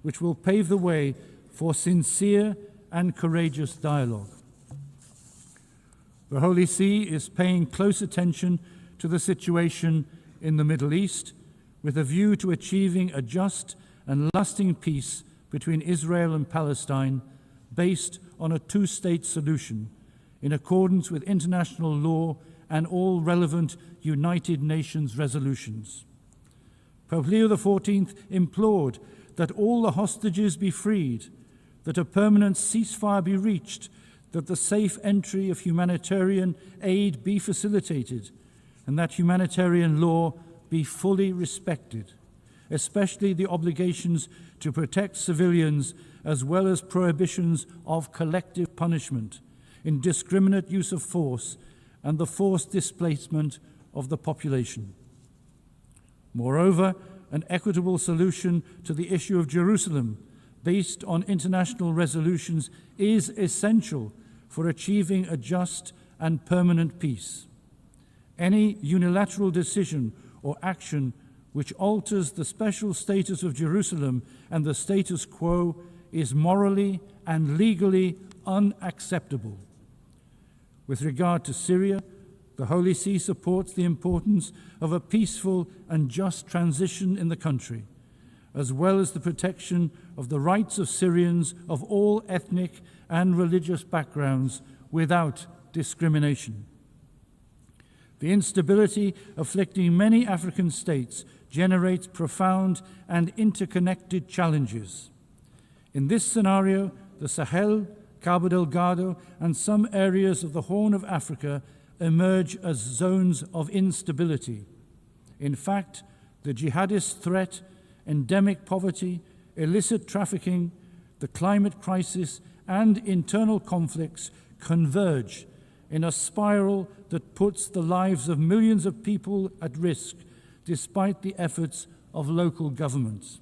which will pave the way for sincere and courageous dialogue. The Holy See is paying close attention to the situation in the Middle East with a view to achieving a just and lasting peace between Israel and Palestine based on a two-state solution in accordance with international law and all relevant United Nations resolutions. Pope Leo XIV implored that all the hostages be freed, that a permanent ceasefire be reached, that the safe entry of humanitarian aid be facilitated, and that humanitarian law be fully respected, especially the obligations to protect civilians as well as prohibitions of collective punishment, indiscriminate use of force, and the forced displacement of the population. Moreover, an equitable solution to the issue of Jerusalem based on international resolutions is essential for achieving a just and permanent peace. Any unilateral decision or action which alters the special status of Jerusalem and the status quo is morally and legally unacceptable. With regard to Syria, the Holy See supports the importance of a peaceful and just transition in the country, as well as the protection of the rights of Syrians of all ethnic and religious backgrounds without discrimination. The instability afflicting many African states generates profound and interconnected challenges. In this scenario, the Sahel, Cabo Delgado, and some areas of the Horn of Africa emerge as zones of instability. In fact, the jihadist threat, endemic poverty, illicit trafficking, the climate crisis, and internal conflicts converge in a spiral that puts the lives of millions of people at risk, despite the efforts of local governments.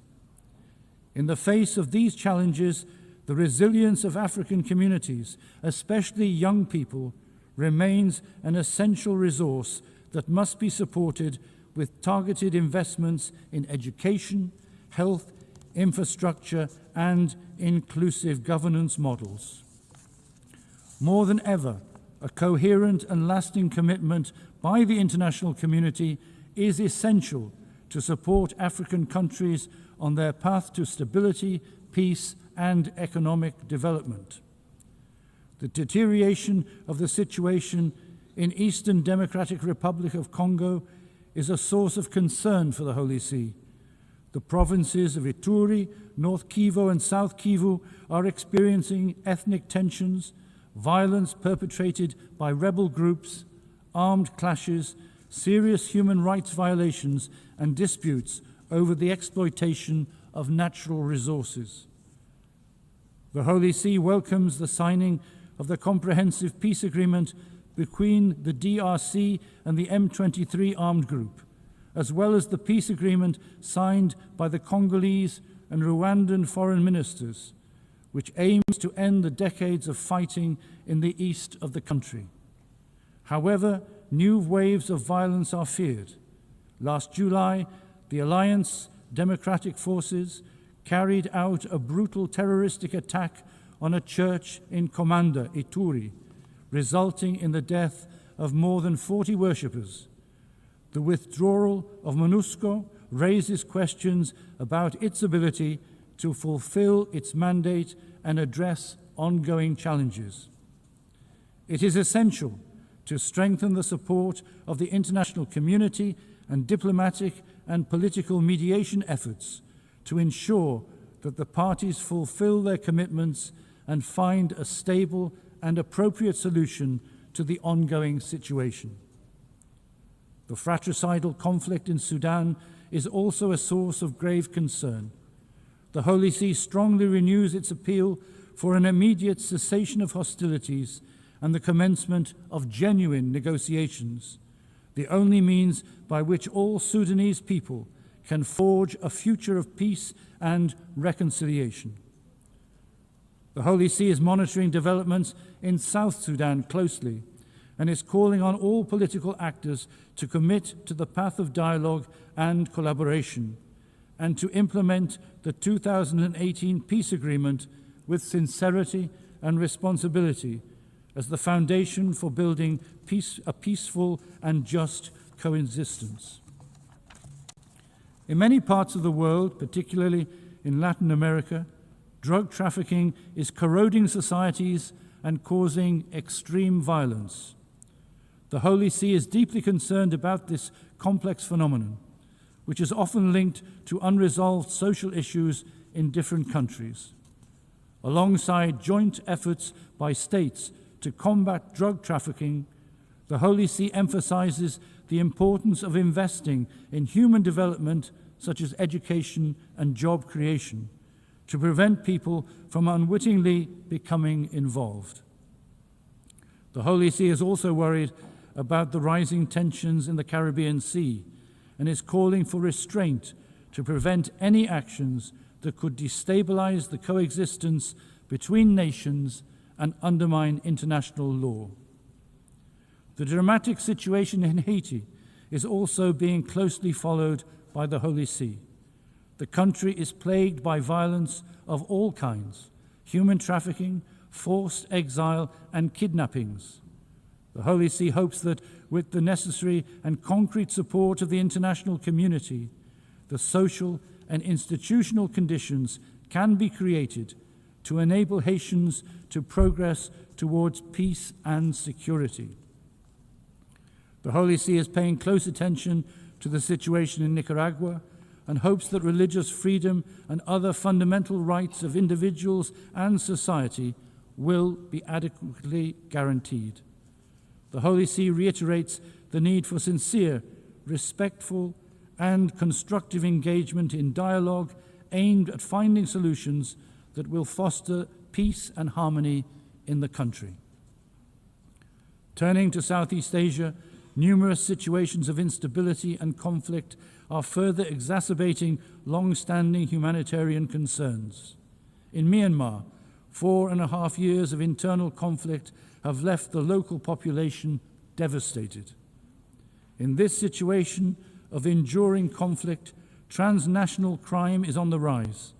In the face of these challenges, the resilience of African communities, especially young people, remains an essential resource that must be supported with targeted investments in education, health, infrastructure, and inclusive governance models. More than ever, a coherent and lasting commitment by the international community is essential to support African countries on their path to stability, peace, and economic development. The deterioration of the situation in Eastern Democratic Republic of Congo is a source of concern for the Holy See. The provinces of Ituri, North Kivu, and South Kivu are experiencing ethnic tensions, violence perpetrated by rebel groups, armed clashes, serious human rights violations, and disputes over the exploitation of natural resources. The Holy See welcomes the signing of the comprehensive peace agreement between the DRC and the M23 armed group, as well as the peace agreement signed by the Congolese and Rwandan foreign ministers, which aims to end the decades of fighting in the east of the country. However, new waves of violence are feared. Last July, the Alliance Democratic Forces carried out a brutal terroristic attack on a church in Komanda, Ituri, resulting in the death of more than 40 worshippers. The withdrawal of MONUSCO raises questions about its ability to fulfill its mandate and address ongoing challenges. It is essential to strengthen the support of the international community and diplomatic and political mediation efforts to ensure that the parties fulfill their commitments and find a stable and appropriate solution to the ongoing situation. The fratricidal conflict in Sudan is also a source of grave concern. The Holy See strongly renews its appeal for an immediate cessation of hostilities and the commencement of genuine negotiations, the only means by which all Sudanese people can forge a future of peace and reconciliation. The Holy See is monitoring developments in South Sudan closely and is calling on all political actors to commit to the path of dialogue and collaboration and to implement the 2018 peace agreement with sincerity and responsibility as the foundation for building a peaceful and just coexistence. In many parts of the world, particularly in Latin America, drug trafficking is corroding societies and causing extreme violence. The Holy See is deeply concerned about this complex phenomenon, which is often linked to unresolved social issues in different countries. Alongside joint efforts by states to combat drug trafficking, the Holy See emphasizes the importance of investing in human development such as education and job creation to prevent people from unwittingly becoming involved. The Holy See is also worried about the rising tensions in the Caribbean Sea and is calling for restraint to prevent any actions that could destabilize the coexistence between nations and undermine international law. The dramatic situation in Haiti is also being closely followed by the Holy See. The country is plagued by violence of all kinds, human trafficking, forced exile, and kidnappings. The Holy See hopes that with the necessary and concrete support of the international community, the social and institutional conditions can be created to enable Haitians to progress towards peace and security. The Holy See is paying close attention to the situation in Nicaragua and hopes that religious freedom and other fundamental rights of individuals and society will be adequately guaranteed. The Holy See reiterates the need for sincere, respectful, and constructive engagement in dialogue aimed at finding solutions that will foster peace and harmony in the country. Turning to Southeast Asia, numerous situations of instability and conflict are further exacerbating long-standing humanitarian concerns. In Myanmar, 4.5 years of internal conflict have left the local population devastated. In this situation of enduring conflict, transnational crime is on the rise.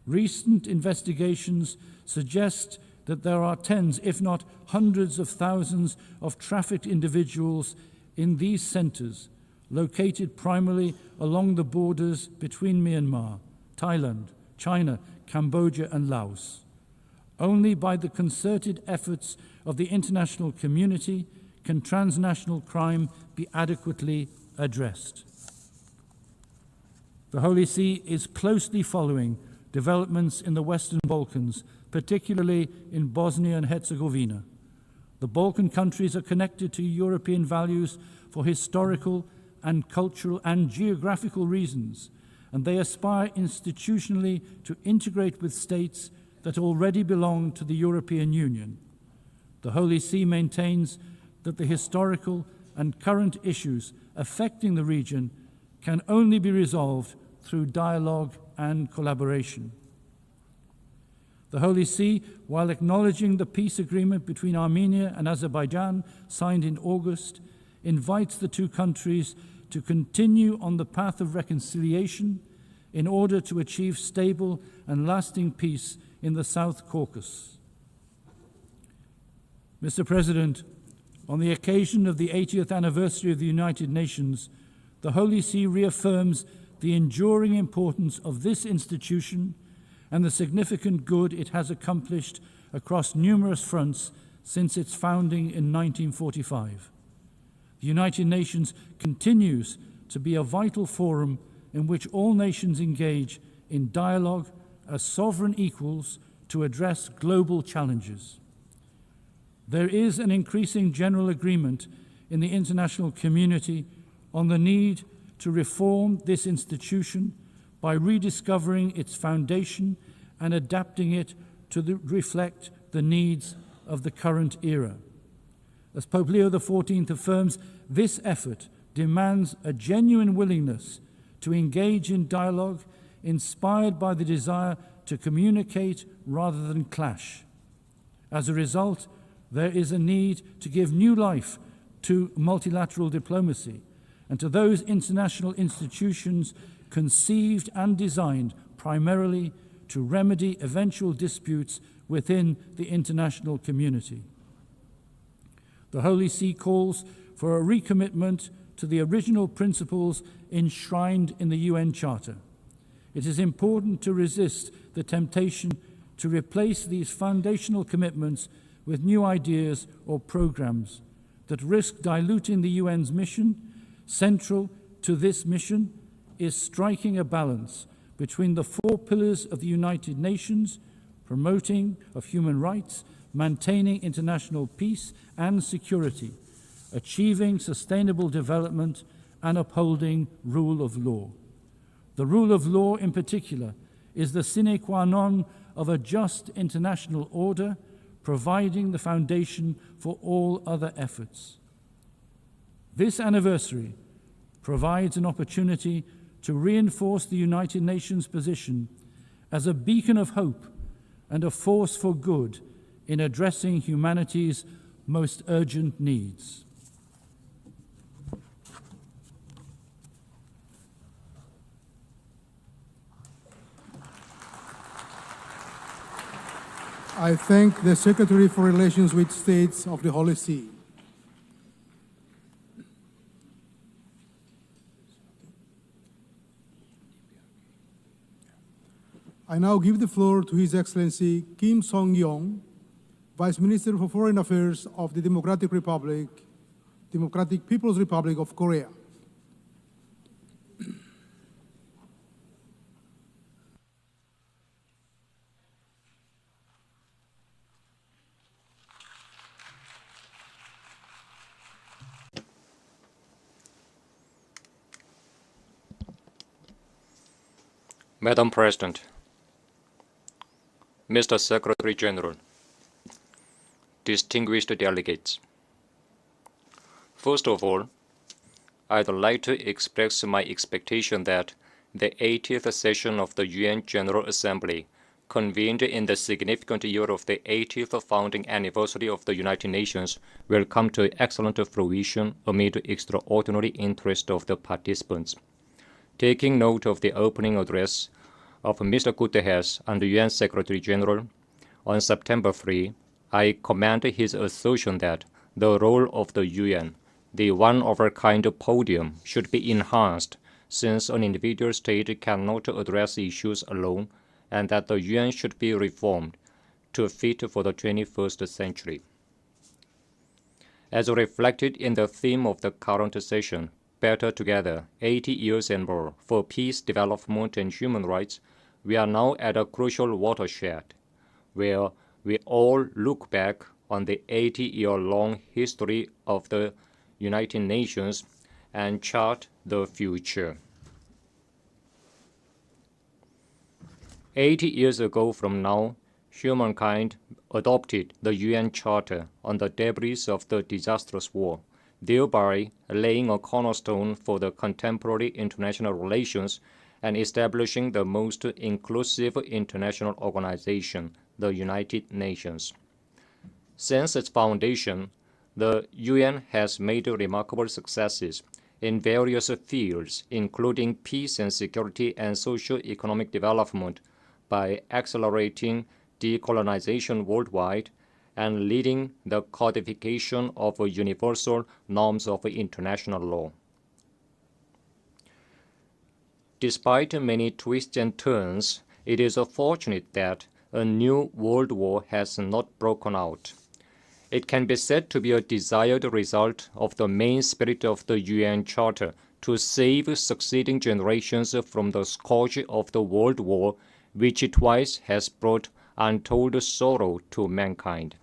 Recent investigations suggest that there are tens, if not hundreds of thousands of trafficked individuals in these centers, located primarily along the borders between Myanmar, Thailand, China, Cambodia, and Laos. Only by the concerted efforts of the international community can transnational crime be adequately addressed. The Holy See is closely following developments in the Western Balkans, particularly in Bosnia and Herzegovina. The Balkan countries are connected to European values for historical and cultural and geographical reasons, and they aspire institutionally to integrate with states that already belong to the European Union. The Holy See maintains that the historical and current issues affecting the region can only be resolved through dialogue and collaboration. The Holy See, while acknowledging the peace agreement between Armenia and Azerbaijan signed in August, invites the two countries to continue on the path of reconciliation in order to achieve stable and lasting peace in the South Caucasus. Mr. President, on the occasion of the 80th anniversary of the United Nations, the Holy See reaffirms the enduring importance of this institution and the significant good it has accomplished across numerous fronts since its founding in 1945. The United Nations continues to be a vital forum in which all nations engage in dialogue as sovereign equals to address global challenges. There is an increasing general agreement in the international community on the need to reform this institution by rediscovering its foundation and adapting it to reflect the needs of the current era. As Pope Leo XIV affirms, this effort demands a genuine willingness to engage in dialogue inspired by the desire to communicate rather than clash. As a result, there is a need to give new life to multilateral diplomacy and to those international institutions conceived and designed primarily to remedy eventual disputes within the international community. The Holy See calls for a recommitment to the original principles enshrined in the UN Charter. It is important to resist the temptation to replace these foundational commitments with new ideas or programs that risk diluting the UN's mission. Central to this mission is striking a balance between the four pillars of the United Nations: promoting of human rights, maintaining international peace and security, achieving sustainable development, and upholding rule of law. The rule of law in particular is the sine qua non of a just international order, providing the foundation for all other efforts. This anniversary provides an opportunity to reinforce the United Nations position as a beacon of hope and a force for good in addressing humanity's most urgent needs. I thank the Secretary for Relations with States of the Holy See. I now give the floor to His Excellency Kim Song-yong, Vice Minister for Foreign Affairs of the Democratic People's Republic of Korea. Madam President, Mr. Secretary General, distinguished delegates. First of all, I'd like to express my expectation that the 80th session of the UN General Assembly, convened in the significant year of the 80th founding anniversary of the United Nations, will come to excellent fruition amid extraordinary interest of the participants. Taking note of the opening address of Mr. Guterres and the UN Secretary General on September 3, I commend his assertion that the role of the UN, the one-of-a-kind podium, should be enhanced since an individual state cannot address issues alone, and that the UN should be reformed to fit for the 21st century. As reflected in the theme of the current session, Better Together, 80 years and more for peace, development, and human rights, we are now at a crucial watershed where we all look back on the 80-year-long history of the United Nations and chart the future. 80 years ago from now, humankind adopted the UN Charter on the debris of the disastrous war, thereby laying a cornerstone for the contemporary international relations and establishing the most inclusive international organization, the United Nations. Since its foundation, the UN has made remarkable successes in various fields, including peace and security and socio-economic development, by accelerating decolonization worldwide and leading the codification of universal norms of international law. Despite many twists and turns, it is fortunate that a new world war has not broken out. It can be said to be a desired result of the main spirit of the UN Charter to save succeeding generations from the scourge of the World War, which twice has brought untold sorrow to mankind.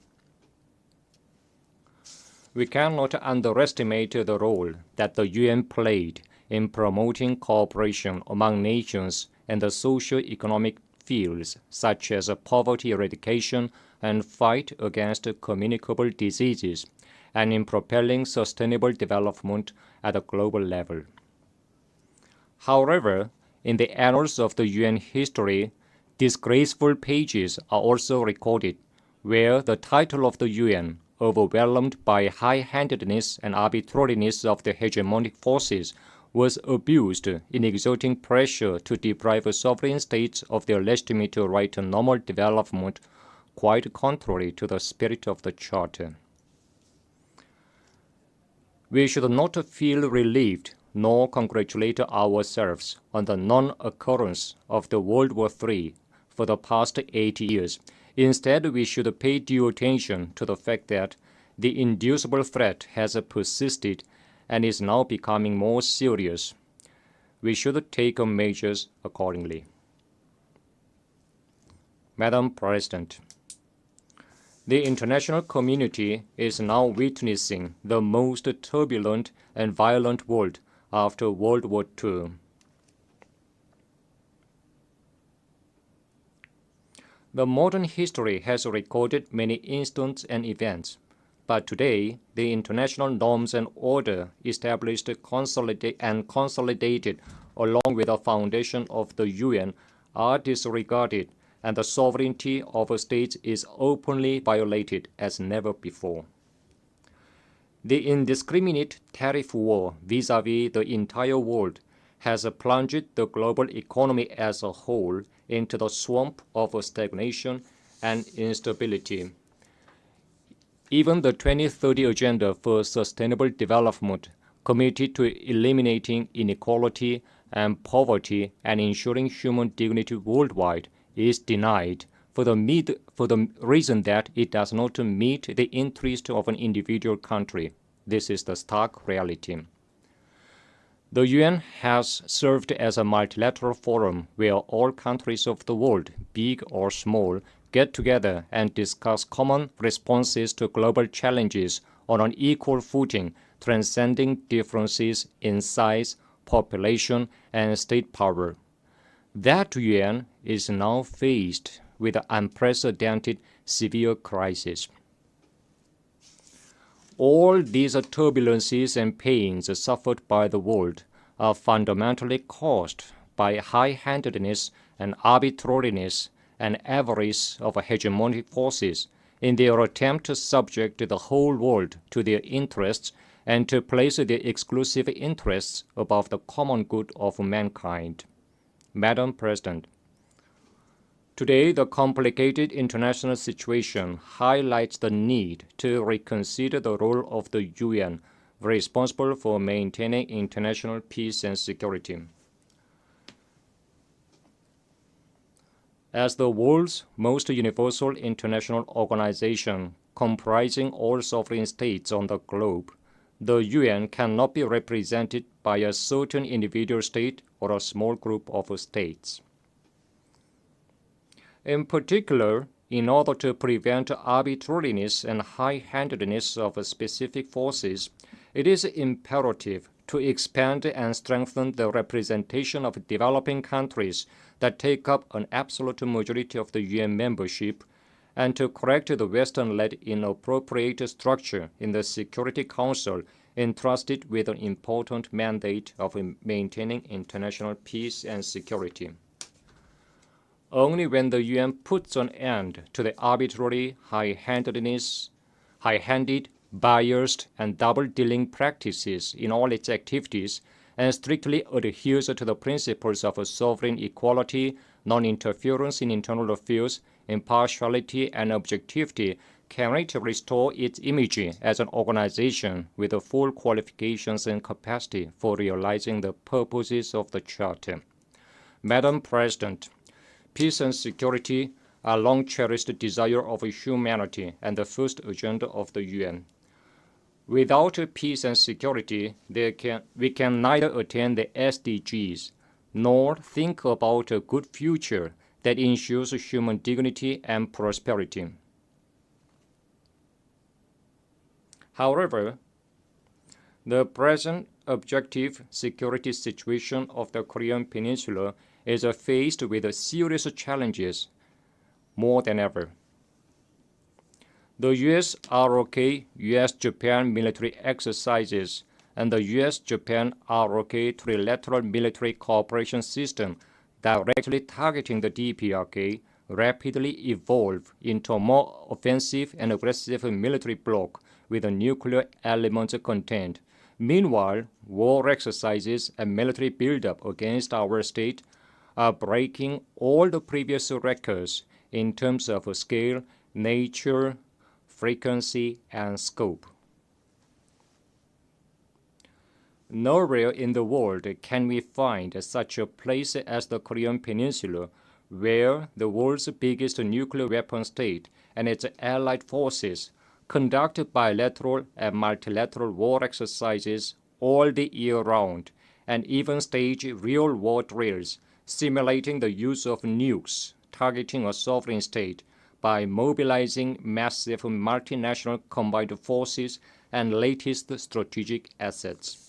We cannot underestimate the role that the UN played in promoting cooperation among nations in the socio-economic fields such as poverty eradication and fight against communicable diseases, and in propelling sustainable development at a global level. However, in the annals of the UN history, disgraceful pages are also recorded, where the title of the UN, overwhelmed by high-handedness and arbitrariness of the hegemonic forces, was abused in exerting pressure to deprive sovereign states of their legitimate right to normal development, quite contrary to the spirit of the Charter. We should not feel relieved nor congratulate ourselves on the non-occurrence of the World War III for the past 8 years. Instead, we should pay due attention to the fact that the inducible threat has persisted and is now becoming more serious. We should take measures accordingly. Madam President, the international community is now witnessing the most turbulent and violent world after World War II. The modern history has recorded many incidents and events, but today the international norms and order established and consolidated along with the foundation of the UN are disregarded, and the sovereignty of states is openly violated as never before. The indiscriminate tariff war vis-à-vis the entire world has plunged the global economy as a whole into the swamp of stagnation and instability. Even the 2030 Agenda for Sustainable Development, committed to eliminating inequality and poverty and ensuring human dignity worldwide, is denied for the reason that it does not meet the interest of an individual country. This is the stark reality. The UN has served as a multilateral forum where all countries of the world, big or small, get together and discuss common responses to global challenges on an equal footing, transcending differences in size, population, and state power. That UN is now faced with an unprecedented severe crisis. All these turbulences and pains suffered by the world are fundamentally caused by high-handedness and arbitrariness and avarice of hegemonic forces in their attempt to subject the whole world to their interests and to place their exclusive interests above the common good of mankind. Madam President, today the complicated international situation highlights the need to reconsider the role of the UN, responsible for maintaining international peace and security. As the world's most universal international organization, comprising all sovereign states on the globe, the UN cannot be represented by a certain individual state or a small group of states. In particular, in order to prevent arbitrariness and high-handedness of specific forces, it is imperative to expand and strengthen the representation of developing countries that take up an absolute majority of the UN membership, and to correct the Western-led inappropriate structure in the Security Council entrusted with an important mandate of maintaining international peace and security. Only when the UN puts an end to the arbitrary, high-handed, biased, and double-dealing practices in all its activities and strictly adheres to the principles of sovereign equality, non-interference in internal affairs, impartiality, and objectivity, can it restore its image as an organization with the full qualifications and capacity for realizing the purposes of the Charter. Madam President, peace and security are long-cherished desire of humanity and the first agenda of the UN. Without peace and security, we can neither attain the SDGs nor think about a good future that ensures human dignity and prosperity. However, the present objective security situation of the Korean Peninsula is faced with serious challenges more than ever. The US-ROK US-Japan military exercises and the US-Japan ROK trilateral military cooperation system directly targeting the DPRK rapidly evolve into a more offensive and aggressive military bloc with a nuclear element content. Meanwhile, war exercises and military buildup against our state are breaking all the previous records in terms of scale, nature, frequency, and scope. Nowhere in the world can we find such a place as the Korean Peninsula, where the world's biggest nuclear weapon state and its allied forces conduct bilateral and multilateral war exercises all the year round, and even stage real war drills simulating the use of nukes targeting a sovereign state by mobilizing massive multinational combined forces and latest strategic assets.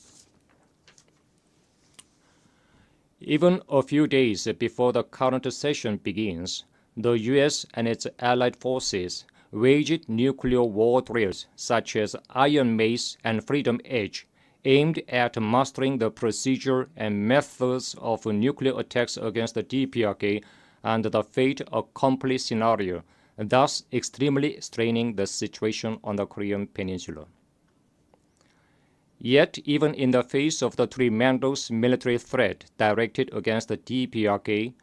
Even a few days before the current session begins, the US and its allied forces waged nuclear war drills such as Iron Mace and Freedom Edge, aimed at mastering the procedure and methods of nuclear attacks against the DPRK and the fait accompli scenario, thus extremely straining the situation on the Korean Peninsula. Yet, even in the face of the tremendous military threat directed against the DPRK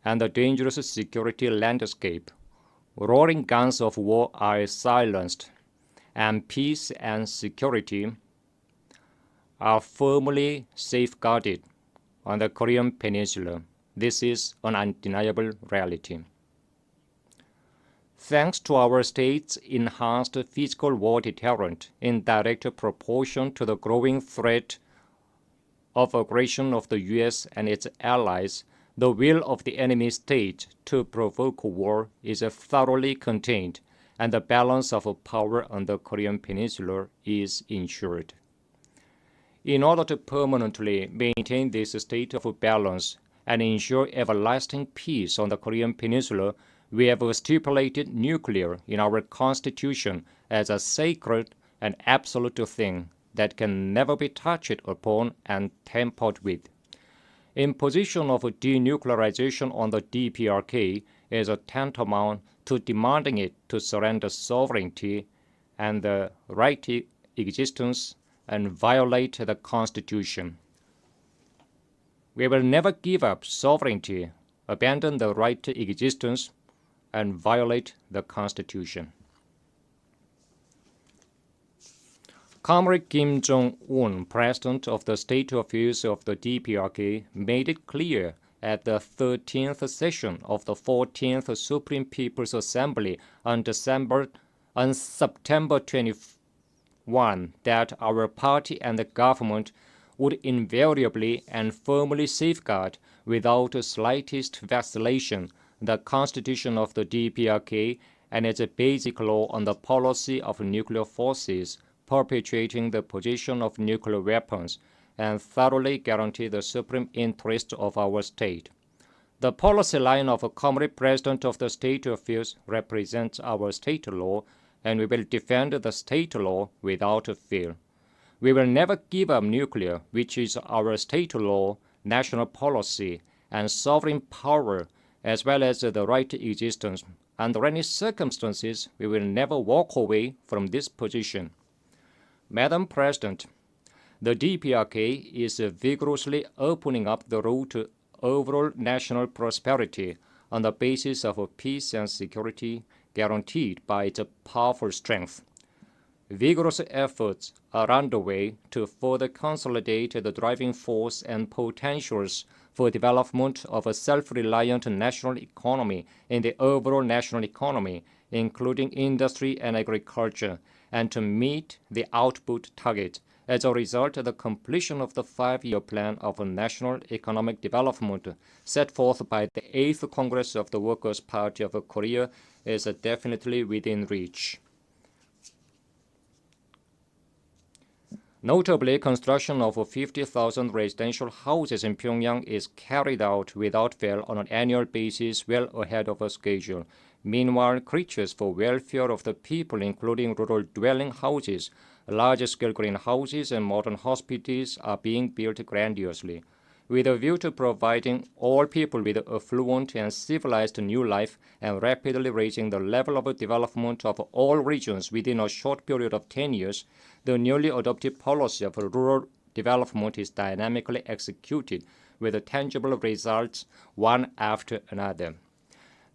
and the dangerous security landscape, roaring guns of war are silenced, and peace and security are firmly safeguarded on the Korean Peninsula. This is an undeniable reality. Thanks to our state's enhanced physical war deterrent in direct proportion to the growing threat of aggression of the US and its allies, the will of the enemy state to provoke war is thoroughly contained, and the balance of power on the Korean Peninsula is ensured. In order to permanently maintain this state of balance and ensure everlasting peace on the Korean Peninsula, we have stipulated nuclear in our Constitution as a sacred and absolute thing that can never be touched upon and tampered with. Imposition of denuclearization on the DPRK is tantamount to demanding it to surrender sovereignty and the right to existence and violate the Constitution. We will never give up sovereignty, abandon the right to existence, and violate the Constitution. Comrade Kim Jong-un, President of the State Affairs of the DPRK, made it clear at the 13th session of the 14th Supreme People's Assembly on September 21 that our party and the government would invariably and firmly safeguard without the slightest vacillation the Constitution of the DPRK and its basic law on the policy of nuclear forces perpetuating the possession of nuclear weapons, and thoroughly guarantee the supreme interest of our state. The policy line of a Comrade President of the State Affairs represents our state law, and we will defend the state law without fear. We will never give up nuclear, which is our state law, national policy, and sovereign power, as well as the right to existence. Under any circumstances, we will never walk away from this position. Madam President, the DPRK is vigorously opening up the road to overall national prosperity on the basis of peace and security guaranteed by its powerful strength. Vigorous efforts are underway to further consolidate the driving force and potentials for development of a self-reliant national economy in the overall national economy, including industry and agriculture, and to meet the output target. As a result, the completion of the 5-year plan of national economic development set forth by the 8th Congress of the Workers' Party of Korea is definitely within reach. Notably, construction of 50,000 residential houses in Pyongyang is carried out without fail on an annual basis, well ahead of schedule. Meanwhile, creatures for welfare of the people, including rural dwelling houses, large-scale greenhouses, and modern hospitals, are being built grandiosely. With a view to providing all people with a fluent and civilized new life and rapidly raising the level of development of all regions within a short period of 10 years, the newly adopted policy of rural development is dynamically executed with tangible results one after another.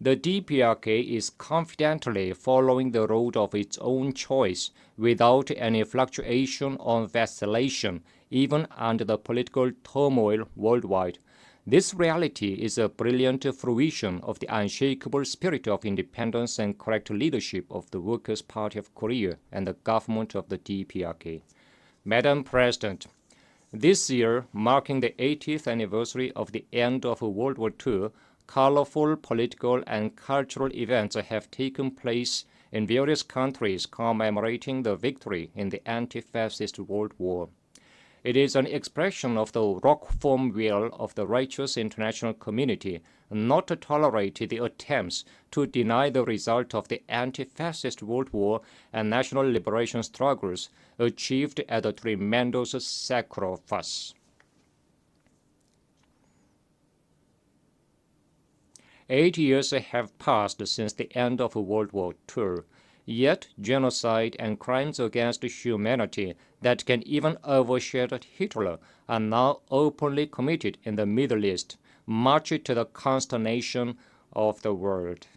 The DPRK is confidently following the road of its own choice without any fluctuation or vacillation, even under the political turmoil worldwide. This reality is a brilliant fruition of the unshakable spirit of independence and correct leadership of the Workers' Party of Korea and the government of the DPRK. Madam President, this year, marking the 80th anniversary of the end of World War II, colorful political and cultural events have taken place in various countries commemorating the victory in the anti-fascist World War. It is an expression of the rock-firm will of the righteous international community not to tolerate the attempts to deny the result of the anti-fascist World War and national liberation struggles achieved at a tremendous sacrifice. 8 years have passed since the end of World War II. Yet, genocide and crimes against humanity that can even overshadow Hitler are now openly committed in the Middle East, much to the consternation of the world.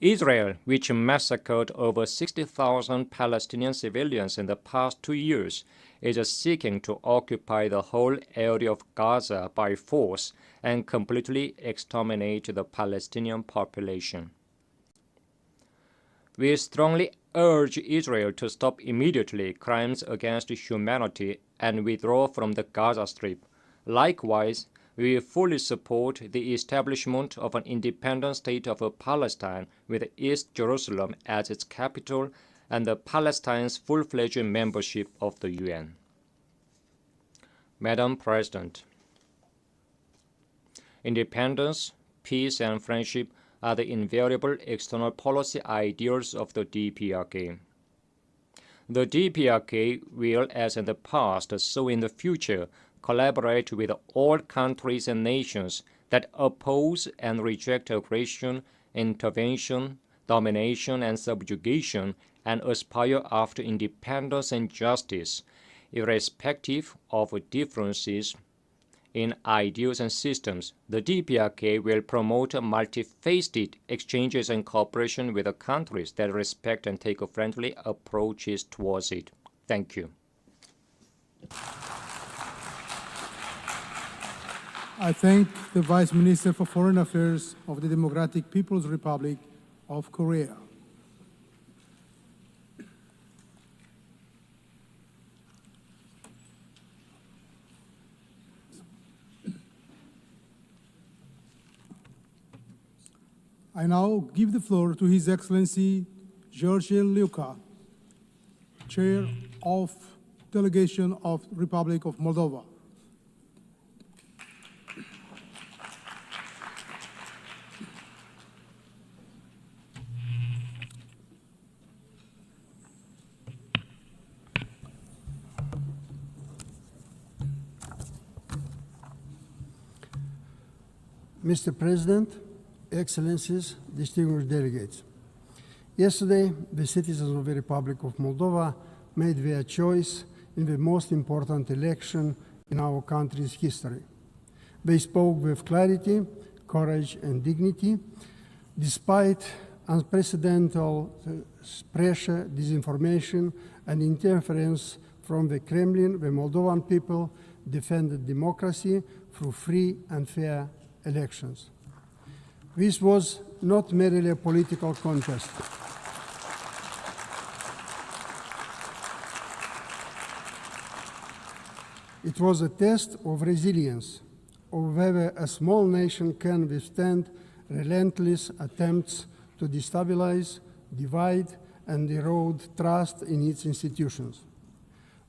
Israel, which massacred over 60,000 Palestinian civilians in the past 2 years, is seeking to occupy the whole area of Gaza by force and completely exterminate the Palestinian population. We strongly urge Israel to stop immediately crimes against humanity and withdraw from the Gaza Strip. Likewise, we fully support the establishment of an independent state of Palestine with East Jerusalem as its capital and Palestine's full-fledged membership of the UN. Madam President, independence, peace, and friendship are the invariable external policy ideals of the DPRK. The DPRK will, as in the past, so in the future, collaborate with all countries and nations that oppose and reject aggression, intervention, domination, and subjugation, and aspire after independence and justice, irrespective of differences in ideals and systems. The DPRK will promote multifaceted exchanges and cooperation with the countries that respect and take friendly approaches towards it. Thank you. I thank the Vice Minister for Foreign Affairs of the Democratic People's Republic of Korea. I now give the floor to His Excellency George Luca, Chair of Delegation of Republic of Moldova. Mr. President, Excellencies, distinguished delegates. Yesterday, the citizens of the Republic of Moldova made their choice in the most important election in our country's history. They spoke with clarity, courage, and dignity, despite unprecedented pressure, disinformation, and interference from the Kremlin. The Moldovan people defended democracy through free and fair elections. This was not merely a political contest. It was a test of resilience, of whether a small nation can withstand relentless attempts to destabilize, divide, and erode trust in its institutions.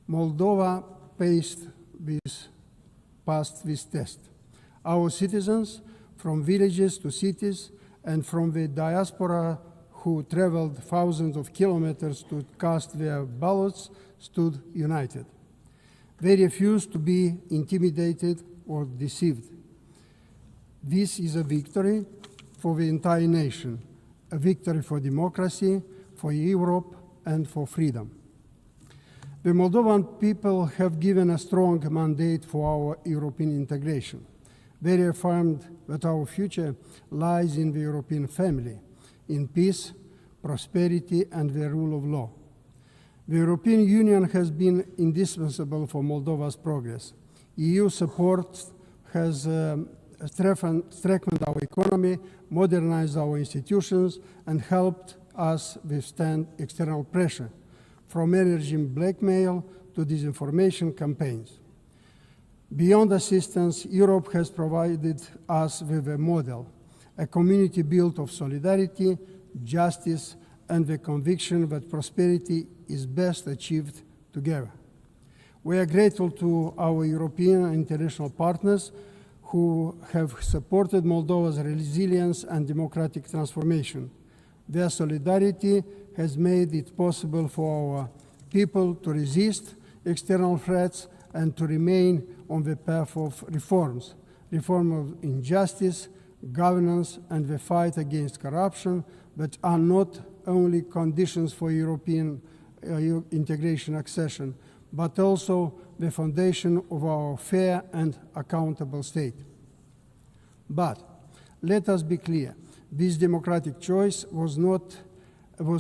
Moldova passed this test. Our citizens, from villages to cities, and from the diaspora who traveled thousands of kilometers to cast their ballots, stood united. They refused to be intimidated or deceived. This is a victory for the entire nation, a victory for democracy, for Europe, and for freedom. The Moldovan people have given a strong mandate for our European integration. They affirmed that our future lies in the European family, in peace, prosperity, and the rule of law. The European Union has been indispensable for Moldova's progress. EU support has strengthened our economy, modernized our institutions, and helped us withstand external pressure, from energy blackmail to disinformation campaigns. Beyond assistance, Europe has provided us with a model, a community built of solidarity, justice, and the conviction that prosperity is best achieved together. We are grateful to our European and international partners who have supported Moldova's resilience and democratic transformation. Their solidarity has made it possible for our people to resist external threats and to remain on the path of reforms, reform of injustice, governance, and the fight against corruption, that are not only conditions for European integration accession, but also the foundation of our fair and accountable state. But let us be clear, this democratic choice was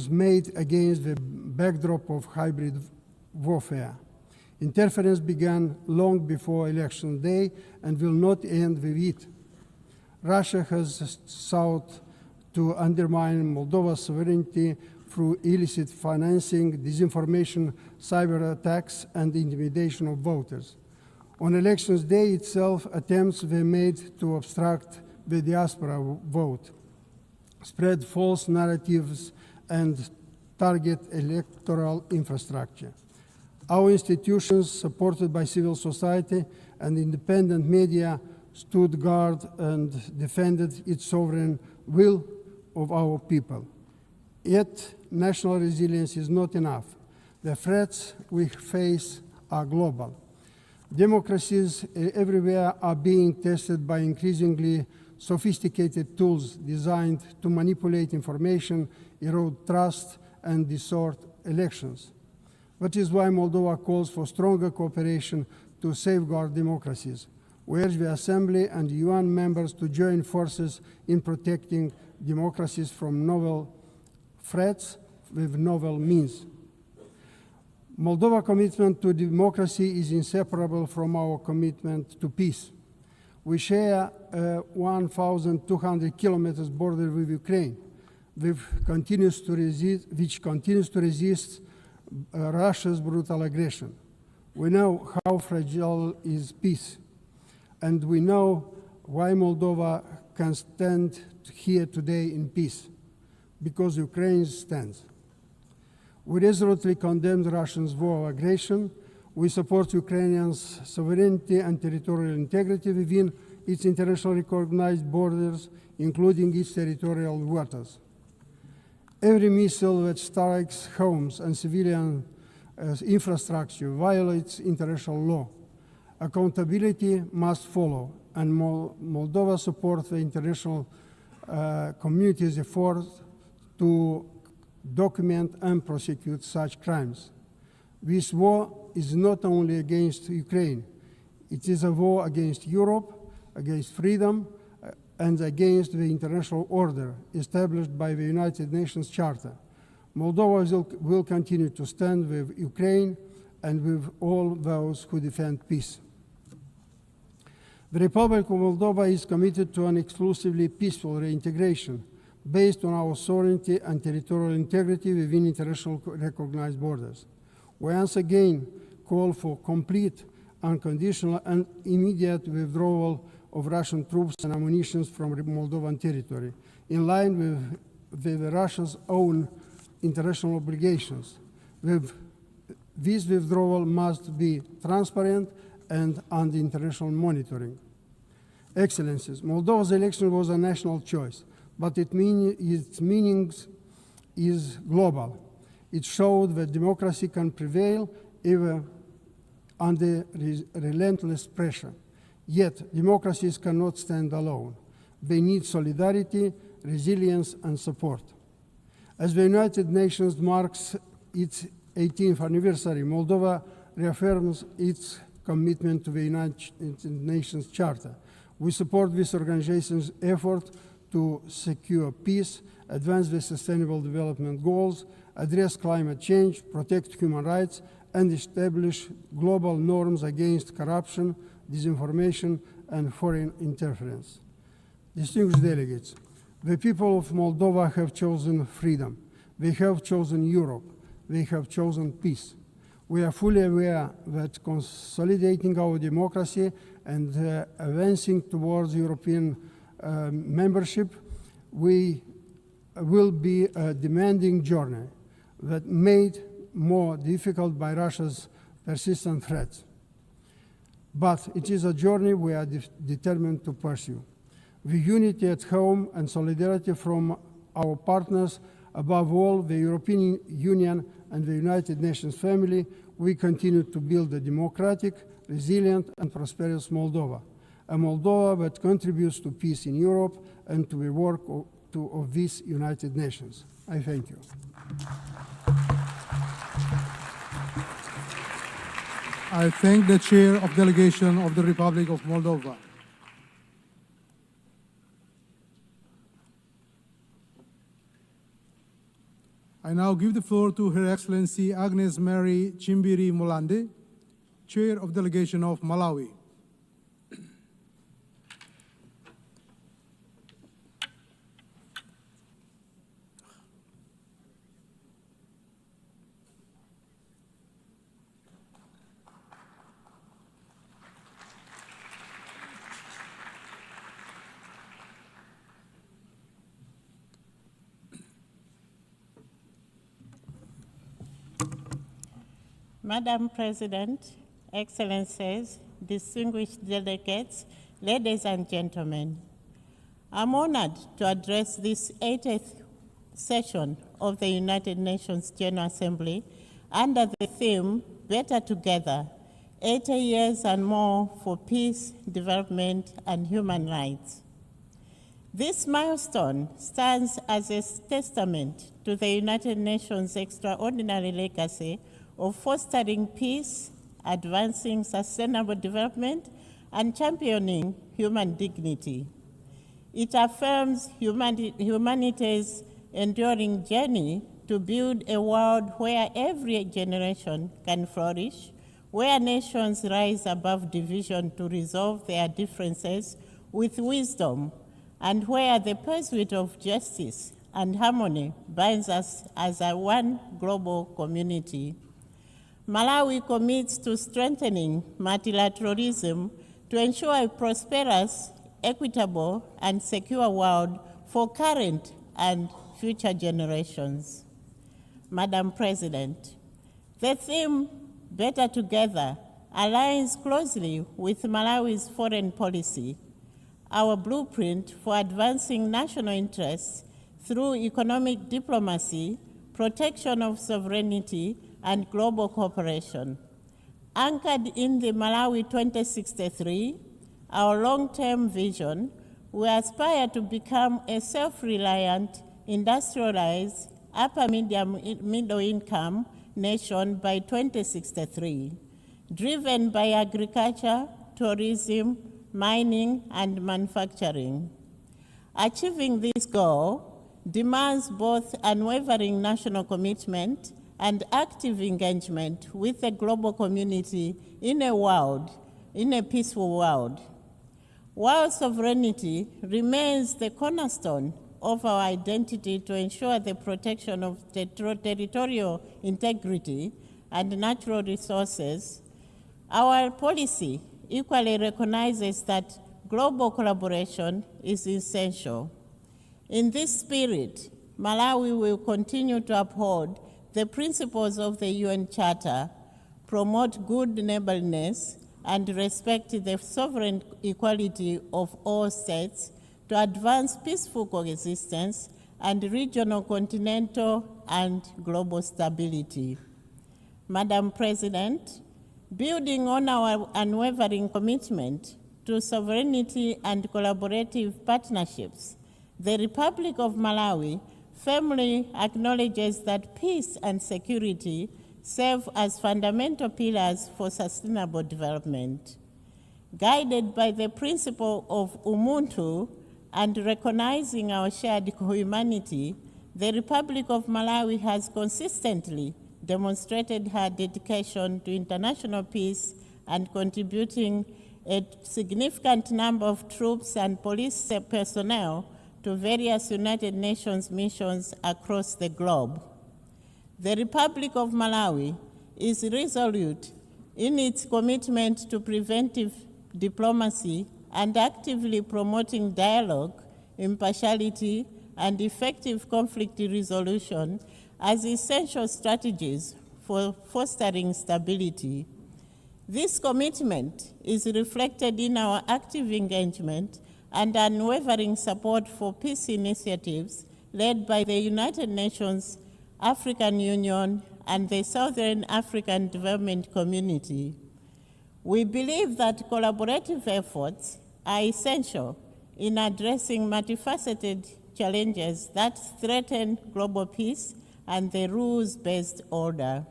made against the backdrop of hybrid warfare. Interference began long before election day and will not end with it. Russia has sought to undermine Moldova's sovereignty through illicit financing, disinformation, cyber attacks, and intimidation of voters. On elections day itself, attempts were made to obstruct the diaspora vote, spread false narratives, and target electoral infrastructure. Our institutions, supported by civil society and independent media, stood guard and defended its sovereign will of our people. Yet, national resilience is not enough. The threats we face are global. Democracies everywhere are being tested by increasingly sophisticated tools designed to manipulate information, erode trust, and distort elections. That is why Moldova calls for stronger cooperation to safeguard democracies. We urge the Assembly and UN members to join forces in protecting democracies from novel threats with novel means. Moldova's commitment to democracy is inseparable from our commitment to peace. We share a 1,200 kilometers border with Ukraine, which continues to resist Russia's brutal aggression. We know how fragile is peace, and we know why Moldova can stand here today in peace, because Ukraine stands. We resolutely condemn Russia's war of aggression. We support Ukrainians' sovereignty and territorial integrity within its internationally recognized borders, including its territorial waters. Every missile that strikes homes and civilian infrastructure violates international law. Accountability must follow, and Moldova supports the international community's effort to document and prosecute such crimes. This war is not only against Ukraine, it is a war against Europe, against freedom, and against the international order established by the United Nations Charter. Moldova will continue to stand with Ukraine and with all those who defend peace. The Republic of Moldova is committed to an exclusively peaceful reintegration based on our sovereignty and territorial integrity within international recognized borders. We once again call for complete, unconditional, and immediate withdrawal of Russian troops and ammunition from Moldovan territory, in line with Russia's own international obligations. This withdrawal must be transparent and under international monitoring. Excellencies, Moldova's election was a national choice, but its meaning is global. It showed that democracy can prevail even under relentless pressure. Yet, democracies cannot stand alone. They need solidarity, resilience, and support. As the United Nations marks its 18th anniversary, Moldova reaffirms its commitment to the United Nations Charter. We support this organization's effort to secure peace, advance the Sustainable Development Goals, address climate change, protect human rights, and establish global norms against corruption, disinformation, and foreign interference. Distinguished delegates, the people of Moldova have chosen freedom. They have chosen Europe. They have chosen peace. We are fully aware that consolidating our democracy and advancing towards European membership will be a demanding journey that made more difficult by Russia's persistent threats. But it is a journey we are determined to pursue. With unity at home and solidarity from our partners, above all the European Union and the United Nations family, we continue to build a democratic, resilient, and prosperous Moldova, a Moldova that contributes to peace in Europe and to the work of these United Nations. I thank you. I thank the Chair of Delegation of the Republic of Moldova. I now give the floor to Her Excellency Agnes Mary Chimbiri Mulande, Chair of Delegation of Malawi. Madam President, Excellencies, distinguished delegates, ladies and gentlemen, I'm honored to address this 80th session of the United Nations General Assembly under the theme, Better Together, 80 years and more for peace, development, and human rights. This milestone stands as a testament to the United Nations' extraordinary legacy of fostering peace, advancing sustainable development, and championing human dignity. It affirms humanity's enduring journey to build a world where every generation can flourish, where nations rise above division to resolve their differences with wisdom, and where the pursuit of justice and harmony binds us as a one global community. Malawi commits to strengthening multilateralism to ensure a prosperous, equitable, and secure world for current and future generations. Madam President, the theme, Better Together, aligns closely with Malawi's foreign policy, our blueprint for advancing national interests through economic diplomacy, protection of sovereignty, and global cooperation. Anchored in the Malawi 2063 our long-term vision, we aspire to become a self-reliant, industrialized, middle income nation by 2063, driven by agriculture, tourism, mining, and manufacturing. Achieving this goal demands both unwavering national commitment and active engagement with the global community in a peaceful world. While sovereignty remains the cornerstone of our identity to ensure the protection of territorial integrity and natural resources, our policy equally recognizes that global collaboration is essential. In this spirit, Malawi will continue to uphold the principles of the UN Charter, promote good neighborliness, and respect the sovereign equality of all states to advance peaceful coexistence and regional, continental, and global stability. Madam President, building on our unwavering commitment to sovereignty and collaborative partnerships, the Republic of Malawi firmly acknowledges that peace and security serve as fundamental pillars for sustainable development. Guided by the principle of Ubuntu and recognizing our shared humanity, the Republic of Malawi has consistently demonstrated her dedication to international peace and contributing a significant number of troops and police personnel to various United Nations missions across the globe. The Republic of Malawi is resolute in its commitment to preventive diplomacy and actively promoting dialogue, impartiality, and effective conflict resolution as essential strategies for fostering stability. This commitment is reflected in our active engagement and unwavering support for peace initiatives led by the United Nations, African Union, and the Southern African Development Community. We believe that collaborative efforts are essential in addressing multifaceted challenges that threaten global peace and the rules-based order.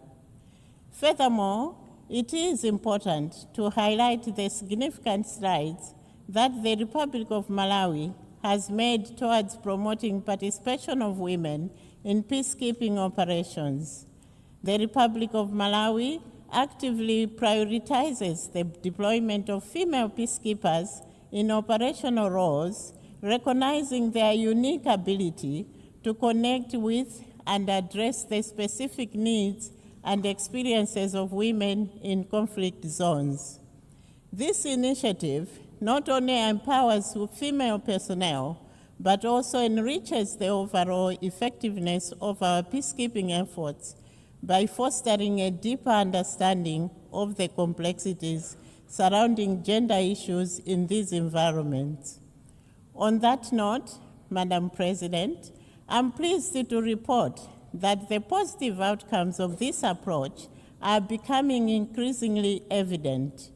Furthermore, it is important to highlight the significant strides that the Republic of Malawi has made towards promoting participation of women in peacekeeping operations. The Republic of Malawi actively prioritizes the deployment of female peacekeepers in operational roles, recognizing their unique ability to connect with and address the specific needs and experiences of women in conflict zones. This initiative not only empowers female personnel, but also enriches the overall effectiveness of our peacekeeping efforts by fostering a deeper understanding of the complexities surrounding gender issues in these environments. On that note, Madam President, I'm pleased to report that the positive outcomes of this approach are becoming increasingly evident.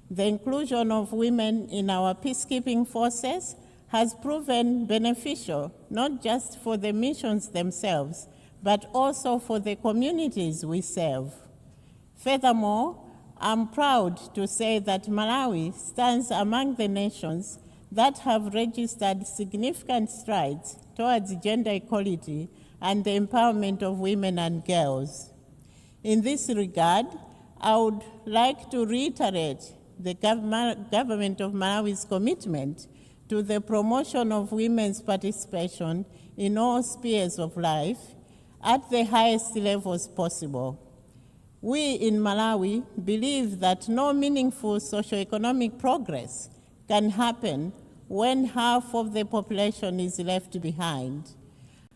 The inclusion of women in our peacekeeping forces has proven beneficial, not just for the missions themselves, but also for the communities we serve. Furthermore, I'm proud to say that Malawi stands among the nations that have registered significant strides towards gender equality and the empowerment of women and girls. In this regard, I would like to reiterate the government of Malawi's commitment to the promotion of women's participation in all spheres of life at the highest levels possible. We in Malawi believe that no meaningful socioeconomic progress can happen when half of the population is left behind.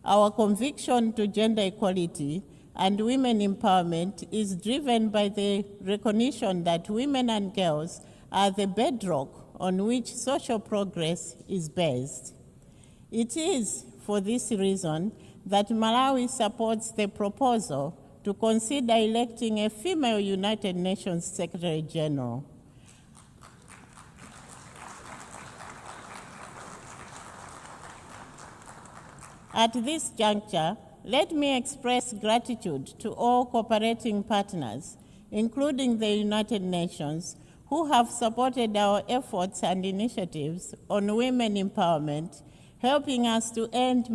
Our conviction to gender equality and women empowerment is driven by the recognition that women and girls are the bedrock on which social progress is based. It is for this reason that Malawi supports the proposal to consider electing a female United Nations Secretary General. At this juncture, let me express gratitude to all cooperating partners, including the United Nations, who have supported our efforts and initiatives on women empowerment, helping us to end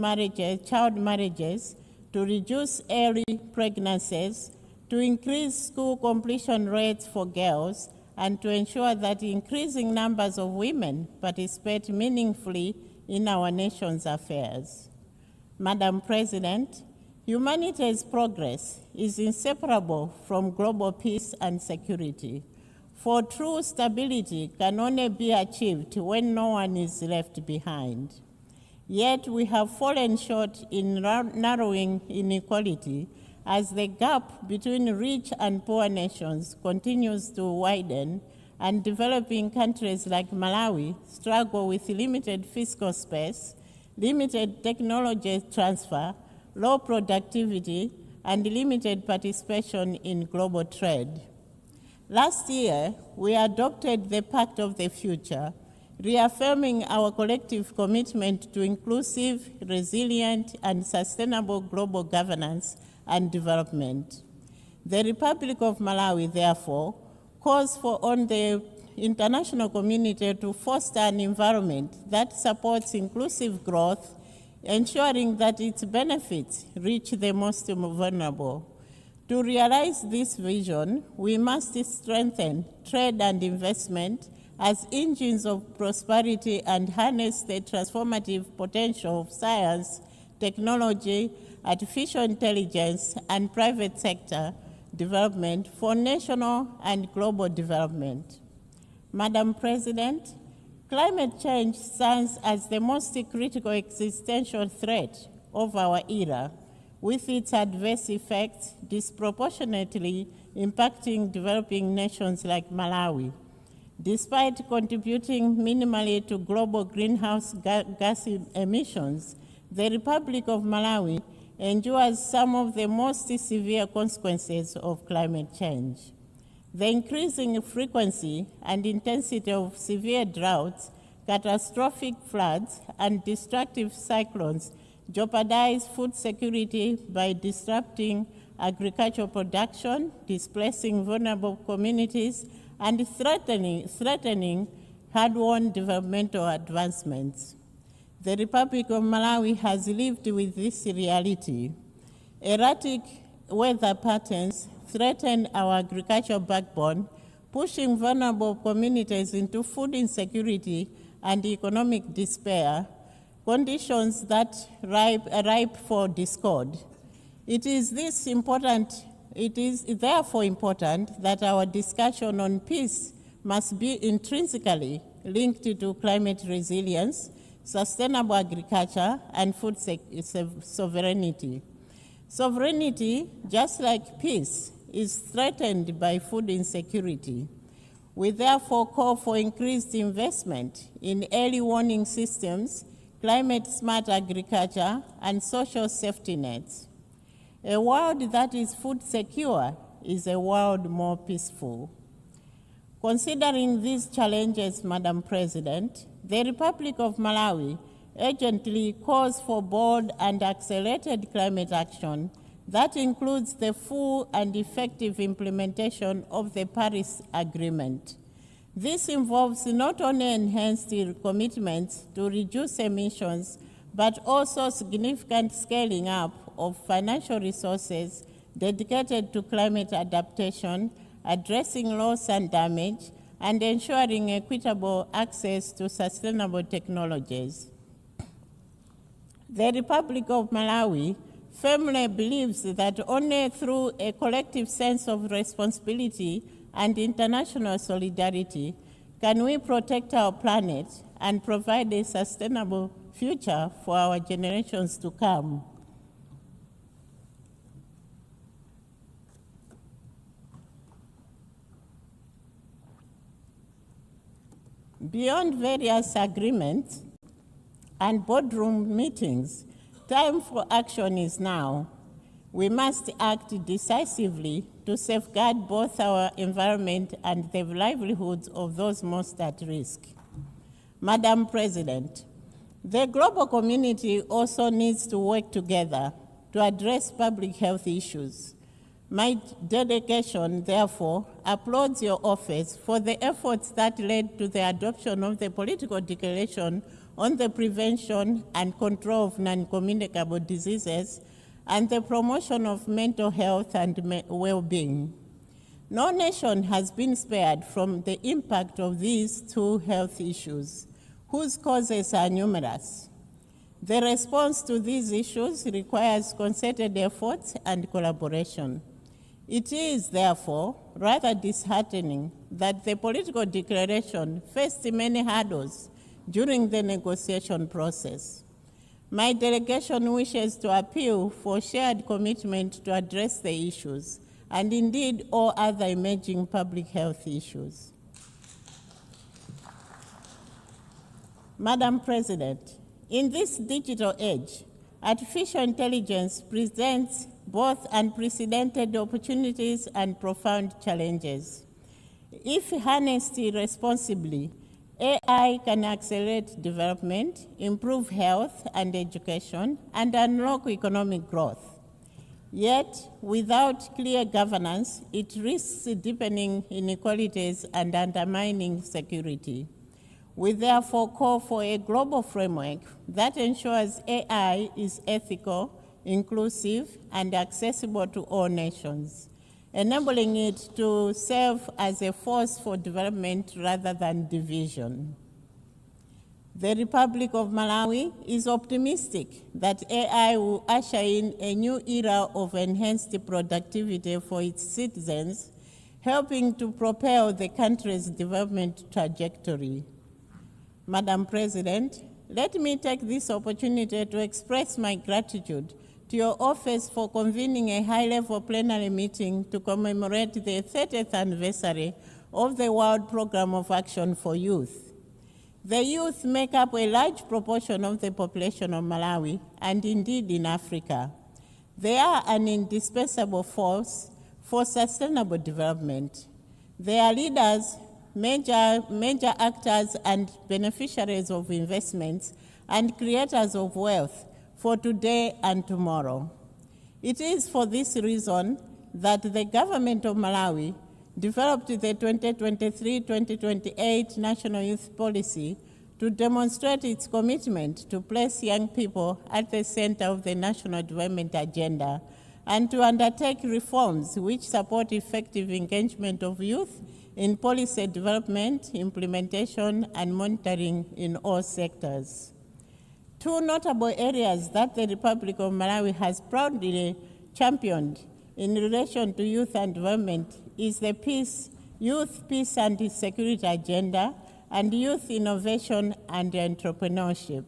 child marriages, to reduce early pregnancies, to increase school completion rates for girls, and to ensure that increasing numbers of women participate meaningfully in our nation's affairs. Madam President, humanity's progress is inseparable from global peace and security, for true stability can only be achieved when no one is left behind. Yet we have fallen short in narrowing inequality as the gap between rich and poor nations continues to widen, and developing countries like Malawi struggle with limited fiscal space, limited technology transfer, low productivity, and limited participation in global trade. Last year, we adopted the Pact of the Future, reaffirming our collective commitment to inclusive, resilient, and sustainable global governance and development. The Republic of Malawi, therefore, calls on the international community to foster an environment that supports inclusive growth, ensuring that its benefits reach the most vulnerable. To realize this vision, we must strengthen trade and investment as engines of prosperity and harness the transformative potential of science, technology, artificial intelligence, and private sector development for national and global development. Madam President, climate change stands as the most critical existential threat of our era, with its adverse effects disproportionately impacting developing nations like Malawi. Despite contributing minimally to global greenhouse gas emissions, the Republic of Malawi endures some of the most severe consequences of climate change. The increasing frequency and intensity of severe droughts, catastrophic floods, and destructive cyclones jeopardize food security by disrupting agricultural production, displacing vulnerable communities, and threatening hard-won developmental advancements. The Republic of Malawi has lived with this reality. Erratic weather patterns threaten our agricultural backbone, pushing vulnerable communities into food insecurity and economic despair, conditions that are ripe for discord. It is therefore important that our discussion on peace must be intrinsically linked to climate resilience, sustainable agriculture, and food sovereignty. Sovereignty, just like peace, is threatened by food insecurity. We therefore call for increased investment in early warning systems, climate-smart agriculture, and social safety nets. A world that is food secure is a world more peaceful. Considering these challenges, Madam President, the Republic of Malawi urgently calls for bold and accelerated climate action that includes the full and effective implementation of the Paris Agreement. This involves not only enhanced commitments to reduce emissions, but also significant scaling up of financial resources dedicated to climate adaptation, addressing loss and damage, and ensuring equitable access to sustainable technologies. The Republic of Malawi firmly believes that only through a collective sense of responsibility and international solidarity can we protect our planet and provide a sustainable future for our generations to come. Beyond various agreements and boardroom meetings, time for action is now. We must act decisively to safeguard both our environment and the livelihoods of those most at risk. Madam President, The global community also needs to work together to address public health issues. My delegation, therefore, applauds your office for the efforts that led to the adoption of the political declaration on the prevention and control of non-communicable diseases and the promotion of mental health and well-being. No nation has been spared from the impact of these two health issues, whose causes are numerous. The response to these issues requires concerted efforts and collaboration. It is, therefore, rather disheartening that the political declaration faced many hurdles during the negotiation process. My delegation wishes to appeal for shared commitment to address the issues, and indeed all other emerging public health issues. Madam President, in this digital age, artificial intelligence presents both unprecedented opportunities and profound challenges. If harnessed responsibly, AI can accelerate development, improve health and education, and unlock economic growth. Yet, without clear governance, it risks deepening inequalities and undermining security. We therefore call for a global framework that ensures AI is ethical, inclusive, and accessible to all nations, enabling it to serve as a force for development rather than division. The Republic of Malawi is optimistic that AI will usher in a new era of enhanced productivity for its citizens, helping to propel the country's development trajectory. Madam President, let me take this opportunity to express my gratitude to your office for convening a high-level plenary meeting to commemorate the 30th anniversary of the World Programme of Action for Youth. The youth make up a large proportion of the population of Malawi and indeed in Africa. They are an indispensable force for sustainable development. They are leaders, major actors and beneficiaries of investments and creators of wealth for today and tomorrow. It is for this reason that the government of Malawi developed the 2023-2028 National Youth Policy to demonstrate its commitment to place young people at the center of the national development agenda and to undertake reforms which support effective engagement of youth in policy development, implementation, and monitoring in all sectors. Two notable areas that the Republic of Malawi has proudly championed in relation to youth and development is the Youth Peace and Security Agenda and Youth Innovation and Entrepreneurship.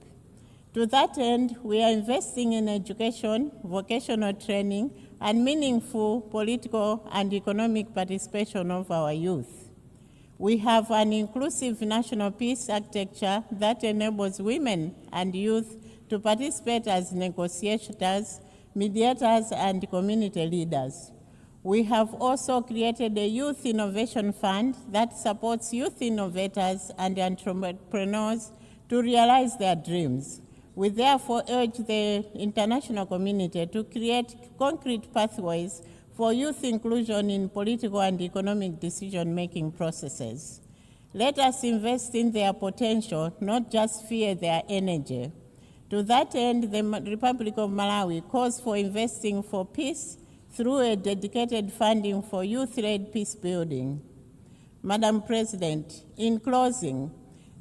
To that end, we are investing in education, vocational training, and meaningful political and economic participation of our youth. We have an inclusive national peace architecture that enables women and youth to participate as negotiators, mediators, and community leaders. We have also created a Youth Innovation Fund that supports youth innovators and entrepreneurs to realize their dreams. We therefore urge the international community to create concrete pathways for youth inclusion in political and economic decision-making processes. Let us invest in their potential, not just fear their energy. To that end, the Republic of Malawi calls for investing for peace through a dedicated funding for youth-led peace building. Madam President, in closing,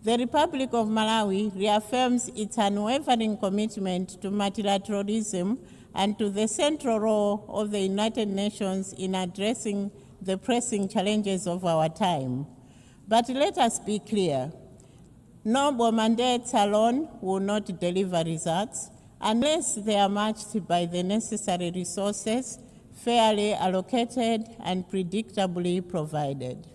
the Republic of Malawi reaffirms its unwavering commitment to multilateralism and to the central role of the United Nations in addressing the pressing challenges of our time. But let us be clear, noble mandates alone will not deliver results unless they are matched by the necessary resources, fairly allocated and predictably provided.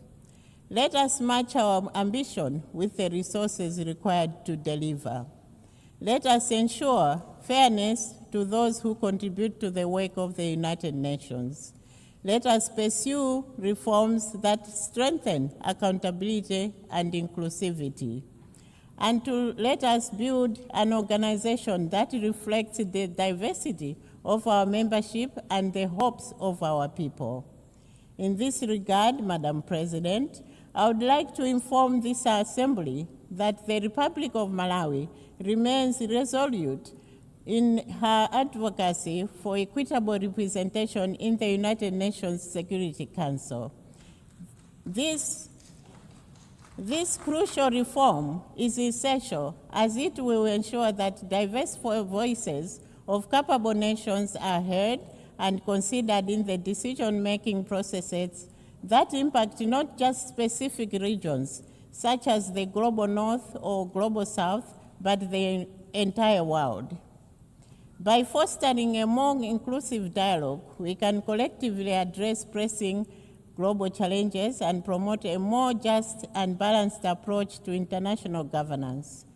Let us match our ambition with the resources required to deliver. Let us ensure fairness to those who contribute to the work of the United Nations. Let us pursue reforms that strengthen accountability and inclusivity. and to let us build an organization that reflects the diversity of our membership and the hopes of our people. In this regard, Madam President, I would like to inform this Assembly that the Republic of Malawi remains resolute in her advocacy for equitable representation in the United Nations Security Council. This crucial reform is essential as it will ensure that diverse voices of capable nations are heard and considered in the decision-making processes that impact not just specific regions, such as the global north or global south, but the entire world. By fostering a more inclusive dialogue, we can collectively address pressing global challenges and promote a more just and balanced approach to international governance.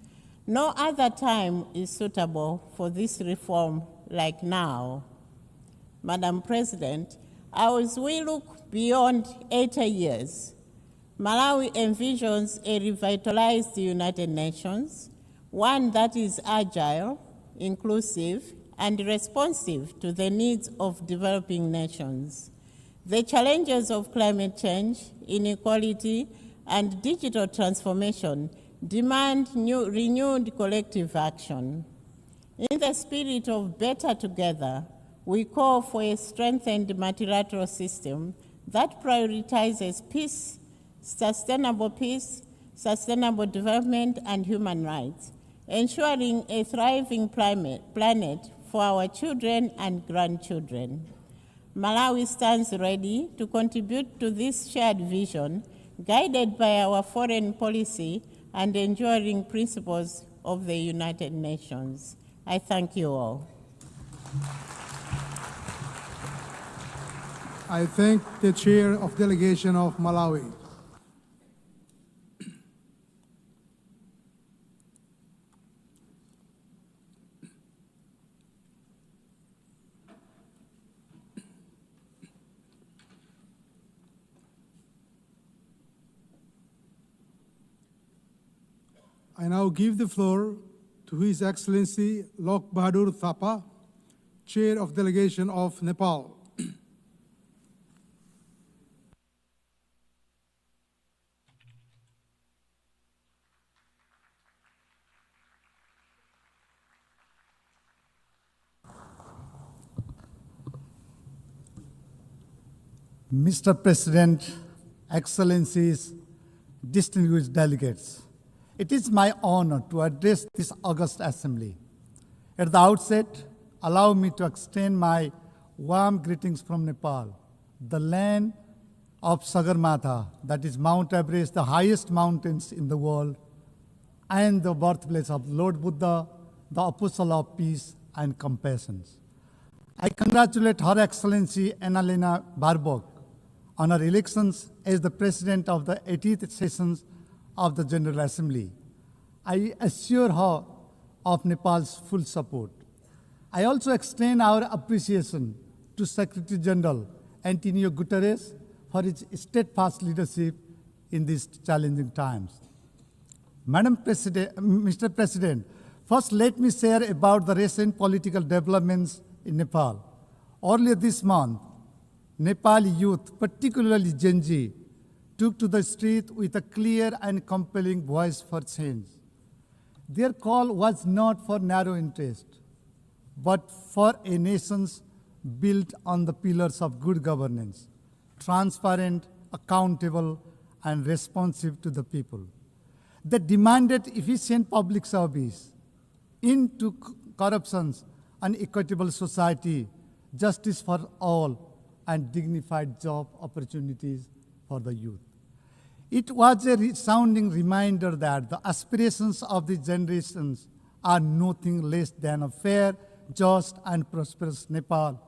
No other time is suitable for this reform like now. Madam President, as we look beyond 80 years, Malawi envisions a revitalized United Nations, one that is agile, inclusive, and responsive to the needs of developing nations. The challenges of climate change, inequality, and digital transformation demand renewed collective action. In the spirit of better together, we call for a strengthened multilateral system that prioritizes peace, sustainable development, and human rights, ensuring a thriving planet for our children and grandchildren. Malawi stands ready to contribute to this shared vision, guided by our foreign policy and enduring principles of the United Nations. I thank you all. I thank the Chair of Delegation of Malawi. I now give the floor to His Excellency Lok Bahadur Thapa, Chair of Delegation of Nepal. Mr. President, Excellencies, distinguished delegates, it is my honor to address this august assembly. At the outset, allow me to extend my warm greetings from Nepal, the land of Sagarmatha, that is Mount Everest, the highest mountains in the world, and the birthplace of Lord Buddha, the apostle of peace and compassion. I congratulate Her Excellency Annalena Baerbock on her elections as the President of the 80th sessions of the General Assembly. I assure her of Nepal's full support. I also extend our appreciation to Secretary General Antonio Guterres for his steadfast leadership in these challenging times. Mr. President, first let me share about the recent political developments in Nepal. Earlier this month, Nepali youth, particularly Gen Z, took to the street with a clear and compelling voice for change. Their call was not for narrow interest, but for a nation built on the pillars of good governance, transparent, accountable, and responsive to the people. They demanded efficient public service, into corruptions, an equitable society, justice for all, and dignified job opportunities for the youth. It was a resounding reminder that the aspirations of the generations are nothing less than a fair, just, and prosperous Nepal.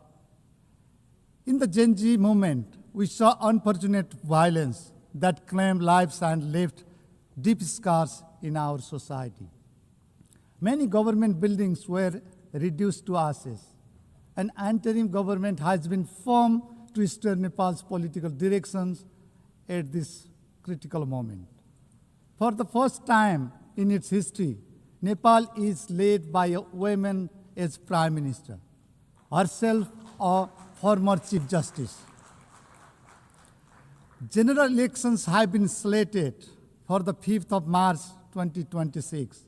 In the Gen Z movement, we saw unfortunate violence that claimed lives and left deep scars in our society. Many government buildings were reduced to ashes. An interim government has been formed to steer Nepal's political directions at this critical moment. For the first time, in its history, Nepal is led by a woman as Prime Minister, herself a former Chief Justice. General elections have been slated for the 5th of March 2026.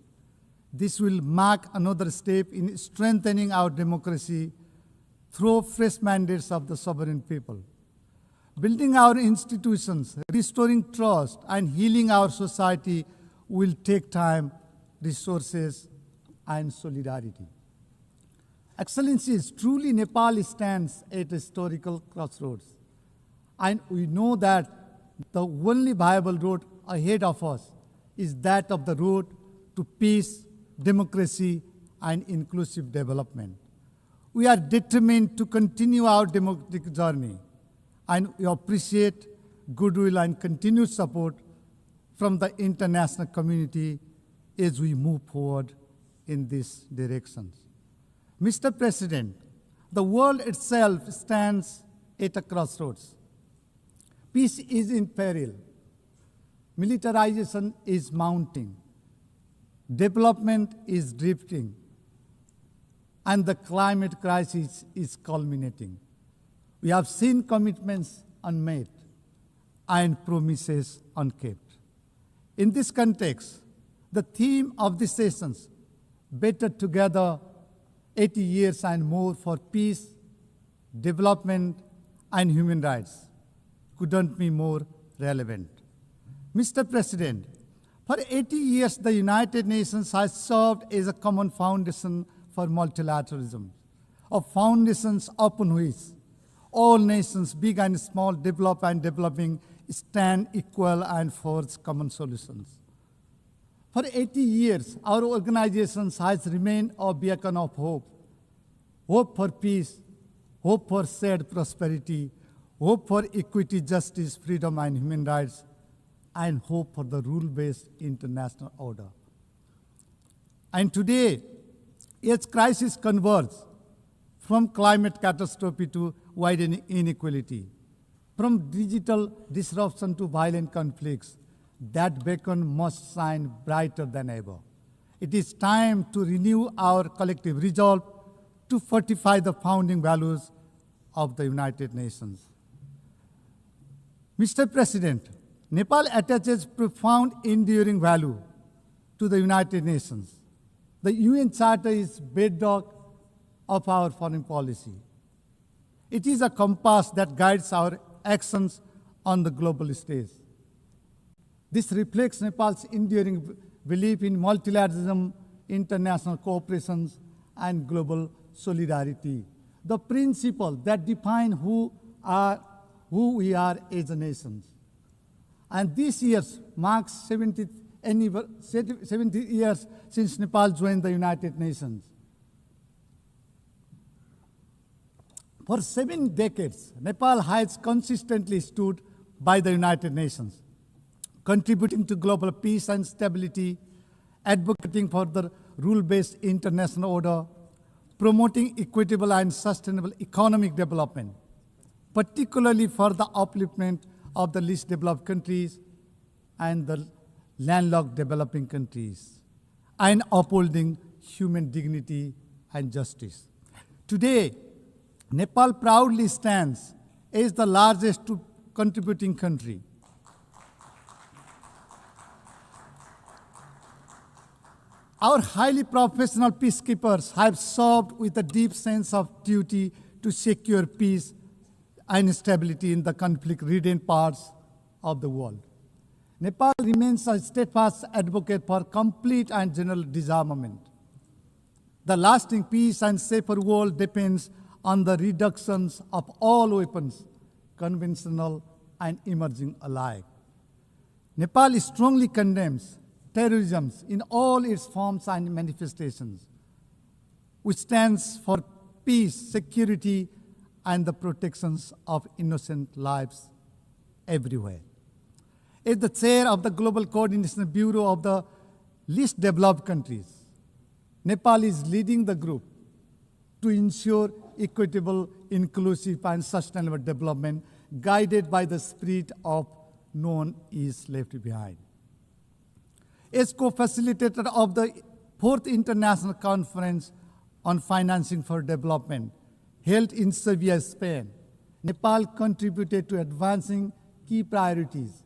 This will mark another step in strengthening our democracy through fresh mandates of the sovereign people. Building our institutions, restoring trust, and healing our society will take time, resources, and solidarity. Excellencies, truly Nepal stands at a historical crossroads. And we know that the only viable road ahead of us is that of the road to peace, democracy, and inclusive development. We are determined to continue our democratic journey, and we appreciate goodwill and continued support from the international community as we move forward in these directions. Mr. President, the world itself stands at a crossroads. Peace is in peril. Militarization is mounting. Development is drifting. And the climate crisis is culminating. We have seen commitments unmet and promises unkept. In this context, the theme of these sessions, Better Together, 80 years and more for peace, development, and human rights, couldn't be more relevant. Mr. President, for 80 years, the United Nations has served as a common foundation for multilateralism, a foundation upon which all nations, big and small, developed and developing, stand equal and forge common solutions. For 80 years, our organization has remained a beacon of hope. Hope for peace, hope for shared prosperity, hope for equity, justice, freedom, and human rights, and hope for the rule-based international order. And today, as crisis converge from climate catastrophe to widening inequality, from digital disruption to violent conflicts, that beacon must shine brighter than ever. It is time to renew our collective resolve to fortify the founding values of the United Nations. Mr. President, Nepal attaches profound enduring value to the United Nations. The UN Charter is bedrock of our foreign policy. It is a compass that guides our actions on the global stage. This reflects Nepal's enduring belief in multilateralism, international cooperation, and global solidarity, the principle that define who we are as a nation. And this year marks 70 years since Nepal joined the United Nations. For 7 decades, Nepal has consistently stood by the United Nations, contributing to global peace and stability, advocating for the rule-based international order, promoting equitable and sustainable economic development, particularly for the upliftment of the least developed countries and the landlocked developing countries, and upholding human dignity and justice. Today, Nepal proudly stands as the largest contributing country. Our highly professional peacekeepers have served with a deep sense of duty to secure peace and stability in the conflict-ridden parts of the world. Nepal remains a steadfast advocate for complete and general disarmament. The lasting peace and safer world depends on the reductions of all weapons, conventional and emerging alike. Nepal strongly condemns terrorism in all its forms and manifestations, which stands for peace, security, and the protections of innocent lives everywhere. As the chair of the Global Coordination Bureau of the least developed countries, Nepal is leading the group to ensure equitable, inclusive, and sustainable development guided by the spirit of no one is left behind. As co-facilitator of the 4th International Conference on Financing for Development, held in Sevilla, Spain, Nepal contributed to advancing key priorities,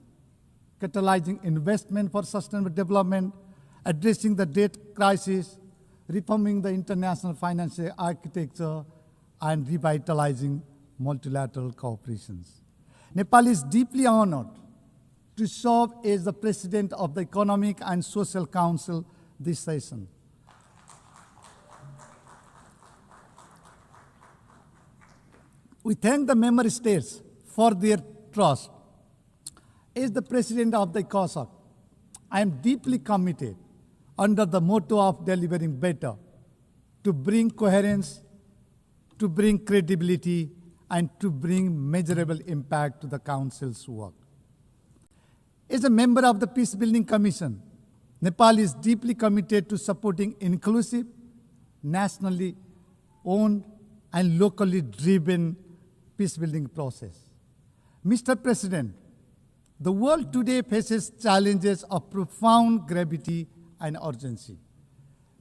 catalyzing investment for sustainable development, addressing the debt crisis, reforming the international financial architecture, and revitalizing multilateral cooperations. Nepal is deeply honored to serve as the President of the Economic and Social Council this session. We thank the member states for their trust. As the President of the COSOC, I am deeply committed under the motto of delivering better to bring coherence, to bring credibility, and to bring measurable impact to the Council's work. As a member of the Peace Building Commission, Nepal is deeply committed to supporting inclusive, nationally owned, and locally driven peace-building process. Mr. President, the world today faces challenges of profound gravity and urgency.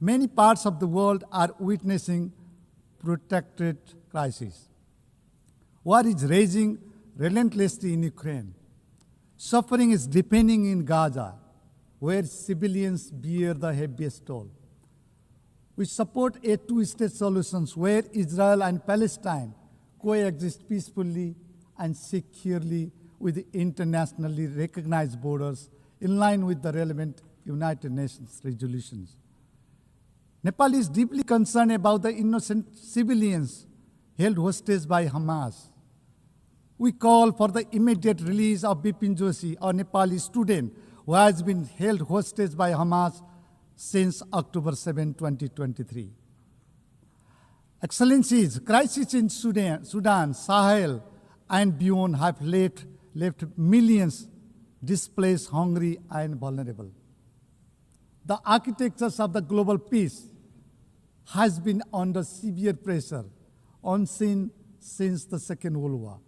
Many parts of the world are witnessing protracted crises. War is raging relentlessly in Ukraine. Suffering is deepening in Gaza, where civilians bear the heaviest toll. We support a two-state solution where Israel and Palestine coexist peacefully and securely with internationally recognized borders in line with the relevant United Nations resolutions. Nepal is deeply concerned about the innocent civilians held hostage by Hamas. We call for the immediate release of Bipin Joshi, a Nepali student who has been held hostage by Hamas since October 7, 2023. Excellencies, crises in Sudan, Sahel, and beyond have left millions displaced, hungry, and vulnerable. The architectures of the global peace has been under severe pressure, unseen since the Second World War.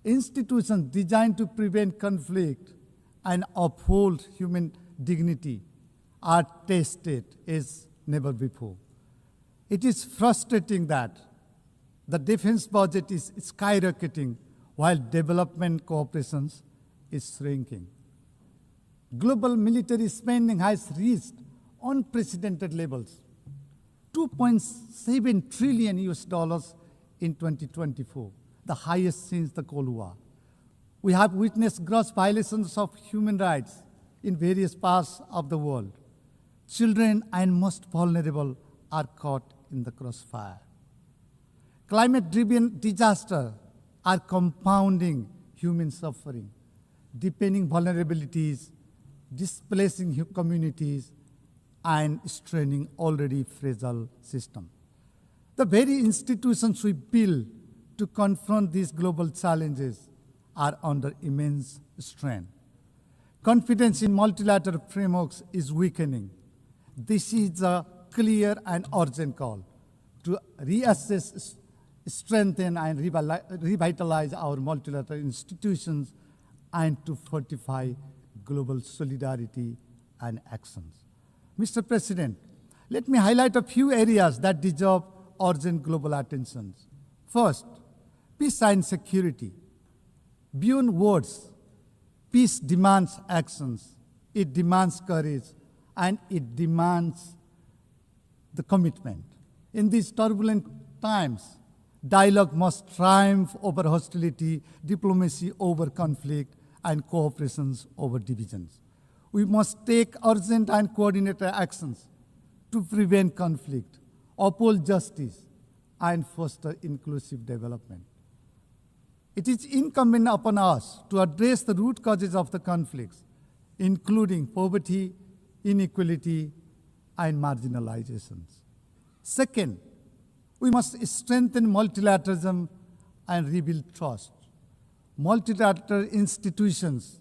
Institutions designed to prevent conflict and uphold human dignity are tested as never before. It is frustrating that the defense budget is skyrocketing while development cooperation is shrinking. Global military spending has reached unprecedented levels, $2.7 trillion in 2024, the highest since the Cold War. We have witnessed gross violations of human rights in various parts of the world. Children and most vulnerable are caught in the crossfire. Climate-driven disasters are compounding human suffering, deepening vulnerabilities, displacing communities, and straining already fragile systems. The very institutions we build to confront these global challenges are under immense strain. Confidence in multilateral frameworks is weakening. This is a clear and urgent call to reassess, strengthen, and revitalize our multilateral institutions and to fortify global solidarity and actions. Mr. President, let me highlight a few areas that deserve urgent global attention. First, peace and security. Beyond words, peace demands actions. It demands courage, and it demands the commitment. In these turbulent times, dialogue must triumph over hostility, diplomacy over conflict, and cooperations over divisions. We must take urgent and coordinated actions to prevent conflict, uphold justice, and foster inclusive development. It is incumbent upon us to address the root causes of the conflicts, including poverty, inequality, and marginalizations. Second, we must strengthen multilateralism and rebuild trust. Multilateral institutions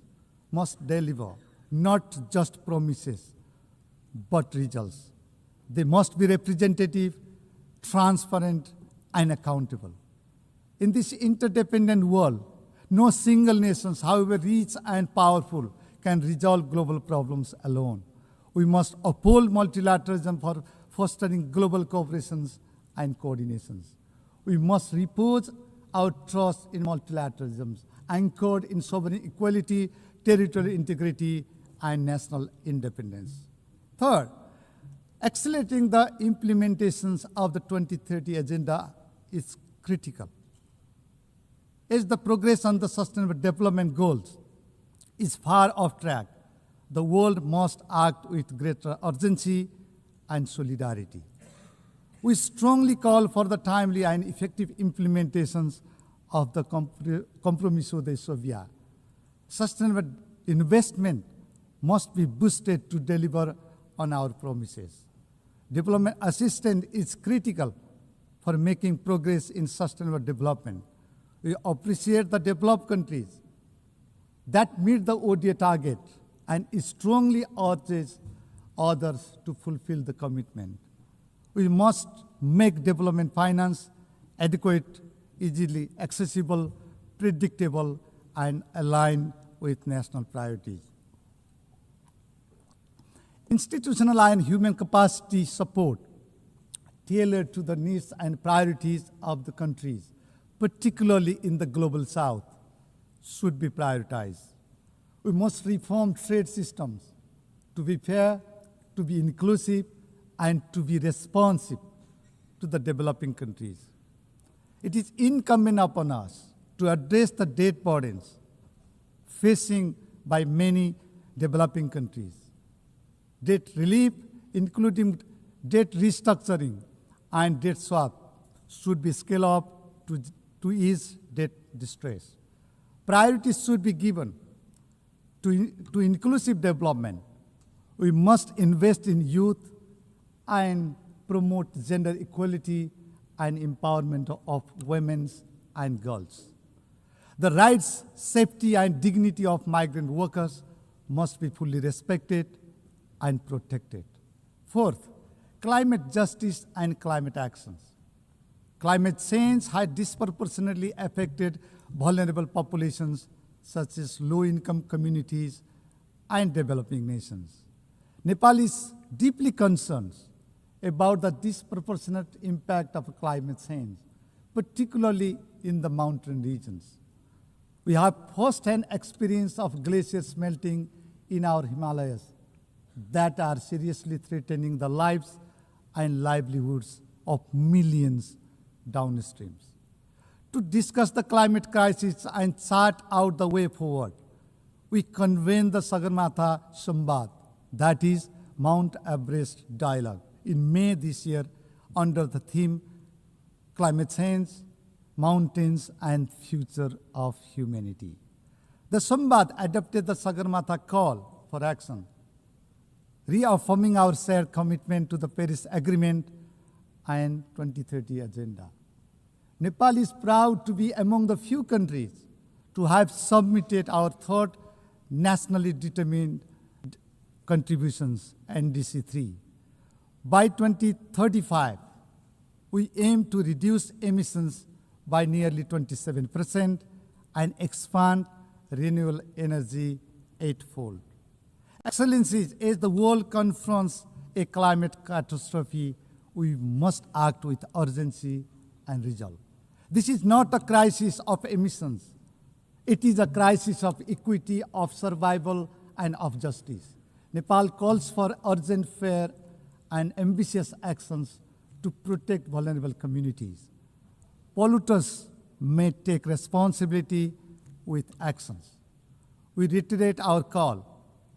must deliver not just promises, but results. They must be representative, transparent, and accountable. In this interdependent world, no single nation, however rich and powerful, can resolve global problems alone. We must uphold multilateralism for fostering global cooperations and coordinations. We must repose our trust in multilateralism, anchored in sovereign equality, territorial integrity, and national independence. Third, accelerating the implementations of the 2030 Agenda is critical. As the progress on the Sustainable Development Goals is far off track, the world must act with greater urgency and solidarity. We strongly call for the timely and effective implementations of the Compromiso de Sovia. Sustainable investment must be boosted to deliver on our promises. Development assistance is critical for making progress in sustainable development. We appreciate the developed countries that meet the ODA target and strongly urges others to fulfill the commitment. We must make development finance adequate, easily accessible, predictable, and aligned with national priorities. Institutional and human capacity support tailored to the needs and priorities of the countries, particularly in the global south, should be prioritized. We must reform trade systems to be fair, to be inclusive, and to be responsive to the developing countries. It is incumbent upon us to address the debt burdens facing by many developing countries. Debt relief, including debt restructuring and debt swap, should be scaled up to ease debt distress. Priorities should be given to inclusive development. We must invest in youth and promote gender equality and empowerment of women and girls. The rights, safety, and dignity of migrant workers must be fully respected and protected. Fourth, climate justice and climate actions. Climate change has disproportionately affected vulnerable populations such as low-income communities and developing nations. Nepal is deeply concerned about the disproportionate impact of climate change, particularly in the mountain regions. We have first-hand experience of glaciers melting in our Himalayas that are seriously threatening the lives and livelihoods of millions downstreams. To discuss the climate crisis and chart out the way forward, we convened the Sagarmatha Samvad, that is Mount Everest Dialogue, in May this year under the theme Climate Change, Mountains and Future of Humanity. The Samvad adopted the Sagarmatha call for action, reaffirming our shared commitment to the Paris Agreement and 2030 Agenda. Nepal is proud to be among the few countries to have submitted our third nationally determined contributions, NDC 3. By 2035, we aim to reduce emissions by nearly 27% and expand renewable energy eightfold. Excellencies, as the world confronts a climate catastrophe, we must act with urgency and resolve. This is not a crisis of emissions. It is a crisis of equity, of survival, and of justice. Nepal calls for urgent, fair, and ambitious actions to protect vulnerable communities. Polluters may take responsibility with actions. We reiterate our call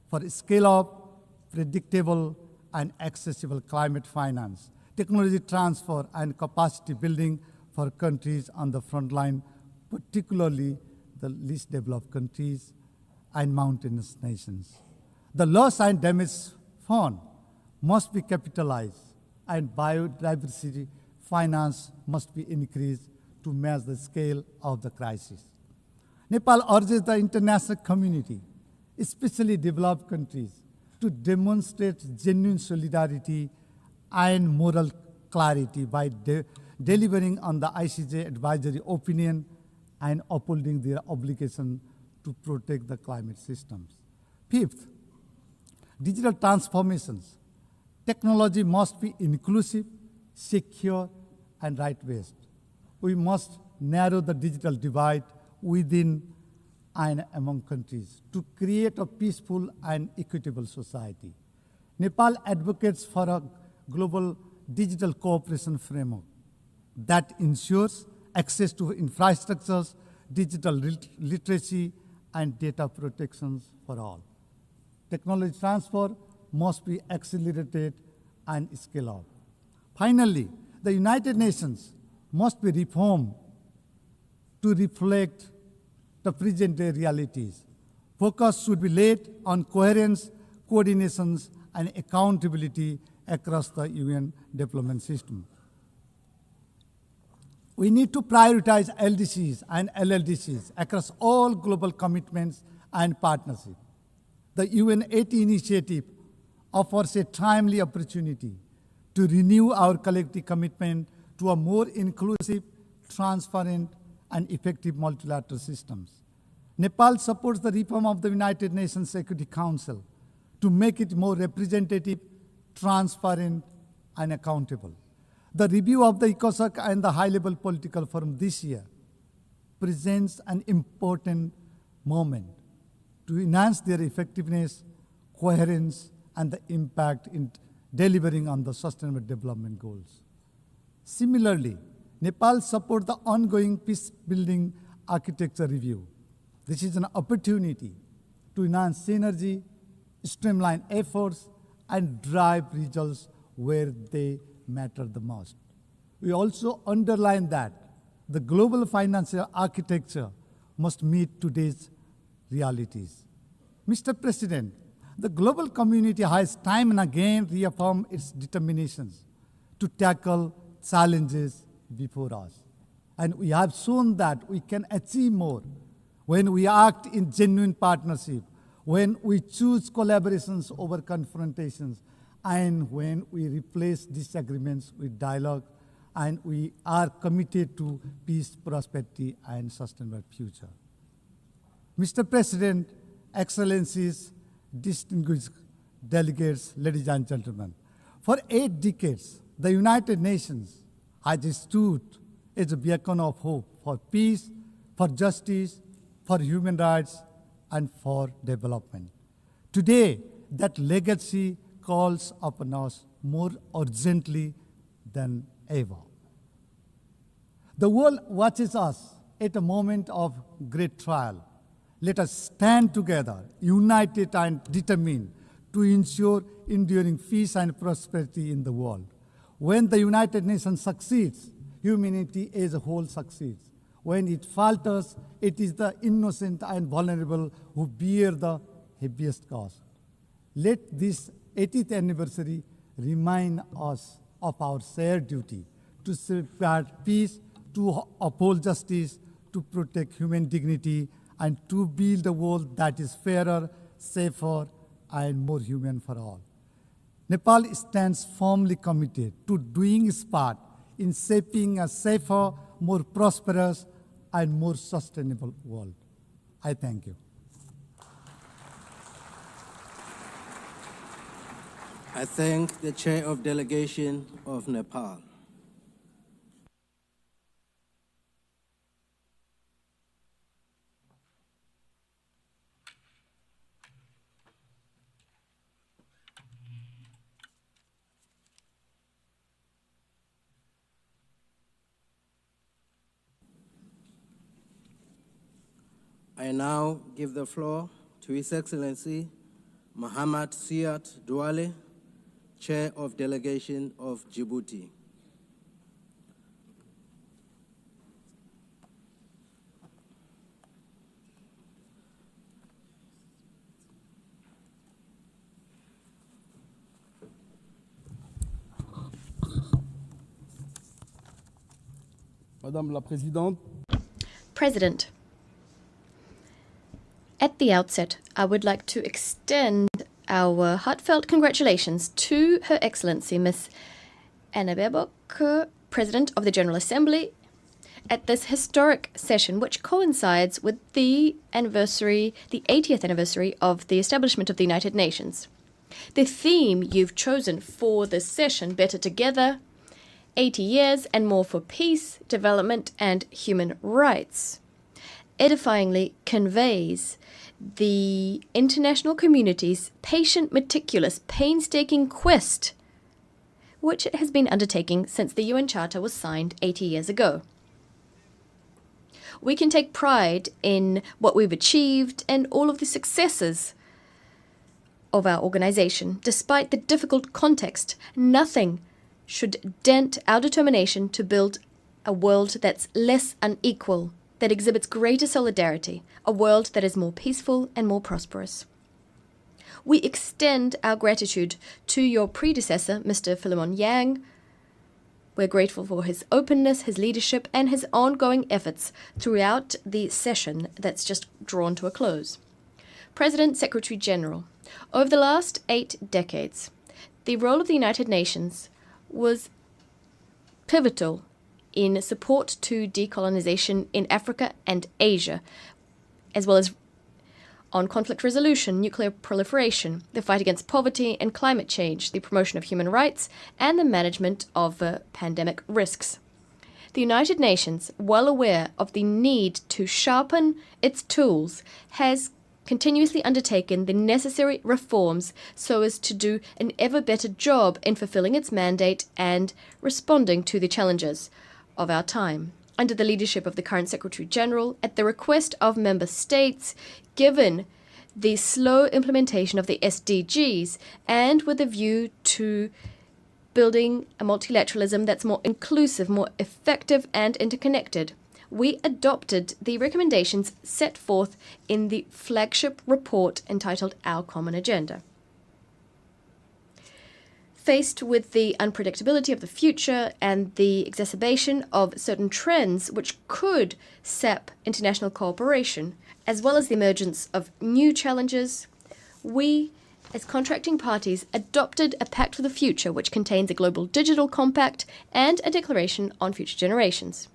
for scale-up, predictable, and accessible climate finance, technology transfer, and capacity building for countries on the front line, particularly the least developed countries and mountainous nations. The loss and damage fund must be capitalized, and biodiversity finance must be increased to match the scale of the crisis. Nepal urges the international community, especially developed countries, to demonstrate genuine solidarity and moral clarity by delivering on the ICJ advisory opinion and upholding their obligation to protect the climate systems. Fifth, digital transformations. Technology must be inclusive, secure, and right-based. We must narrow the digital divide within and among countries to create a peaceful and equitable society. Nepal advocates for a global digital cooperation framework that ensures access to infrastructures, digital literacy, and data protections for all. Technology transfer must be accelerated and scaled up. Finally, the United Nations must be reformed to reflect the present-day realities. Focus should be laid on coherence, coordinations, and accountability across the UN development system. We need to prioritize LDCs and LLDCs across all global commitments and partnerships. The UN 80 initiative offers a timely opportunity to renew our collective commitment to a more inclusive, transparent, and effective multilateral systems. Nepal supports the reform of the United Nations Security Council to make it more representative, transparent, and accountable. The review of the ECOSOC and the high-level political forum this year presents an important moment to enhance their effectiveness, coherence, and the impact in delivering on the Sustainable Development Goals. Similarly, Nepal supports the ongoing peace-building architecture review. This is an opportunity to enhance synergy, streamline efforts, and drive results where they matter the most. We also underline that the global financial architecture must meet today's realities. Mr. President, the global community has time and again reaffirmed its determinations to tackle challenges before us. And we have shown that we can achieve more when we act in genuine partnership, when we choose collaborations over confrontations, and when we replace disagreements with dialogue, and we are committed to peace, prosperity, and sustainable future. Mr. President, Excellencies, distinguished delegates, ladies and gentlemen, for 8 decades, the United Nations has stood as a beacon of hope for peace, for justice, for human rights, and for development. Today, that legacy calls upon us more urgently than ever. The world watches us at a moment of great trial. Let us stand together, united and determined to ensure enduring peace and prosperity in the world. When the United Nations succeeds, humanity as a whole succeeds. When it falters, it is the innocent and vulnerable who bear the heaviest cost. Let this 80th anniversary remind us of our shared duty to safeguard peace, to uphold justice, to protect human dignity, and to build a world that is fairer, safer, and more human for all. Nepal stands firmly committed to doing its part in shaping a safer, more prosperous, and more sustainable world. I thank you. I thank the Chair of Delegation of Nepal. I now give the floor to His Excellency Muhammad Siat Douale, Chair of Delegation of Djibouti. Madame la Présidente. President, at the outset, I would like to extend our heartfelt congratulations to Her Excellency Ms. Anna Baerbock, President of the General Assembly, at this historic session, which coincides with the 80th anniversary of the establishment of the United Nations. The theme you've chosen for this session, Better Together, 80 Years and More for Peace, Development and Human Rights, edifyingly conveys the international community's patient, meticulous, painstaking quest, which it has been undertaking since the UN Charter was signed 80 years ago. We can take pride in what we've achieved and all of the successes of our organization. Despite the difficult context, nothing should dent our determination to build a world that's less unequal, that exhibits greater solidarity, a world that is more peaceful and more prosperous. We extend our gratitude to your predecessor, Mr. Philemon Yang. We're grateful for his openness, his leadership, and his ongoing efforts throughout the session that's just drawn to a close. President, Secretary General, over the last 8 decades, the role of the United Nations was pivotal in support to decolonization in Africa and Asia, as well as on conflict resolution, nuclear proliferation, the fight against poverty and climate change, the promotion of human rights, and the management of pandemic risks. The United Nations, well aware of the need to sharpen its tools, has continuously undertaken the necessary reforms so as to do an ever better job in fulfilling its mandate and responding to the challenges of our time. Under the leadership of the current Secretary General, at the request of member states, given the slow implementation of the SDGs, and with a view to building a multilateralism that's more inclusive, more effective, and interconnected, we adopted the recommendations set forth in the flagship report entitled Our Common Agenda. Faced with the unpredictability of the future and the exacerbation of certain trends which could sap international cooperation, as well as the emergence of new challenges, we, as contracting parties, adopted a Pact for the Future which contains a global digital compact and a declaration on future generations.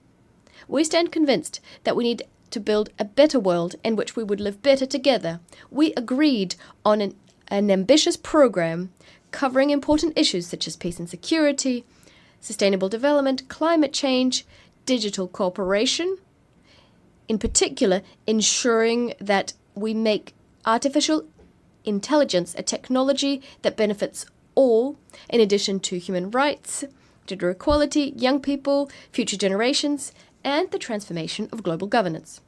We stand convinced that we need to build a better world in which we would live better together. We agreed on an ambitious program covering important issues such as peace and security, sustainable development, climate change, digital cooperation, in particular ensuring that we make artificial intelligence a technology that benefits all, in addition to human rights, gender equality, young people, future generations, and the transformation of global governance.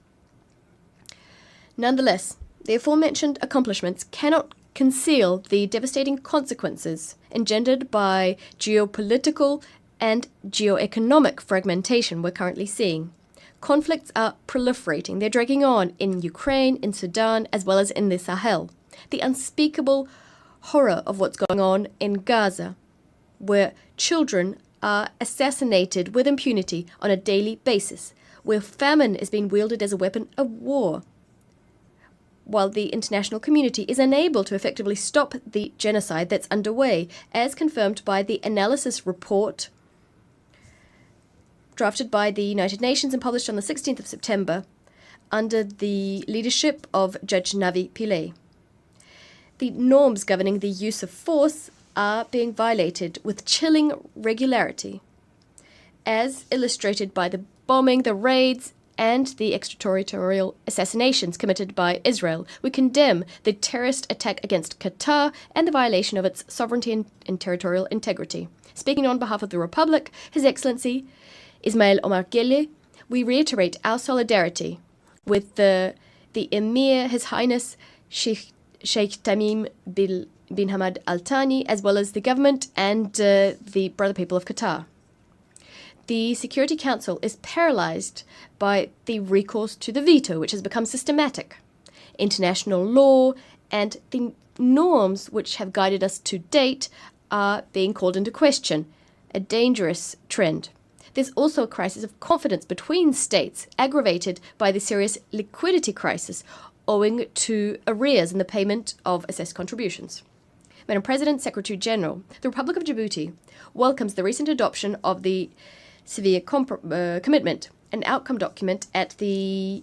Nonetheless, the aforementioned accomplishments cannot conceal the devastating consequences engendered by geopolitical and geoeconomic fragmentation we're currently seeing. Conflicts are proliferating. They're dragging on in Ukraine, in Sudan, as well as in the Sahel. The unspeakable horror of what's going on in Gaza, where children are assassinated with impunity on a daily basis, where famine is being wielded as a weapon of war, while the international community is unable to effectively stop the genocide that's underway, as confirmed by the analysis report drafted by the United Nations and published on the 16th of September under the leadership of Judge Navi Pillay. The norms governing the use of force are being violated with chilling regularity, as illustrated by the bombing, the raids, and the extraterritorial assassinations committed by Israel. We condemn the terrorist attack against Qatar and the violation of its sovereignty and territorial integrity. Speaking on behalf of the Republic, His Excellency Ismail Omar Guelleh, we reiterate our solidarity with the Emir, His Highness Sheikh Tamim bin Hamad Al Thani, as well as the government and the brother people of Qatar. The Security Council is paralyzed by the recourse to the veto, which has become systematic. International law and the norms which have guided us to date are being called into question, a dangerous trend. There's also a crisis of confidence between states, aggravated by the serious liquidity crisis owing to arrears in the payment of assessed contributions. Madam President, Secretary General, the Republic of Djibouti welcomes the recent adoption of the Severe Commitment, an outcome document at the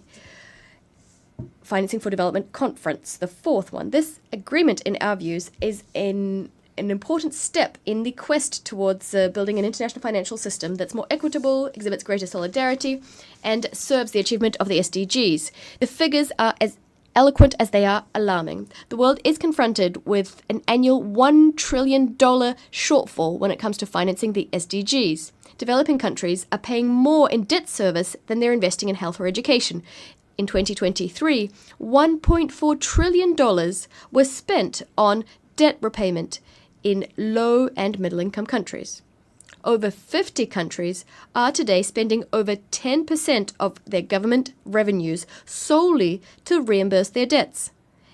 Financing for Development Conference, the fourth one. This agreement, in our views, is an important step in the quest towards building an international financial system that's more equitable, exhibits greater solidarity, and serves the achievement of the SDGs. The figures are as eloquent as they are alarming. The world is confronted with an annual $1 trillion shortfall when it comes to financing the SDGs. Developing countries are paying more in debt service than they're investing in health or education. In 2023, $1.4 trillion was spent on debt repayment in low and middle income countries. Over 50 countries are today spending over 10% of their government revenues solely to reimburse their debts.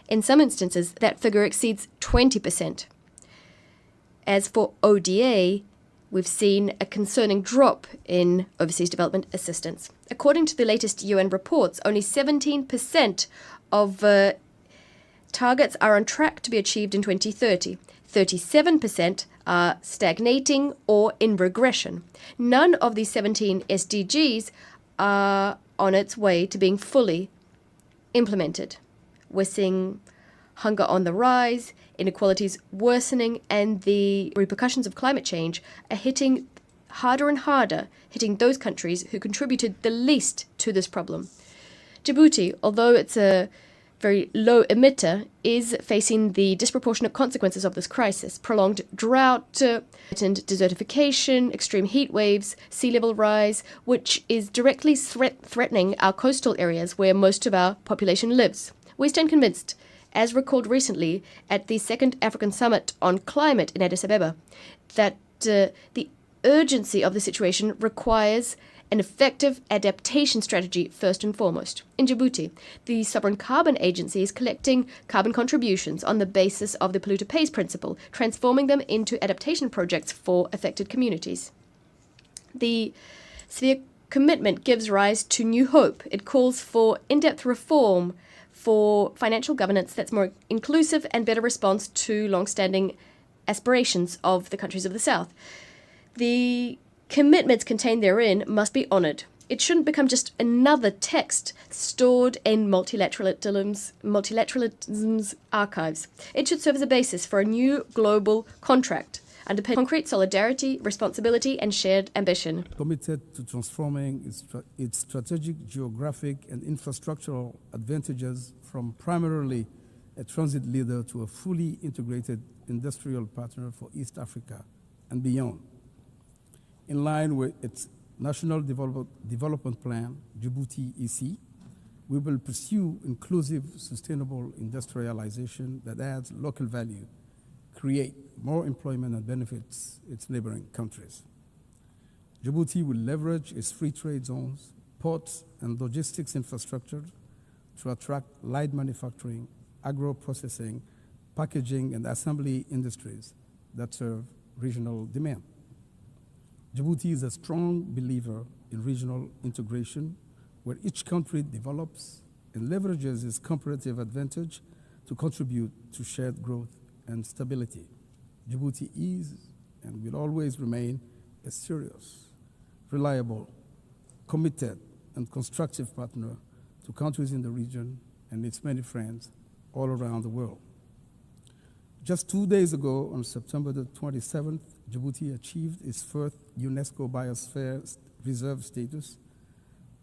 In some instances, that figure exceeds 20%. As for ODA, we've seen a concerning drop in overseas development assistance. According to the latest UN reports, only 17% of targets are on track to be achieved in 2030. 37% are stagnating or in regression. None of these 17 SDGs are on its way to being fully implemented. We're seeing hunger on the rise, inequalities worsening, and the repercussions of climate change are hitting harder and harder, hitting those countries who contributed the least to this problem. Djibouti, although it's a very low emitter, is facing the disproportionate consequences of this crisis. Prolonged drought, and desertification, extreme heat waves, sea level rise, which is directly threatening our coastal areas where most of our population lives. We stand convinced, as recalled recently at the Second African Summit on Climate in Addis Ababa, that the urgency of the situation requires an effective adaptation strategy first and foremost. In Djibouti, the Sovereign Carbon Agency is collecting carbon contributions on the basis of the polluter pays principle, transforming them into adaptation projects for affected communities. The Sphere commitment gives rise to new hope. It calls for in-depth reform for financial governance that's more inclusive and better response to long-standing aspirations of the countries of the South. The commitments contained therein must be honoured. It shouldn't become just another text stored in multilateralism's archives. It should serve as a basis for a new global contract, underpinning concrete solidarity, responsibility, and shared ambition. Committed to transforming its strategic, geographic, and infrastructural advantages from primarily a transit leader to a fully integrated industrial partner for East Africa and beyond. In line with its National Development Plan, Djibouti EC, we will pursue inclusive, sustainable industrialization that adds local value, create more employment and benefits its neighboring countries. Djibouti will leverage its free trade zones, ports, and logistics infrastructure to attract light manufacturing, agro-processing, packaging, and assembly industries that serve regional demand. Djibouti is a strong believer in regional integration, where each country develops and leverages its comparative advantage to contribute to shared growth and stability. Djibouti is and will always remain a serious, reliable, committed, and constructive partner to countries in the region and its many friends all around the world. Just 2 days ago, on September the 27th, Djibouti achieved its first UNESCO Biosphere Reserve status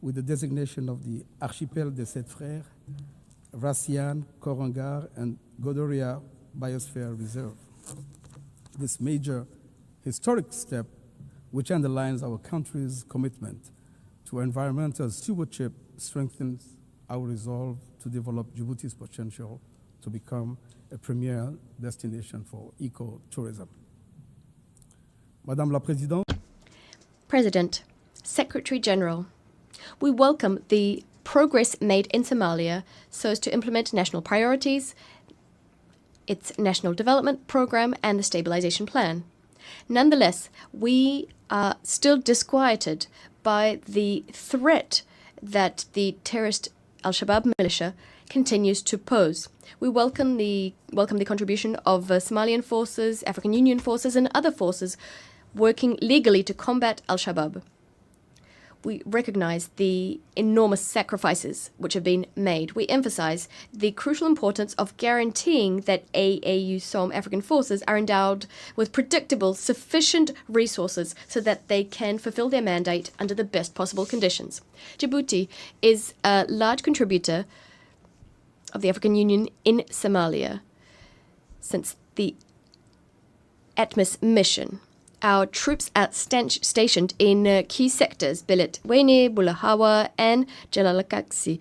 with the designation of the Archipel des Sept Frères, Rassian, Korangar, and Godoria Biosphere Reserve. This major historic step, which underlines our country's commitment to environmental stewardship, strengthens our resolve to develop Djibouti's potential to become a premier destination for eco-tourism. Madame la Présidente. President, Secretary General, we welcome the progress made in Somalia so as to implement national priorities, its national development program, and the stabilization plan. Nonetheless, we are still disquieted by the threat that the terrorist Al-Shabaab militia continues to pose. We welcome the contribution of Somalian forces, African Union forces, and other forces working legally to combat Al-Shabaab. we recognize the enormous sacrifices which have been made. We emphasize the crucial importance of guaranteeing that AUSOM African forces are endowed with predictable, sufficient resources so that they can fulfill their mandate under the best possible conditions. Djibouti is a large contributor of the African Union in Somalia. Since the ATMIS mission, our troops are stationed in key sectors, Beledweyne, Bulahawa, and Jalalakaksi,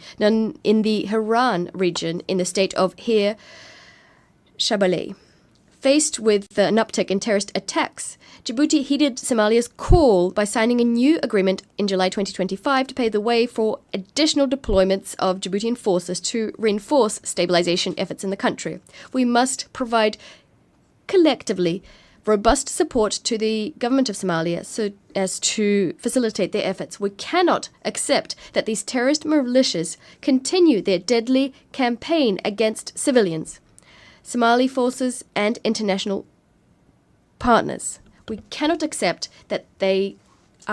in the Haran region in the state of Hir Shabelle. Faced with an uptick in terrorist attacks, Djibouti heeded Somalia's call by signing a new agreement in July 2025 to pave the way for additional deployments of Djiboutian forces to reinforce stabilization efforts in the country. We must provide collectively robust support to the government of Somalia so as to facilitate their efforts. We cannot accept that these terrorist militias continue their deadly campaign against civilians, Somali forces, and international partners. We cannot accept that they